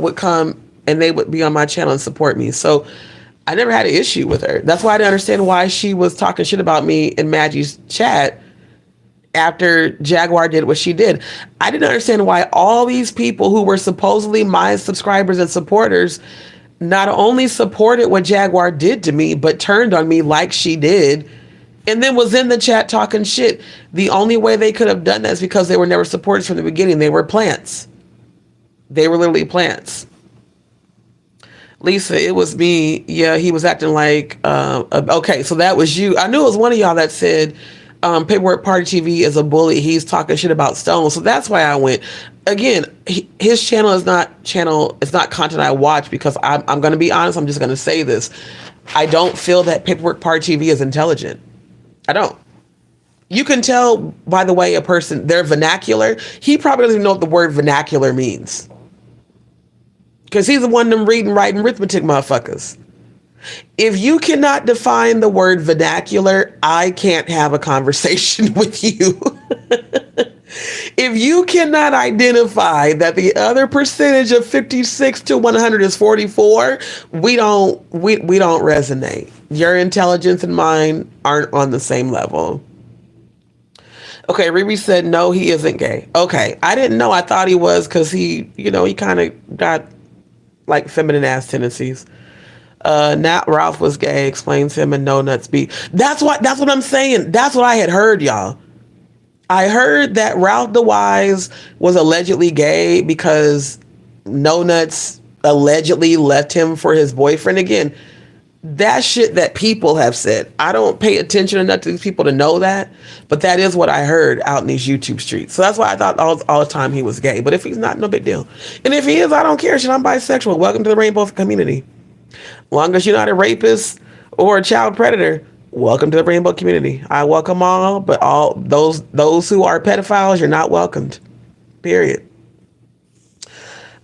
would come and they would be on my channel and support me. So I never had an issue with her. That's why I didn't understand why she was talking shit about me in Maggie's chat after Jaguar did what she did. I didn't understand why all these people who were supposedly my subscribers and supporters not only supported what Jaguar did to me, but turned on me like she did, and then was in the chat talking shit. The only way they could have done that is because they were never supporters from the beginning. They were plants. They were literally plants. Lisa, it was me. Yeah, he was acting like, okay, so that was you. I knew it was one of y'all that said, Paperwork Party TV is a bully. He's talking shit about Stone. So that's why I went. Again, his channel is not content I watch, because I'm going to be honest. I'm just going to say this. I don't feel that Paperwork Party TV is intelligent. I don't. You can tell by the way a person, their vernacular, he probably doesn't even know what the word vernacular means. Because he's the one of them reading, writing arithmetic motherfuckers. If you cannot define the word vernacular, I can't have a conversation with you. If you cannot identify that the other percentage of 56 to 100 is 44, we don't resonate. Your intelligence and mine aren't on the same level. Okay, Riri said, no, he isn't gay. Okay, I didn't know. I thought he was, because he kind of got like feminine ass tendencies. Nat Ralph was gay, explains him and No Nuts B. That's what I'm saying. That's what I had heard, y'all. I heard that Ralph the Wise was allegedly gay because No Nuts allegedly left him for his boyfriend. Again, that shit that people have said. I don't pay attention enough to these people to know that, but that is what I heard out in these YouTube streets. So that's why I thought all the time he was gay. But if he's not, no big deal. And if he is, I don't care. Shit, I'm bisexual. Welcome to the rainbow community. Long as you're not a rapist or a child predator, welcome to the rainbow community. I welcome all, but all those who are pedophiles, you're not welcomed. Period.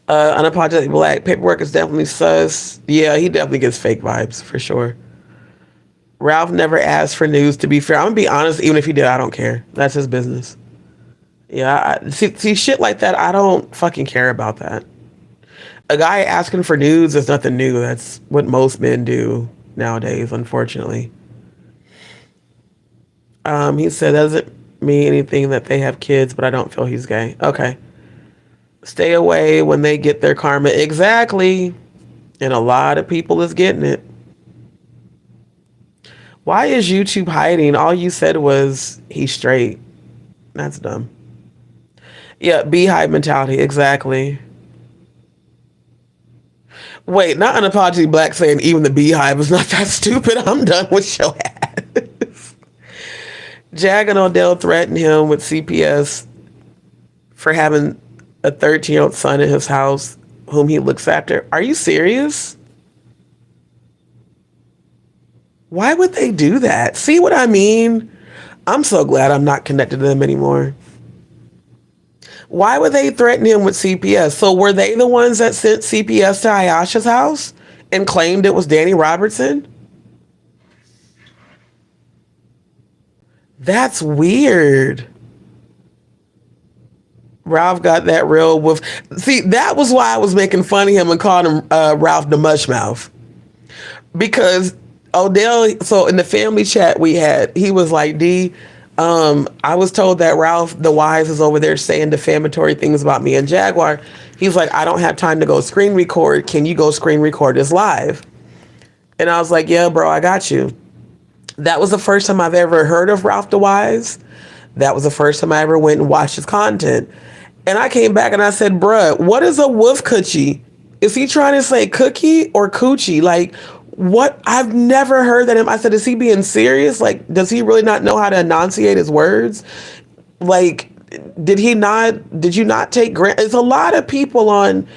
Unapologetic Black, Paperwork is definitely sus. Yeah, he definitely gets fake vibes for sure. Ralph never asked for news, to be fair. I'm gonna be honest, even if he did, I don't care. That's his business. Yeah, see shit like that, I don't fucking care about that. A guy asking for news is nothing new. That's what most men do nowadays, unfortunately. He said, doesn't mean anything that they have kids, but I don't feel he's gay. Okay. Stay away when they get their karma. Exactly. And a lot of people is getting it. Why is YouTube hiding? All you said was he's straight. That's dumb. Yeah, beehive mentality. Exactly. Wait, not Unapologetic Black saying even the beehive is not that stupid. I'm done with your ass. Jag and Odell threatened him with CPS for having a 13-year-old son in his house whom he looks after. Are you serious? Why would they do that? See what I mean? I'm so glad I'm not connected to them anymore. Why would they threaten him with CPS? So were they the ones that sent CPS to Ayesha's house and claimed it was Danny Robertson? That's weird. Ralph got that real wolf. See, that was why I was making fun of him and calling him Ralph the Mushmouth. Because Odell, so in the family chat we had, he was like, D, I was told that Ralph the Wise is over there saying defamatory things about me and Jaguar. He's like, I don't have time to go screen record. Can you go screen record this live? And I was like, yeah, bro, I got you. That was the first time I've ever heard of Ralph the Wise. That was the first time I ever went and watched his content. And I came back and I said, bruh, what is a wolf coochie? Is he trying to say cookie or coochie? Like, what? I've never heard that. I said, is he being serious? Like, does he really not know how to enunciate his words? Like, did you not take grammar? There's a lot of people on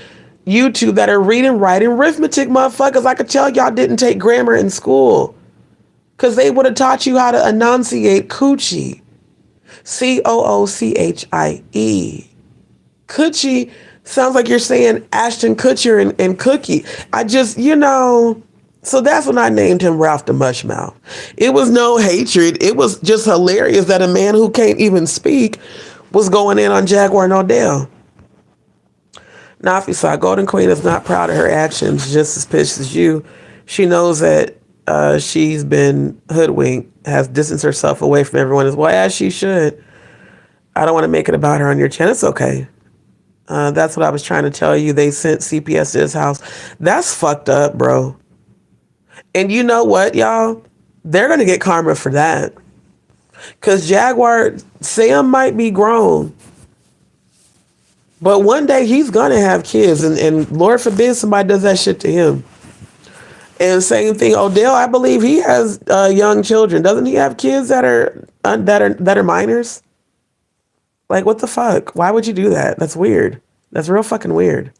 YouTube that are reading, writing arithmetic, motherfuckers. I could tell y'all didn't take grammar in school, because they would have taught you how to enunciate coochie. Coochie. Coochie sounds like you're saying Ashton Kutcher and Cookie. So that's when I named him Ralph the Mushmouth. It was no hatred. It was just hilarious that a man who can't even speak was going in on Jaguar and Odell. Nafi saw Golden Queen is not proud of her actions, just as pissed as you. She knows that she's been hoodwinked, has distanced herself away from everyone as well, as she should. I don't want to make it about her on your channel. It's okay. That's what I was trying to tell you. They sent CPS to his house. That's fucked up, bro. And you know what, y'all? They're going to get karma for that. Because Jaguar, Sam might be grown. But one day he's going to have kids. And Lord forbid somebody does that shit to him. And same thing, Odell, I believe he has young children. Doesn't he have kids that are minors? Like, what the fuck? Why would you do that? That's weird. That's real fucking weird.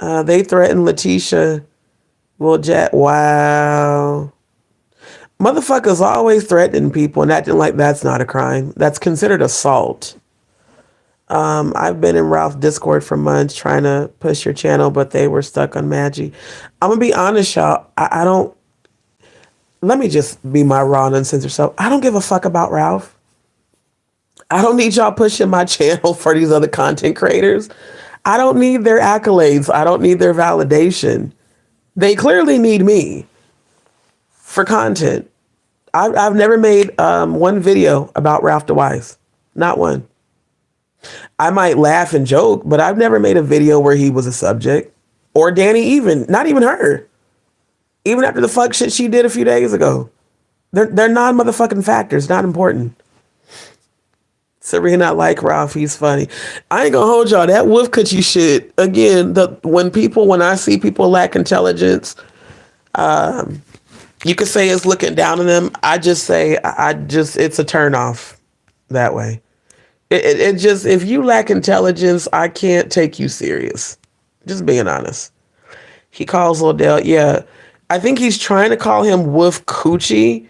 They threatened Letitia. Well, wow. Motherfuckers always threatening people and acting like that's not a crime. That's considered assault. I've been in Ralph's Discord for months trying to push your channel, but they were stuck on Maggie. I'm going to be honest, y'all. I don't... Let me just be my raw and uncensored self. I don't give a fuck about Ralph. I don't need y'all pushing my channel for these other content creators. I don't need their accolades. I don't need their validation. They clearly need me for content. I've never made one video about Ralph DeWise. Not one. I might laugh and joke, but I've never made a video where he was a subject. Or Danny even. Not even her. Even after the fuck shit she did a few days ago. They're non-motherfucking factors. Not important. Serena, I like Ralph. He's funny. I ain't gonna hold y'all. That wolf coochie shit. Again, when I see people lack intelligence, you could say it's looking down on them. I just say, it's a turn off that way. It just, if you lack intelligence, I can't take you serious. Just being honest. He calls Odell. Yeah. I think he's trying to call him Wolf Coochie,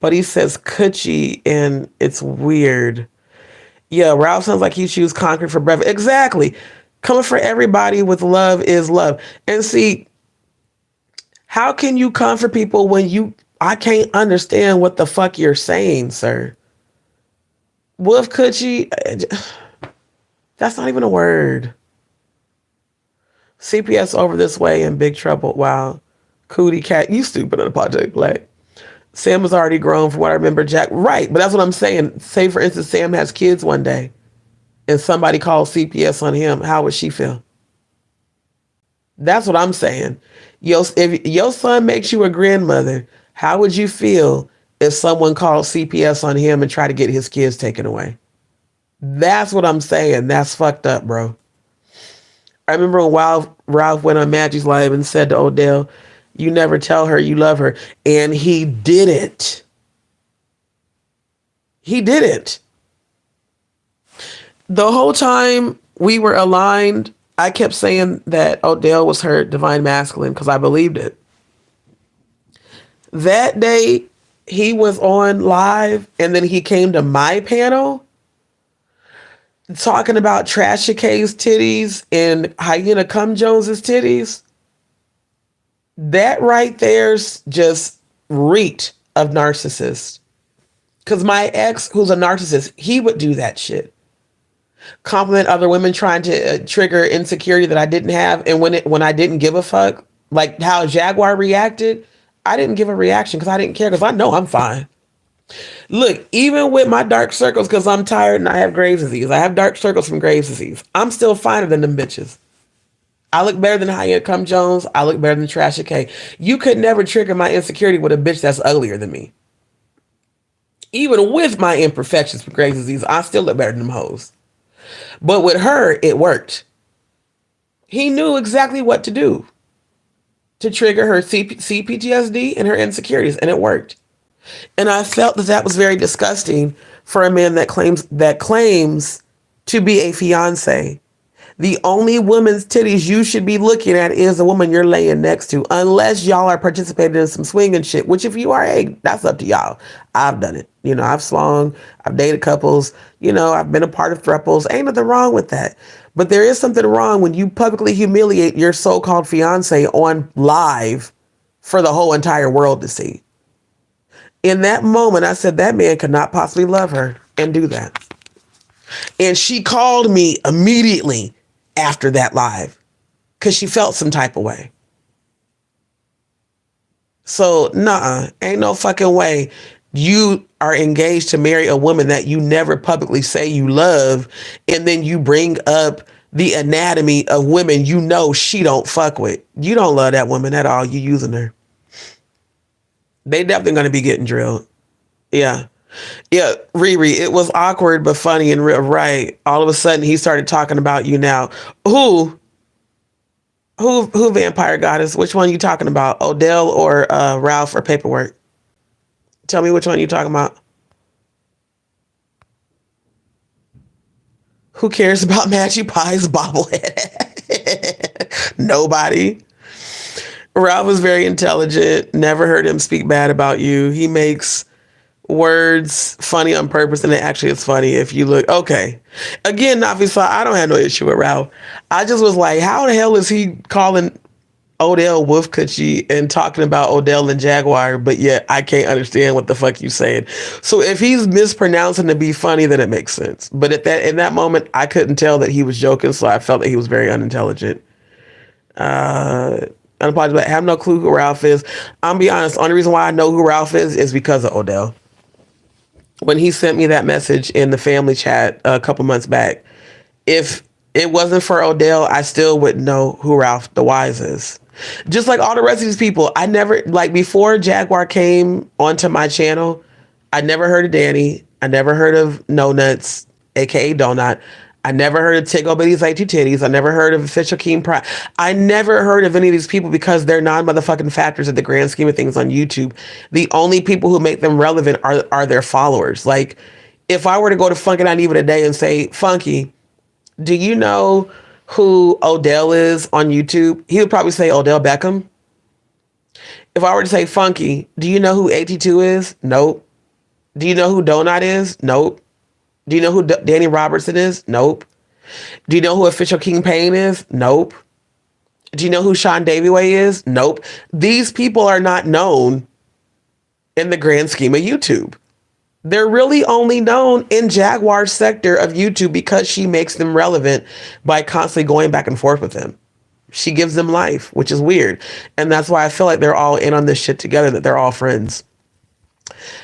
but he says Coochie and it's weird. Yeah, Ralph sounds like he chews concrete for breakfast. Exactly. Coming for everybody with love is love. And see, how can you come for people when I can't understand what the fuck you're saying, sir? Wolf Coochie, that's not even a word. CPS over this way in big trouble. Wow. Cootie cat, you stupid on the project. Like, Sam was already grown from what I remember. Jack, right, but that's what I'm saying. Say, for instance, Sam has kids one day and somebody calls CPS on him. How would she feel? That's what I'm saying. If your son makes you a grandmother, how would you feel if someone called CPS on him and try to get his kids taken away? That's what I'm saying. That's fucked up, bro. I remember when Ralph went on Maggie's live and said to Odell, you never tell her you love her. And he didn't. He didn't. The whole time we were aligned, I kept saying that Odell was her divine masculine because I believed it. That day, he was on live and then he came to my panel talking about Trashy K's titties and Hyena Cum Jones's titties. That right there's just reeked of narcissist. Because my ex, who's a narcissist, he would do that shit. Compliment other women trying to trigger insecurity that I didn't have. And when I didn't give a fuck, like how Jaguar reacted, I didn't give a reaction because I didn't care because I know I'm fine. Look, even with my dark circles, because I'm tired and I have Graves' disease. I have dark circles from Graves' disease. I'm still finer than them bitches. I look better than Hyena Cum Jones. I look better than Trashy K. You could never trigger my insecurity with a bitch that's uglier than me. Even with my imperfections from Graves' disease, I still look better than them hoes. But with her, it worked. He knew exactly what to do to trigger her CPTSD and her insecurities, and it worked. And I felt that was very disgusting for a man that claims to be a fiance. The only woman's titties you should be looking at is the woman you're laying next to, unless y'all are participating in some swinging shit, which if you are, hey, that's up to y'all. I've done it. I've slung, I've dated couples, I've been a part of thruples. Ain't nothing wrong with that. But there is something wrong when you publicly humiliate your so-called fiance on live for the whole entire world to see. In that moment, I said that man could not possibly love her and do that. And she called me immediately after that live because she felt some type of way. So, nah, ain't no fucking way you are engaged to marry a woman that you never publicly say you love, and then you bring up the anatomy of women you know she don't fuck with. You don't love that woman at all. You using her. They definitely gonna be getting drilled. Yeah. Yeah, Riri, it was awkward but funny and real. Right. All of a sudden, he started talking about you now. Who? Who? Vampire Goddess? Which one you talking about? Odell or Ralph or Paperwork? Tell me which one you talking about. Who cares about Matchy Pie's bobblehead? Nobody. Ralph is very intelligent. Never heard him speak bad about you. He makes words funny on purpose, and it actually is funny if you look. Okay. Again, obviously, I don't have no issue with Ralph. I just was like, how the hell is he calling Odell Wolf Coochie and talking about Odell and Jaguar, but yet I can't understand what the fuck you saying. So if he's mispronouncing to be funny, then it makes sense. But at that in that moment, I couldn't tell that he was joking, so I felt that he was very unintelligent. Unapologetic, but I have no clue who Ralph is. I'm be honest, the only reason why I know who Ralph is because of Odell. When he sent me that message in the family chat a couple months back, if it wasn't for Odell, I still wouldn't know who Ralph the Wise is. Just like all the rest of these people, I never, like before Jaguar came onto my channel, I never heard of Danny. I never heard of No Nuts, aka Donut. I never heard of Tiggo Bitty's Like Two Titties. I never heard of Official Keen Pride. I never heard of any of these people because they're non-motherfucking factors in the grand scheme of things on YouTube. The only people who make them relevant are their followers. Like, if I were to go to Funky Not Even today and say, Funky, do you know who Odell is on YouTube? He would probably say Odell Beckham. If I were to say, Funky, do you know who 82 is? Nope. Do you know who Donut is? Nope. Do you know who Danny Robertson is? Nope. Do you know who Official King Payne is? Nope. Do you know who Sean Davieway is? Nope. These people are not known in the grand scheme of YouTube. They're really only known in Jaguar's sector of YouTube because she makes them relevant by constantly going back and forth with them. She gives them life, which is weird. And that's why I feel like they're all in on this shit together, that they're all friends.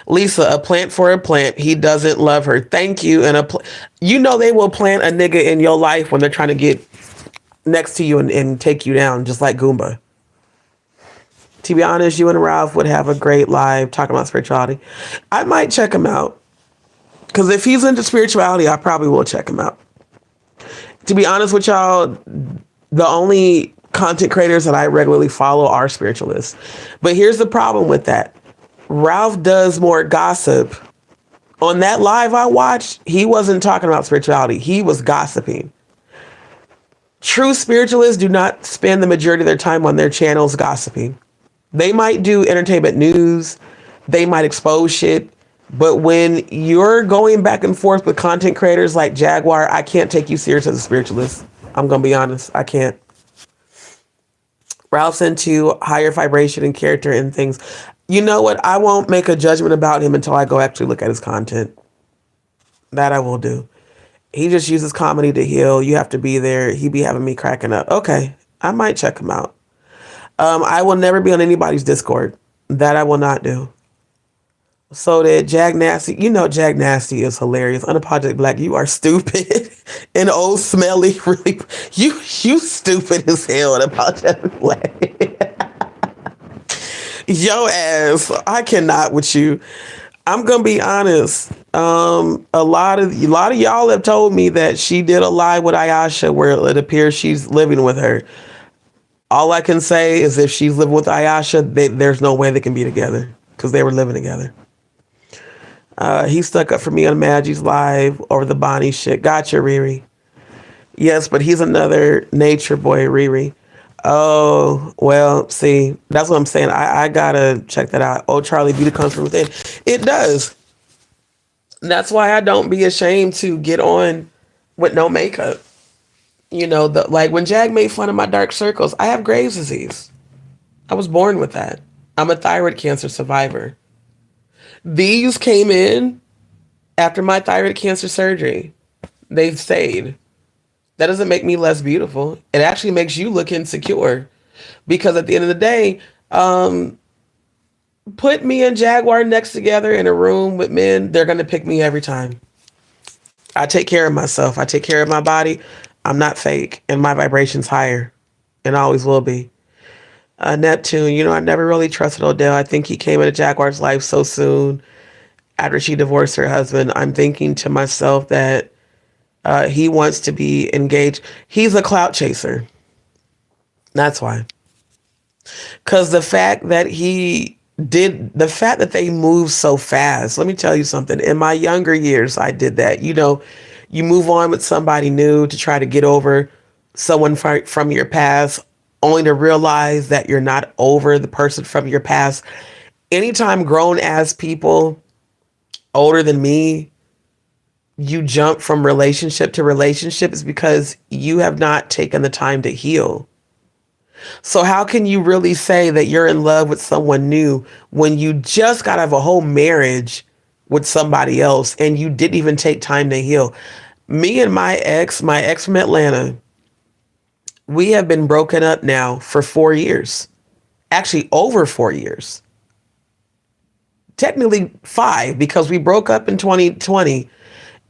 Lisa, a plant for a plant. He doesn't love her. Thank you. And you know they will plant a nigga in your life when they're trying to get next to you and take you down, just like Goomba. To be honest, you and Ralph would have a great live talking about spirituality. I might check him out. Because if he's into spirituality, I probably will check him out. To be honest with y'all, the only content creators that I regularly follow are spiritualists. But here's the problem with that. Ralph does more gossip. On that live I watched, he wasn't talking about spirituality. He was gossiping. True spiritualists do not spend the majority of their time on their channels gossiping. They might do entertainment news. They might expose shit. But when you're going back and forth with content creators like Jaguar, I can't take you serious as a spiritualist. I'm going to be honest. I can't. Ralph's into higher vibration and character and things. You know what? I won't make a judgment about him until I go actually look at his content. That I will do. He just uses comedy to heal. You have to be there. He be having me cracking up. Okay, I might check him out. I will never be on anybody's Discord. That I will not do. So that Jag Nasty, you know Jag Nasty is hilarious. Unapologetic Black, you are stupid. And old smelly, really, you stupid as hell. Unapologetic Black. Yo ass, I cannot with you. I'm gonna be honest. A lot of y'all have told me that she did a live with Ayasha where it appears she's living with her. All I can say is if she's living with Ayasha, there's no way they can be together because they were living together. He stuck up for me on Maggie's live over the Bonnie shit. Gotcha, Riri. Yes, but he's another nature boy, Riri. Oh, well, see, that's what I'm saying. I gotta check that out. Oh, Charlie, beauty comes from within. It does. That's why I don't be ashamed to get on with no makeup. You know, like when Jag made fun of my dark circles, I have Graves' disease. I was born with that. I'm a thyroid cancer survivor. These came in after my thyroid cancer surgery. They've stayed. That doesn't make me less beautiful. It actually makes you look insecure. Because at the end of the day, Put me and Jaguar next together in a room with men, they're going to pick me every time. I take care of myself. I take care of my body. I'm not fake, and my vibration's higher, and always will be. Neptune, I never really trusted Odell. I think he came into Jaguar's life so soon after she divorced her husband. I'm thinking to myself that he wants to be engaged. He's a clout chaser. That's why. Because the fact that they move so fast, let me tell you something. In my younger years, I did that. You move on with somebody new to try to get over someone from your past, only to realize that you're not over the person from your past. Anytime grown ass people older than me, you jump from relationship to relationship, is because you have not taken the time to heal. So how can you really say that you're in love with someone new when you just got out of a whole marriage with somebody else and you didn't even take time to heal? Me and my ex from Atlanta, we have been broken up now for 4 years. Actually, over 4 years. Technically 5, because we broke up in 2020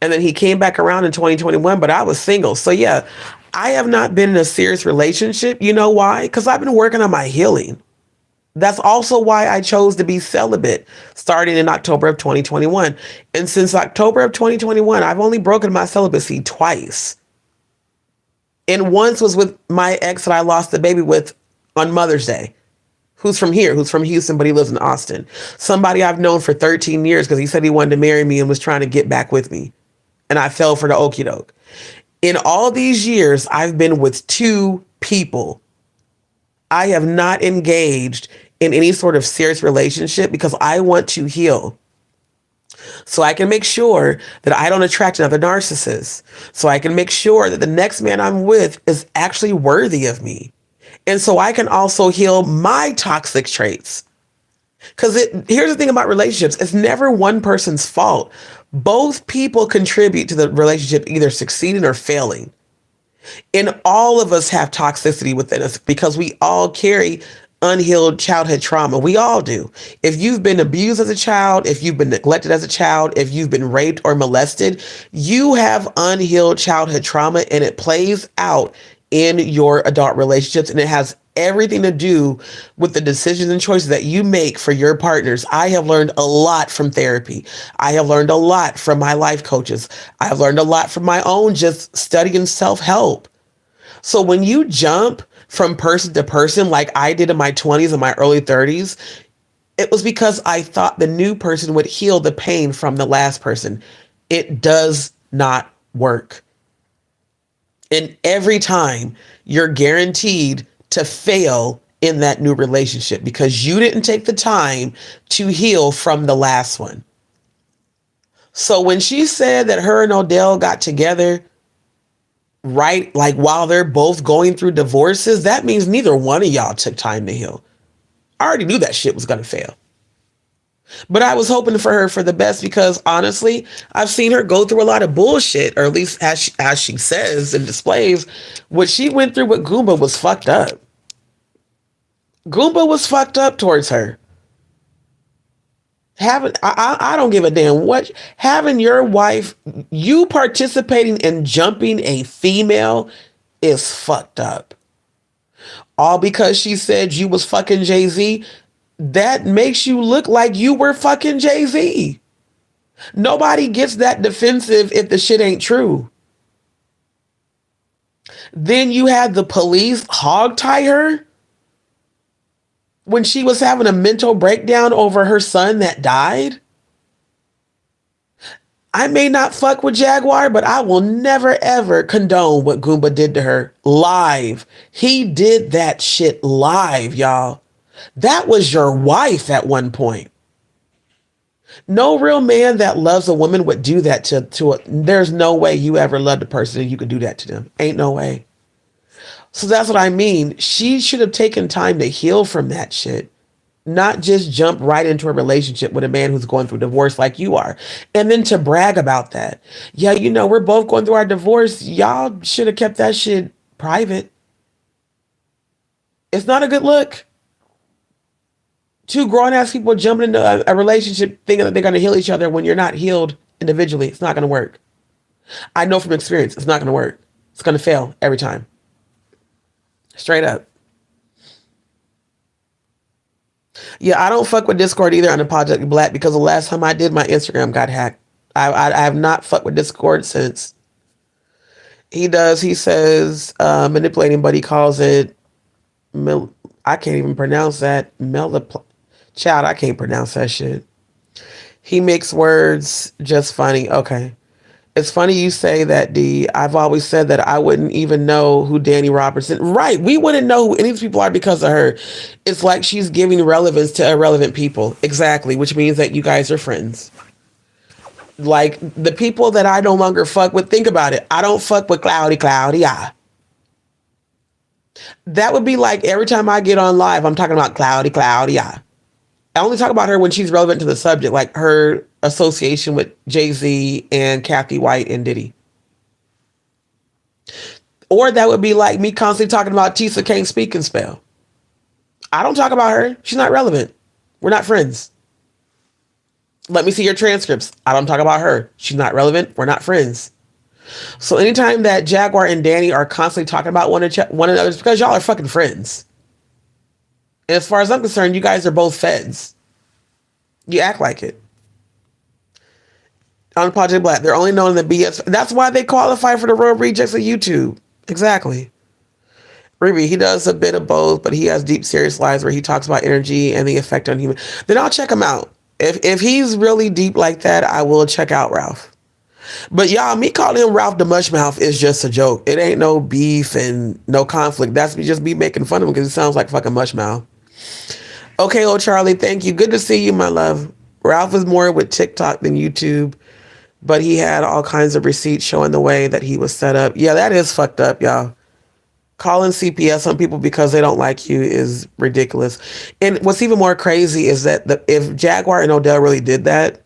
and then he came back around in 2021, but I was single. So yeah, I have not been in a serious relationship. You know why? Because I've been working on my healing. That's also why I chose to be celibate starting in October of 2021. And since October of 2021, I've only broken my celibacy twice. And once was with my ex that I lost the baby with on Mother's Day, who's from here, who's from Houston, but he lives in Austin. Somebody I've known for 13 years because he said he wanted to marry me and was trying to get back with me. And I fell for the okie doke. In all these years, I've been with 2 people. I have not engaged in any sort of serious relationship because I want to heal. So I can make sure that I don't attract another narcissist. So I can make sure that the next man I'm with is actually worthy of me. And so I can also heal my toxic traits. Because here's the thing about relationships. It's never one person's fault. Both people contribute to the relationship either succeeding or failing. And all of us have toxicity within us because we all carry unhealed childhood trauma. We all do. If you've been abused as a child, if you've been neglected as a child, if you've been raped or molested, you have unhealed childhood trauma, and it plays out in your adult relationships, and it has everything to do with the decisions and choices that you make for your partners. I have learned a lot from therapy. I have learned a lot from my life coaches. I have learned a lot from my own just studying self-help. So when you jump from person to person like I did in my 20s and my early 30s, it was because I thought the new person would heal the pain from the last person. It does not work. And every time you're guaranteed to fail in that new relationship because you didn't take the time to heal from the last one. So when she said that her and Odell got together, right, like while they're both going through divorces, that means neither one of y'all took time to heal. I already knew that shit was going to fail. But I was hoping for her for the best because honestly, I've seen her go through a lot of bullshit, or at least as she says and displays, what she went through with Goomba was fucked up. Goomba was fucked up towards her. I don't give a damn what, having your wife, you participating in jumping a female is fucked up. All because she said you was fucking Jay-Z. That makes you look like you were fucking Jay-Z. Nobody gets that defensive if the shit ain't true. Then you had the police hogtie her when she was having a mental breakdown over her son that died. I may not fuck with Jaguar, but I will never ever condone what Goomba did to her live. He did that shit live, y'all. That was your wife at one point. No real man that loves a woman would do that there's no way you ever loved a person and you could do that to them. Ain't no way. So that's what I mean. She should have taken time to heal from that shit. Not just jump right into a relationship with a man who's going through divorce like you are. And then to brag about that. Yeah, we're both going through our divorce. Y'all should have kept that shit private. It's not a good look. Two grown ass people jumping into a relationship thinking that they're going to heal each other when you're not healed individually. It's not going to work. I know from experience, it's not going to work. It's going to fail every time. Straight up. Yeah, I don't fuck with Discord either on Unapologetically Black because the last time I did, my Instagram got hacked. I have not fucked with Discord since. He says manipulating, but he calls it, I can't even pronounce that. Child, I can't pronounce that shit. He makes words just funny. Okay. It's funny you say that, D. I've always said that I wouldn't even know who Danny Robertson. Right. We wouldn't know who any of these people are because of her. It's like she's giving relevance to irrelevant people. Exactly. Which means that you guys are friends. Like the people that I no longer fuck with, think about it. I don't fuck with Cloudy. That would be like every time I get on live, I'm talking about Cloudy. I only talk about her when she's relevant to the subject, like her association with Jay-Z and Kathy White and Diddy. Or that would be like me constantly talking about Tisa Can't Speak and Spell. I don't talk about her. She's not relevant. We're not friends. Let me see your transcripts. I don't talk about her. She's not relevant. We're not friends. So anytime that Jaguar and Danny are constantly talking about one another, it's because y'all are fucking friends. And as far as I'm concerned, you guys are both feds. You act like it. On Project Black, they're only known in the BS. That's why they qualify for the Royal Rejects of YouTube. Exactly. Ruby, he does a bit of both, but he has deep, serious lives where he talks about energy and the effect on human. Then I'll check him out. If he's really deep like that, I will check out Ralph. But y'all, me calling him Ralph the Mushmouth is just a joke. It ain't no beef and no conflict. That's me just be making fun of him because it sounds like fucking Mushmouth. Okay, old Charlie, thank you. Good to see you, my love. Ralph is more with TikTok than YouTube, but he had all kinds of receipts showing the way that he was set up. Yeah, that is fucked up, y'all. Calling CPS on people because they don't like you is ridiculous. And what's even more crazy is that if Jaguar and Odell really did that,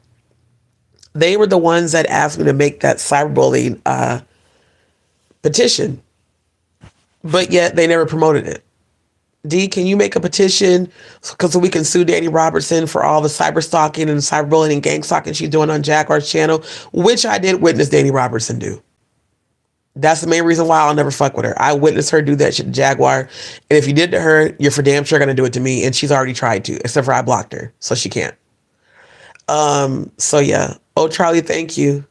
they were the ones that asked me to make that cyberbullying petition, but yet they never promoted it. D, can you make a petition so we can sue Danny Robertson for all the cyber stalking and cyberbullying and gang stalking she's doing on Jaguar's channel, which I did witness Danny Robertson do. That's the main reason why I'll never fuck with her. I witnessed her do that shit to Jaguar. And if you did to her, you're for damn sure going to do it to me. And she's already tried to, except for I blocked her. So she can't. So yeah. Oh, Charlie, thank you.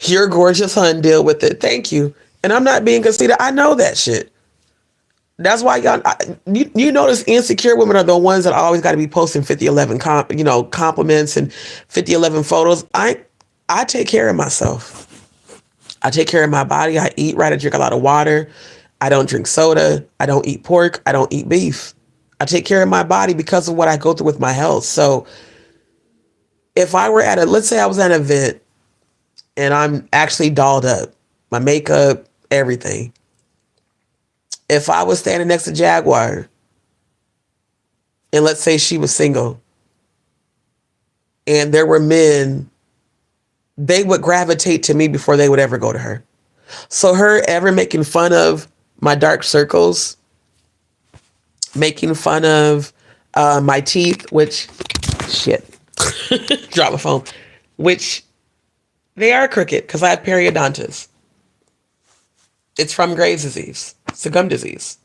You're gorgeous, hun. Deal with it. Thank you. And I'm not being conceited. I know that shit. That's why y'all, you notice insecure women are the ones that always got to be posting 5011 compliments and 5011 photos. I take care of myself. I take care of my body. I eat right. I drink a lot of water. I don't drink soda. I don't eat pork. I don't eat beef. I take care of my body because of what I go through with my health. So if I were let's say I was at an event and I'm actually dolled up, my makeup, everything. If I was standing next to Jaguar and let's say she was single and there were men, they would gravitate to me before they would ever go to her. So her ever making fun of my dark circles, making fun of my teeth, which, shit, drop my phone, which they are crooked because I have periodontitis. It's from Graves' disease. It's a gum disease.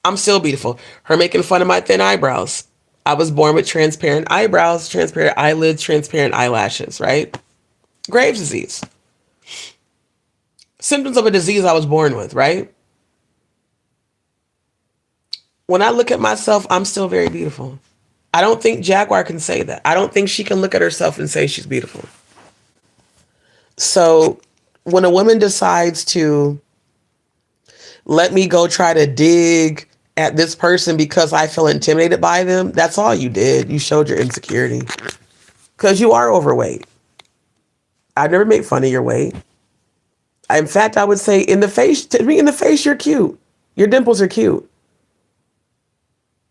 I'm still beautiful. Her making fun of my thin eyebrows. I was born with transparent eyebrows, transparent eyelids, transparent eyelashes, right? Graves' disease. Symptoms of a disease I was born with, right? When I look at myself, I'm still very beautiful. I don't think Jaguar can say that. I don't think she can look at herself and say she's beautiful. So when a woman decides to let me go try to dig at this person because I feel intimidated by them, that's all you did. You showed your insecurity because you are overweight. I've never made fun of your weight. In fact, I would say to me in the face, you're cute. Your dimples are cute.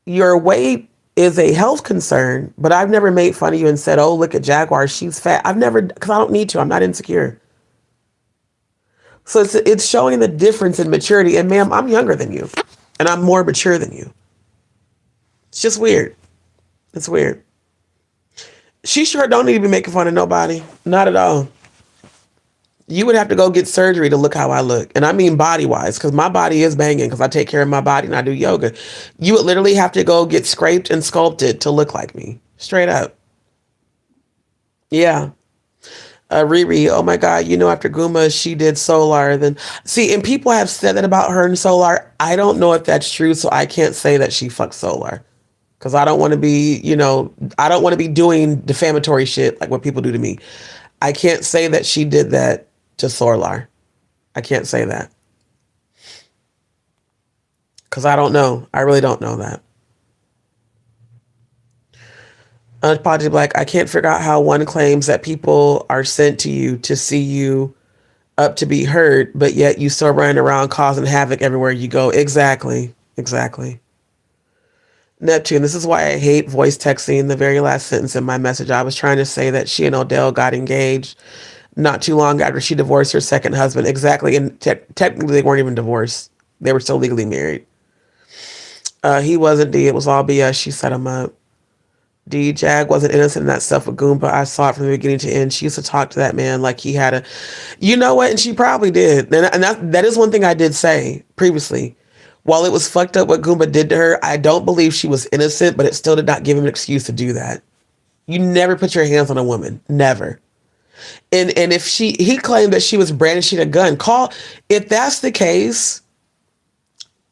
Your weight is a health concern, but I've never made fun of you and said, oh, look at Jaguar, she's fat. I've never, because I don't need to. I'm not insecure. So it's showing the difference in maturity. And ma'am, I'm younger than you and I'm more mature than you. It's just weird. It's weird. She sure don't need to be making fun of nobody. Not at all. You would have to go get surgery to look how I look. And I mean body wise, because my body is banging because I take care of my body and I do yoga. You would literally have to go get scraped and sculpted to look like me. Straight up. Yeah. Riri, oh my God, after Guma, she did Solar. Then see, and people have said that about her and Solar. I don't know if that's true, so I can't say that she fucked Solar. Because I don't want to be, I don't want to be doing defamatory shit like what people do to me. I can't say that she did that to Solar. I can't say that. Because I don't know. I really don't know that. Unapologetically Black, I can't figure out how one claims that people are sent to you to see you up to be heard, but yet you still running around causing havoc everywhere you go. Exactly. Exactly. Neptune, this is why I hate voice texting. The very last sentence in my message, I was trying to say that she and Odell got engaged not too long after she divorced her second husband. Exactly. And technically, they weren't even divorced. They were still legally married. He wasn't D. It was all BS. She set him up. D. Jag wasn't innocent in that stuff with Goomba. I saw it from the beginning to end. She used to talk to that man like he had a, you know what? And she probably did. And that is one thing I did say previously. While it was fucked up what Goomba did to her, I don't believe she was innocent, but it still did not give him an excuse to do that. You never put your hands on a woman. Never. And if he claimed that she was brandishing a gun, if that's the case,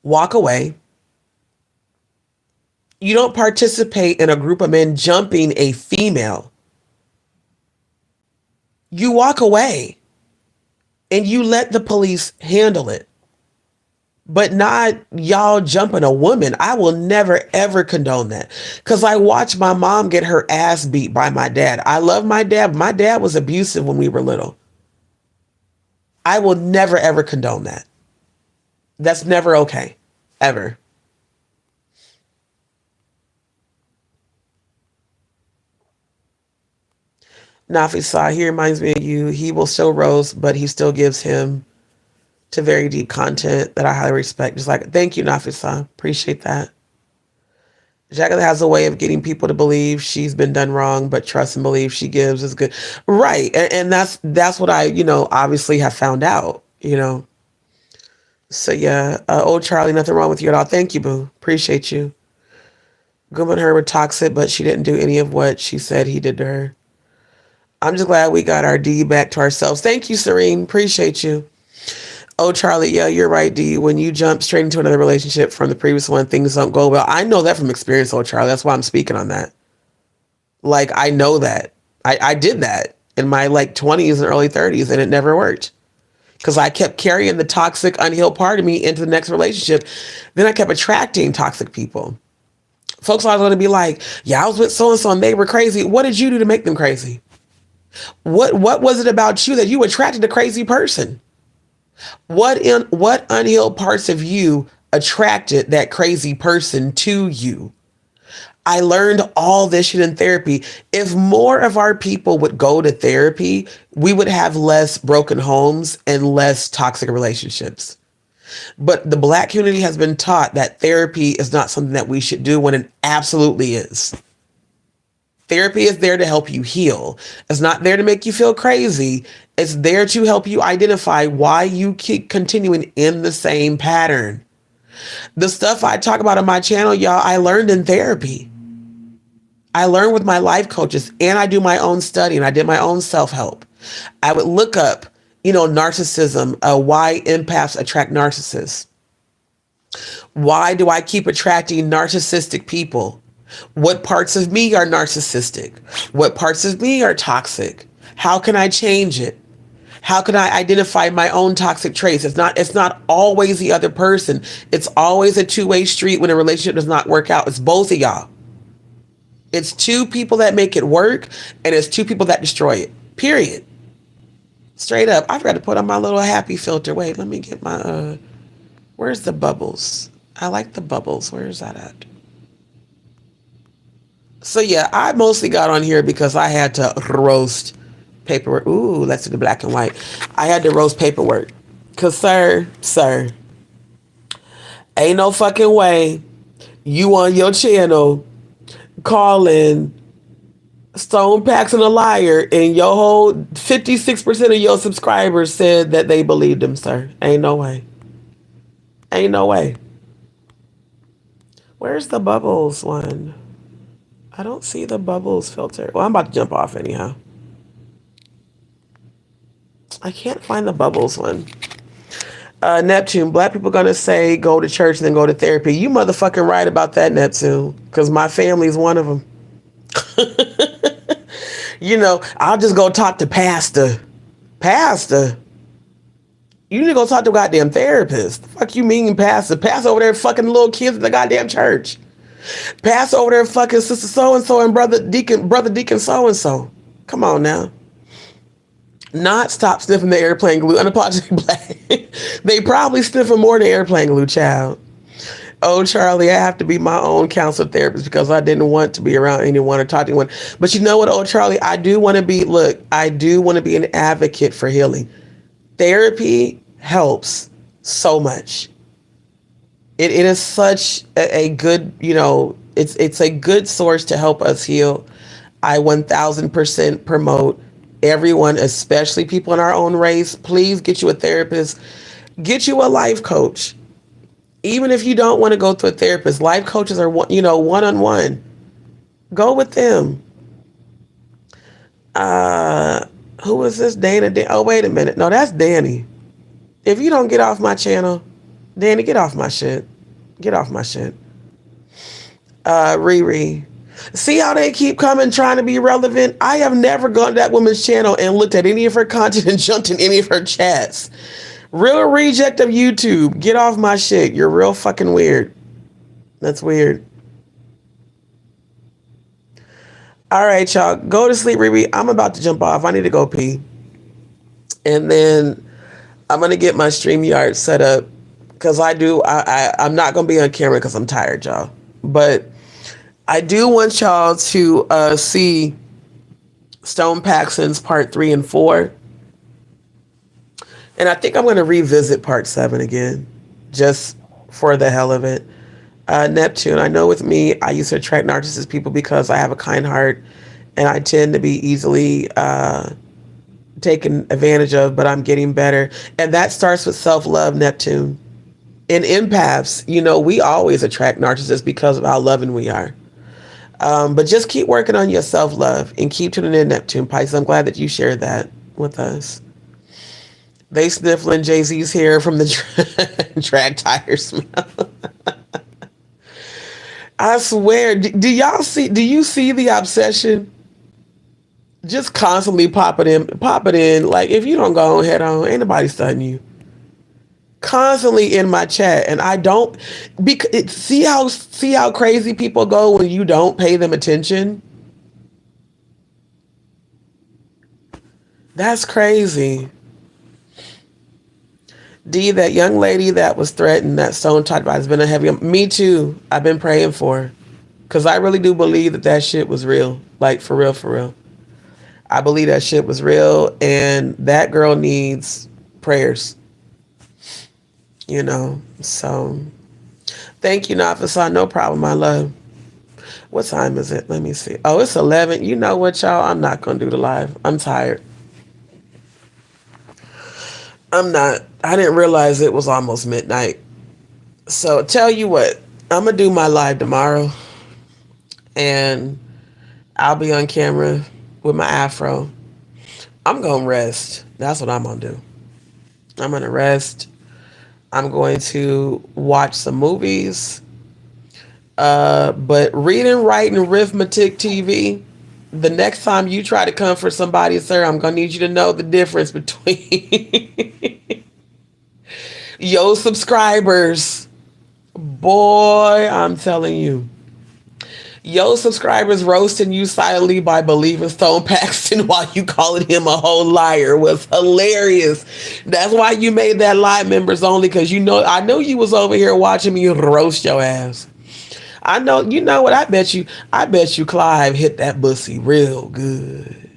walk away. You don't participate in a group of men jumping a female. You walk away and you let the police handle it. But not y'all jumping a woman. I will never, ever condone that. Because I watched my mom get her ass beat by my dad. I love my dad. But my dad was abusive when we were little. I will never, ever condone that. That's never okay. Ever. Nafisa, he reminds me of you. He will still roast, but he still gives him to very deep content that I highly respect. Just like, thank you, Nafisa. Appreciate that. Jacqueline has a way of getting people to believe she's been done wrong, but trust and believe she gives is good. Right. And that's what I, obviously have found out. So yeah, old Charlie, nothing wrong with you at all. Thank you, boo. Appreciate you. Goomba and her were toxic, but she didn't do any of what she said he did to her. I'm just glad we got our D back to ourselves. Thank you, Serene. Appreciate you. Oh, Charlie, yeah, you're right, D. When you jump straight into another relationship from the previous one, things don't go well. I know that from experience, oh, Charlie. That's why I'm speaking on that. Like, I know that. I did that in my, 20s and early 30s, and it never worked. Because I kept carrying the toxic, unhealed part of me into the next relationship. Then I kept attracting toxic people. Folks always going to be like, yeah, I was with so-and-so and they were crazy. What did you do to make them crazy? What was it about you that you attracted a crazy person? What unhealed parts of you attracted that crazy person to you? I learned all this shit in therapy. If more of our people would go to therapy, we would have less broken homes and less toxic relationships. But the Black community has been taught that therapy is not something that we should do when it absolutely is. Therapy is there to help you heal. It's not there to make you feel crazy. It's there to help you identify why you keep continuing in the same pattern. The stuff I talk about on my channel, y'all, I learned in therapy. I learned with my life coaches, and I do my own study, and I did my own self-help. I would look up, narcissism, why empaths attract narcissists. Why do I keep attracting narcissistic people? What parts of me are narcissistic? What parts of me are toxic? How can I change it? How can I identify my own toxic traits? It's not always the other person. It's always a two-way street when a relationship does not work out. It's both of y'all. It's two people that make it work, and it's two people that destroy it. Period. Straight up. I forgot to put on my little happy filter. Wait, let me get my where's the bubbles? I like the bubbles. Where's that at? So yeah, I mostly got on here because I had to roast paperwork. Ooh, let's do the black and white. I had to roast paperwork. Cause sir, ain't no fucking way you on your channel calling Stone Paxton a liar, and your whole 56% of your subscribers said that they believed him, sir. Ain't no way. Ain't no way. Where's the bubbles one? I don't see the bubbles filter. Well, I'm about to jump off anyhow. I can't find the bubbles one. Neptune, black people gonna say go to church and then go to therapy. You motherfucking right about that, Neptune, because my family's one of them. I'll just go talk to pastor. Pastor? You need to go talk to a goddamn therapist. The fuck you mean, pastor? Pastor over there fucking little kids in the goddamn church. Pastor over there fucking sister so-and-so and brother deacon so-and-so. Come on now. Not stop sniffing the airplane glue. Unapologetic black. They probably sniffing more than airplane glue, child. Oh, Charlie, I have to be my own counselor therapist because I didn't want to be around anyone or talk to anyone. But you know what, oh, Charlie, I do want to be an advocate for healing. Therapy helps so much. It is such a good, it's a good source to help us heal. I 1000% promote everyone, especially people in our own race. Please get you a therapist. Get you a life coach. Even if you don't want to go to a therapist, life coaches are one-on-one. Go with them. Who is this? Dana? Oh, wait a minute. No, that's Danny. If you don't get off my channel, Danny, get off my shit. Get off my shit. Riri. See how they keep coming trying to be relevant? I have never gone to that woman's channel and looked at any of her content and jumped in any of her chats. Real reject of YouTube. Get off my shit. You're real fucking weird. That's weird. All right, y'all. Go to sleep, Riri. I'm about to jump off. I need to go pee. And then I'm going to get my StreamYard set up because I'm not going to be on camera because I'm tired, y'all. But I do want y'all to see Stone Paxton's part 3 and 4. And I think I'm going to revisit part 7 again, just for the hell of it. Neptune, I know with me, I used to attract narcissist people because I have a kind heart and I tend to be easily taken advantage of, but I'm getting better. And that starts with self-love, Neptune. In empaths, we always attract narcissists because of how loving we are. But just keep working on your self-love and keep tuning in, Neptune. Pisces, I'm glad that you shared that with us. They sniffling Jay-Z's hair from the drag tire smell. I swear, do you see the obsession? Just constantly pop it in. Like, if you don't go head on, ain't nobody studying you. Constantly in my chat, and I don't, because see how crazy people go when you don't pay them attention? That's crazy. D, that young lady that was threatened, that Stone talked about, has been a heavy... Me too. I've been praying for her. Because I really do believe that shit was real. Like, for real, for real. I believe that shit was real. And that girl needs prayers. So... Thank you, Nafisa. No problem, my love. What time is it? Let me see. Oh, it's 11. You know what, y'all? I'm not going to do the live. I'm tired. I'm not. I didn't realize it was almost midnight. So tell you what, I'm going to do my live tomorrow. And I'll be on camera with my afro. I'm going to rest. That's what I'm going to do. I'm going to rest. I'm going to watch some movies. But reading, writing, arithmetic, TV, the next time you try to come for somebody, sir, I'm going to need you to know the difference between your subscribers. Boy, I'm telling you. Your subscribers roasting you silently by believing Stone Paxton while you calling him a whole liar was hilarious. That's why you made that live members only, because I know you was over here watching me roast your ass. I know, you know what? I bet you Clive hit that pussy real good.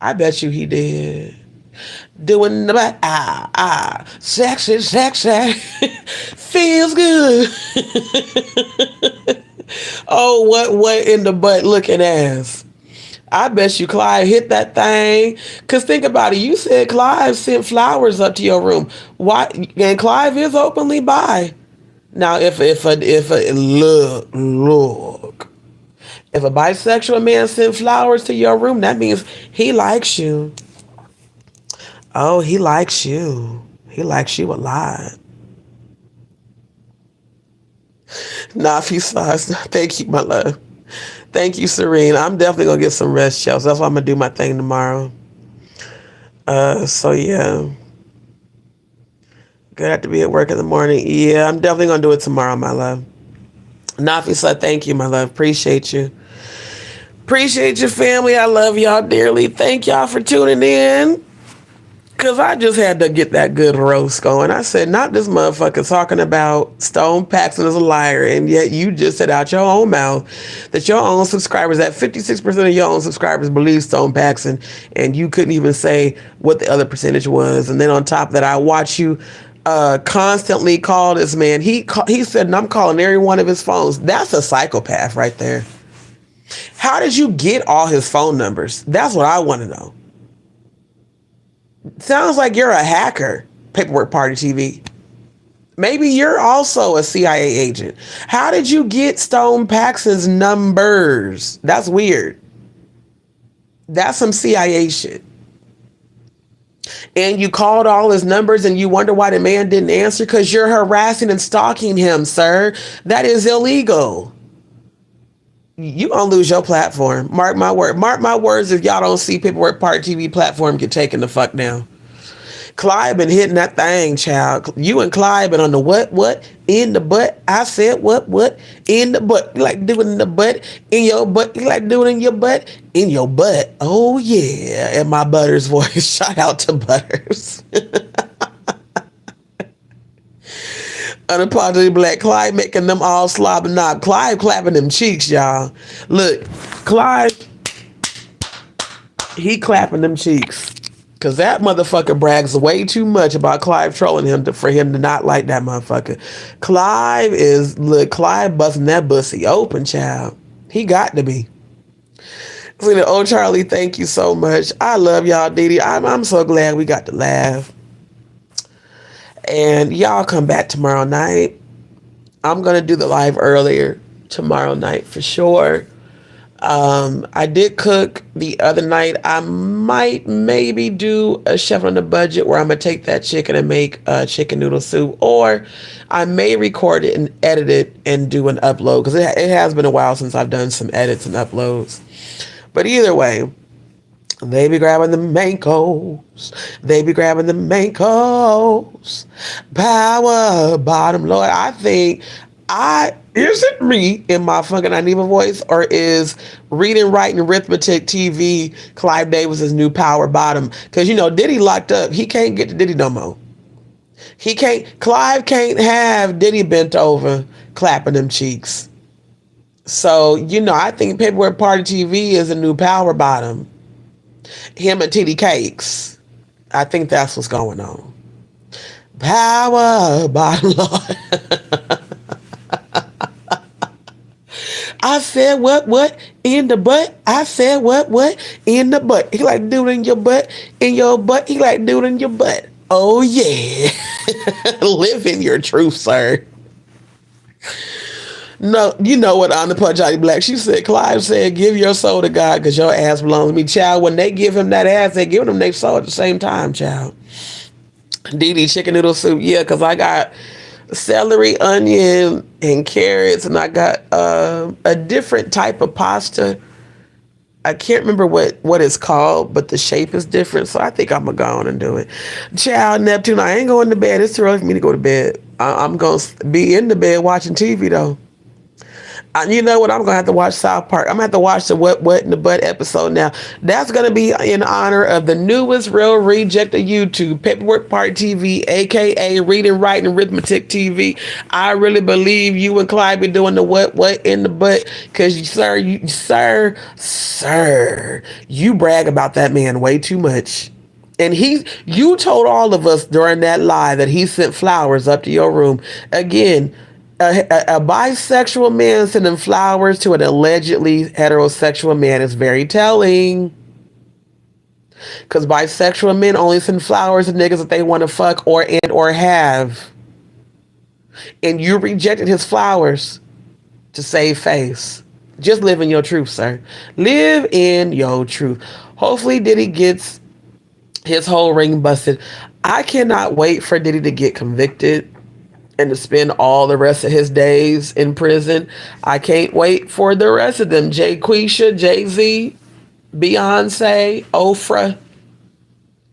I bet you he did. Doing the back, sexy, feels good. Oh, what in the butt looking ass. I bet you Clive hit that thing. Cause think about it. You said Clive sent flowers up to your room. Why? And Clive is openly bi. Now, if a look, if a bisexual man sent flowers to your room, that means he likes you. Oh, he likes you. He likes you a lot. Nafi sauce. Thank you, my love. Thank you, Serene. I'm definitely gonna get some rest, Chelsea. That's why I'm gonna do my thing tomorrow. So yeah. Good have to be at work in the morning. Yeah, I'm definitely gonna do it tomorrow, my love. Nafi said, thank you, my love. Appreciate you. Appreciate your family. I love y'all dearly. Thank y'all for tuning in. Cause I just had to get that good roast going. I said, not this motherfucker talking about Stone Paxton is a liar, and yet you just said out your own mouth that your own subscribers, that 56% of your own subscribers believe Stone Paxton, and you couldn't even say what the other percentage was. And then on top of that, I watch you constantly call this man. He said, and I'm calling every one of his phones. That's a psychopath right there. How did you get all his phone numbers? That's what I want to know. Sounds like you're a hacker, Paperwork Party TV. Maybe you're also a CIA agent. How did you get Stone Paxton's numbers? That's weird. That's some CIA shit. And you called all his numbers and you wonder why the man didn't answer? Because you're harassing and stalking him, sir. That is illegal. You gonna lose your platform. Mark my word. Mark my words if y'all don't see Paperwork Party TV platform get taken the fuck down. Clyde been hitting that thing, child. You and Clyde been on the what, in the butt. I said what, in the butt. You like doing in the butt, in your butt. You like doing in your butt, in your butt. Oh yeah, and my Butters voice. Shout out to Butters. Unapologetically black. Clyde making them all slob and knob. Clyde clapping them cheeks, y'all. Look, Clyde, he clapping them cheeks. Because that motherfucker brags way too much about Clive trolling him for him to not like that motherfucker. Clive busting that pussy open, child. He got to be. So, oh, Charlie, thank you so much. I love y'all, Dee Dee. I'm so glad we got to laugh. And y'all come back tomorrow night. I'm going to do the live earlier tomorrow night for sure. I did cook the other night. I might maybe do a chef on the budget where I'm going to take that chicken and make chicken noodle soup. Or I may record it and edit it and do an upload. Because it has been a while since I've done some edits and uploads. But either way, they be grabbing the mangoes. They be grabbing the mangoes. Power bottom, Lord. I think is it me in my fucking Aniva voice, or is reading, writing, arithmetic TV Clive Davis's new power bottom? Because Diddy locked up. He can't get to Diddy no more. Clive can't have Diddy bent over clapping them cheeks. So I think Paperwork Party TV is a new power bottom. Him and TD Cakes. I think that's what's going on. Power bottom, Lord. I said what in the butt. I said what in the butt. He like doing in your butt, He like doing in your butt. Oh yeah. Live in your truth, sir. No, you know what, on the Punjabi Black, she said, Clive said, give your soul to God because your ass belongs to me. Child, when they give him that ass, they give him their soul at the same time, child. Dee Dee chicken noodle soup, yeah, because I got celery, onion, and carrots, and I got a different type of pasta. I can't remember what it's called, but the shape is different, so I think I'm going to go on and do it. Child, Neptune, I ain't going to bed. It's too early for me to go to bed. I'm going to be in the bed watching TV, though. You know what? I'm going to have to watch South Park. I'm going to have to watch the What in the Butt episode now. That's going to be in honor of the newest real reject of YouTube, Paperwork Party TV, a.k.a. Reading, Writing, Arithmetic TV. I really believe you and Clyde be doing the what in the butt because, sir, you brag about that man way too much. And you told all of us during that live that he sent flowers up to your room. Again, A bisexual man sending flowers to an allegedly heterosexual man is very telling. Because bisexual men only send flowers to niggas that they want to fuck or have. And you rejected his flowers to save face. Just live in your truth, sir. Live in your truth. Hopefully Diddy gets his whole ring busted. I cannot wait for Diddy to get convicted and to spend all the rest of his days in prison. I can't wait for the rest of them. Jayquisha, Jay-Z, Beyonce, Oprah,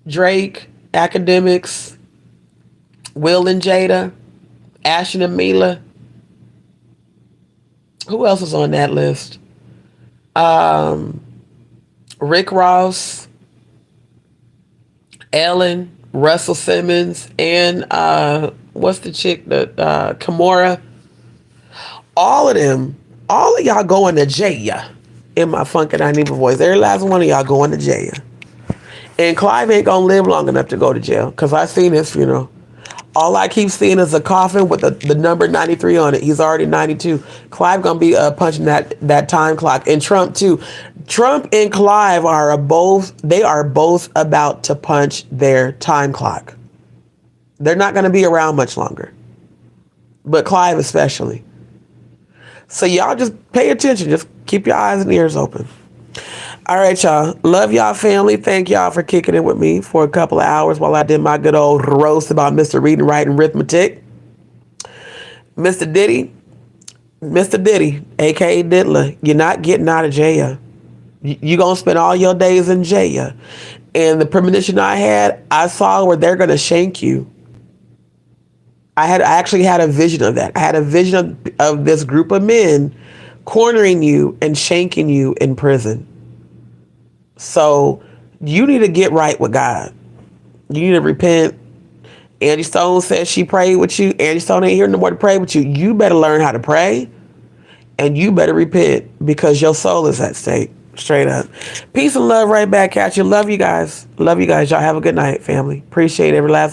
Drake, Academics, Will and Jada, Ashton and Mila. Who else is on that list? Rick Ross, Ellen, Russell Simmons, and what's the chick that Kimora? All of them, all of y'all going to jail. In my funky dynamic voice, every last one of y'all going to jail. And Clive ain't gonna live long enough to go to jail, because I seen his funeral. All I keep seeing is a coffin with the number 93 on it. He's already 92. Clive gonna be punching that time clock. And Trump too. Trump and Clive are both about to punch their time clock. They're not gonna be around much longer. But Clive especially. So y'all just pay attention. Just keep your eyes and ears open. All right, y'all. Love y'all, family. Thank y'all for kicking it with me for a couple of hours while I did my good old roast about Mr. Reading, Writing, Arithmetic. Mr. Diddy, a.k.a. Diddler, you're not getting out of jail. You're going to spend all your days in jail. And the premonition I saw where they're going to shank you. I actually had a vision of that. I had a vision of this group of men cornering you and shanking you in prison. So you need to get right with God. You need to repent. Angie Stone said she prayed with you. Angie Stone ain't here no more to pray with you. You better learn how to pray, and you better repent, because your soul is at stake. Straight up. Peace and love right back at you. Love you guys. Love you guys. Y'all have a good night, family. Appreciate every last one.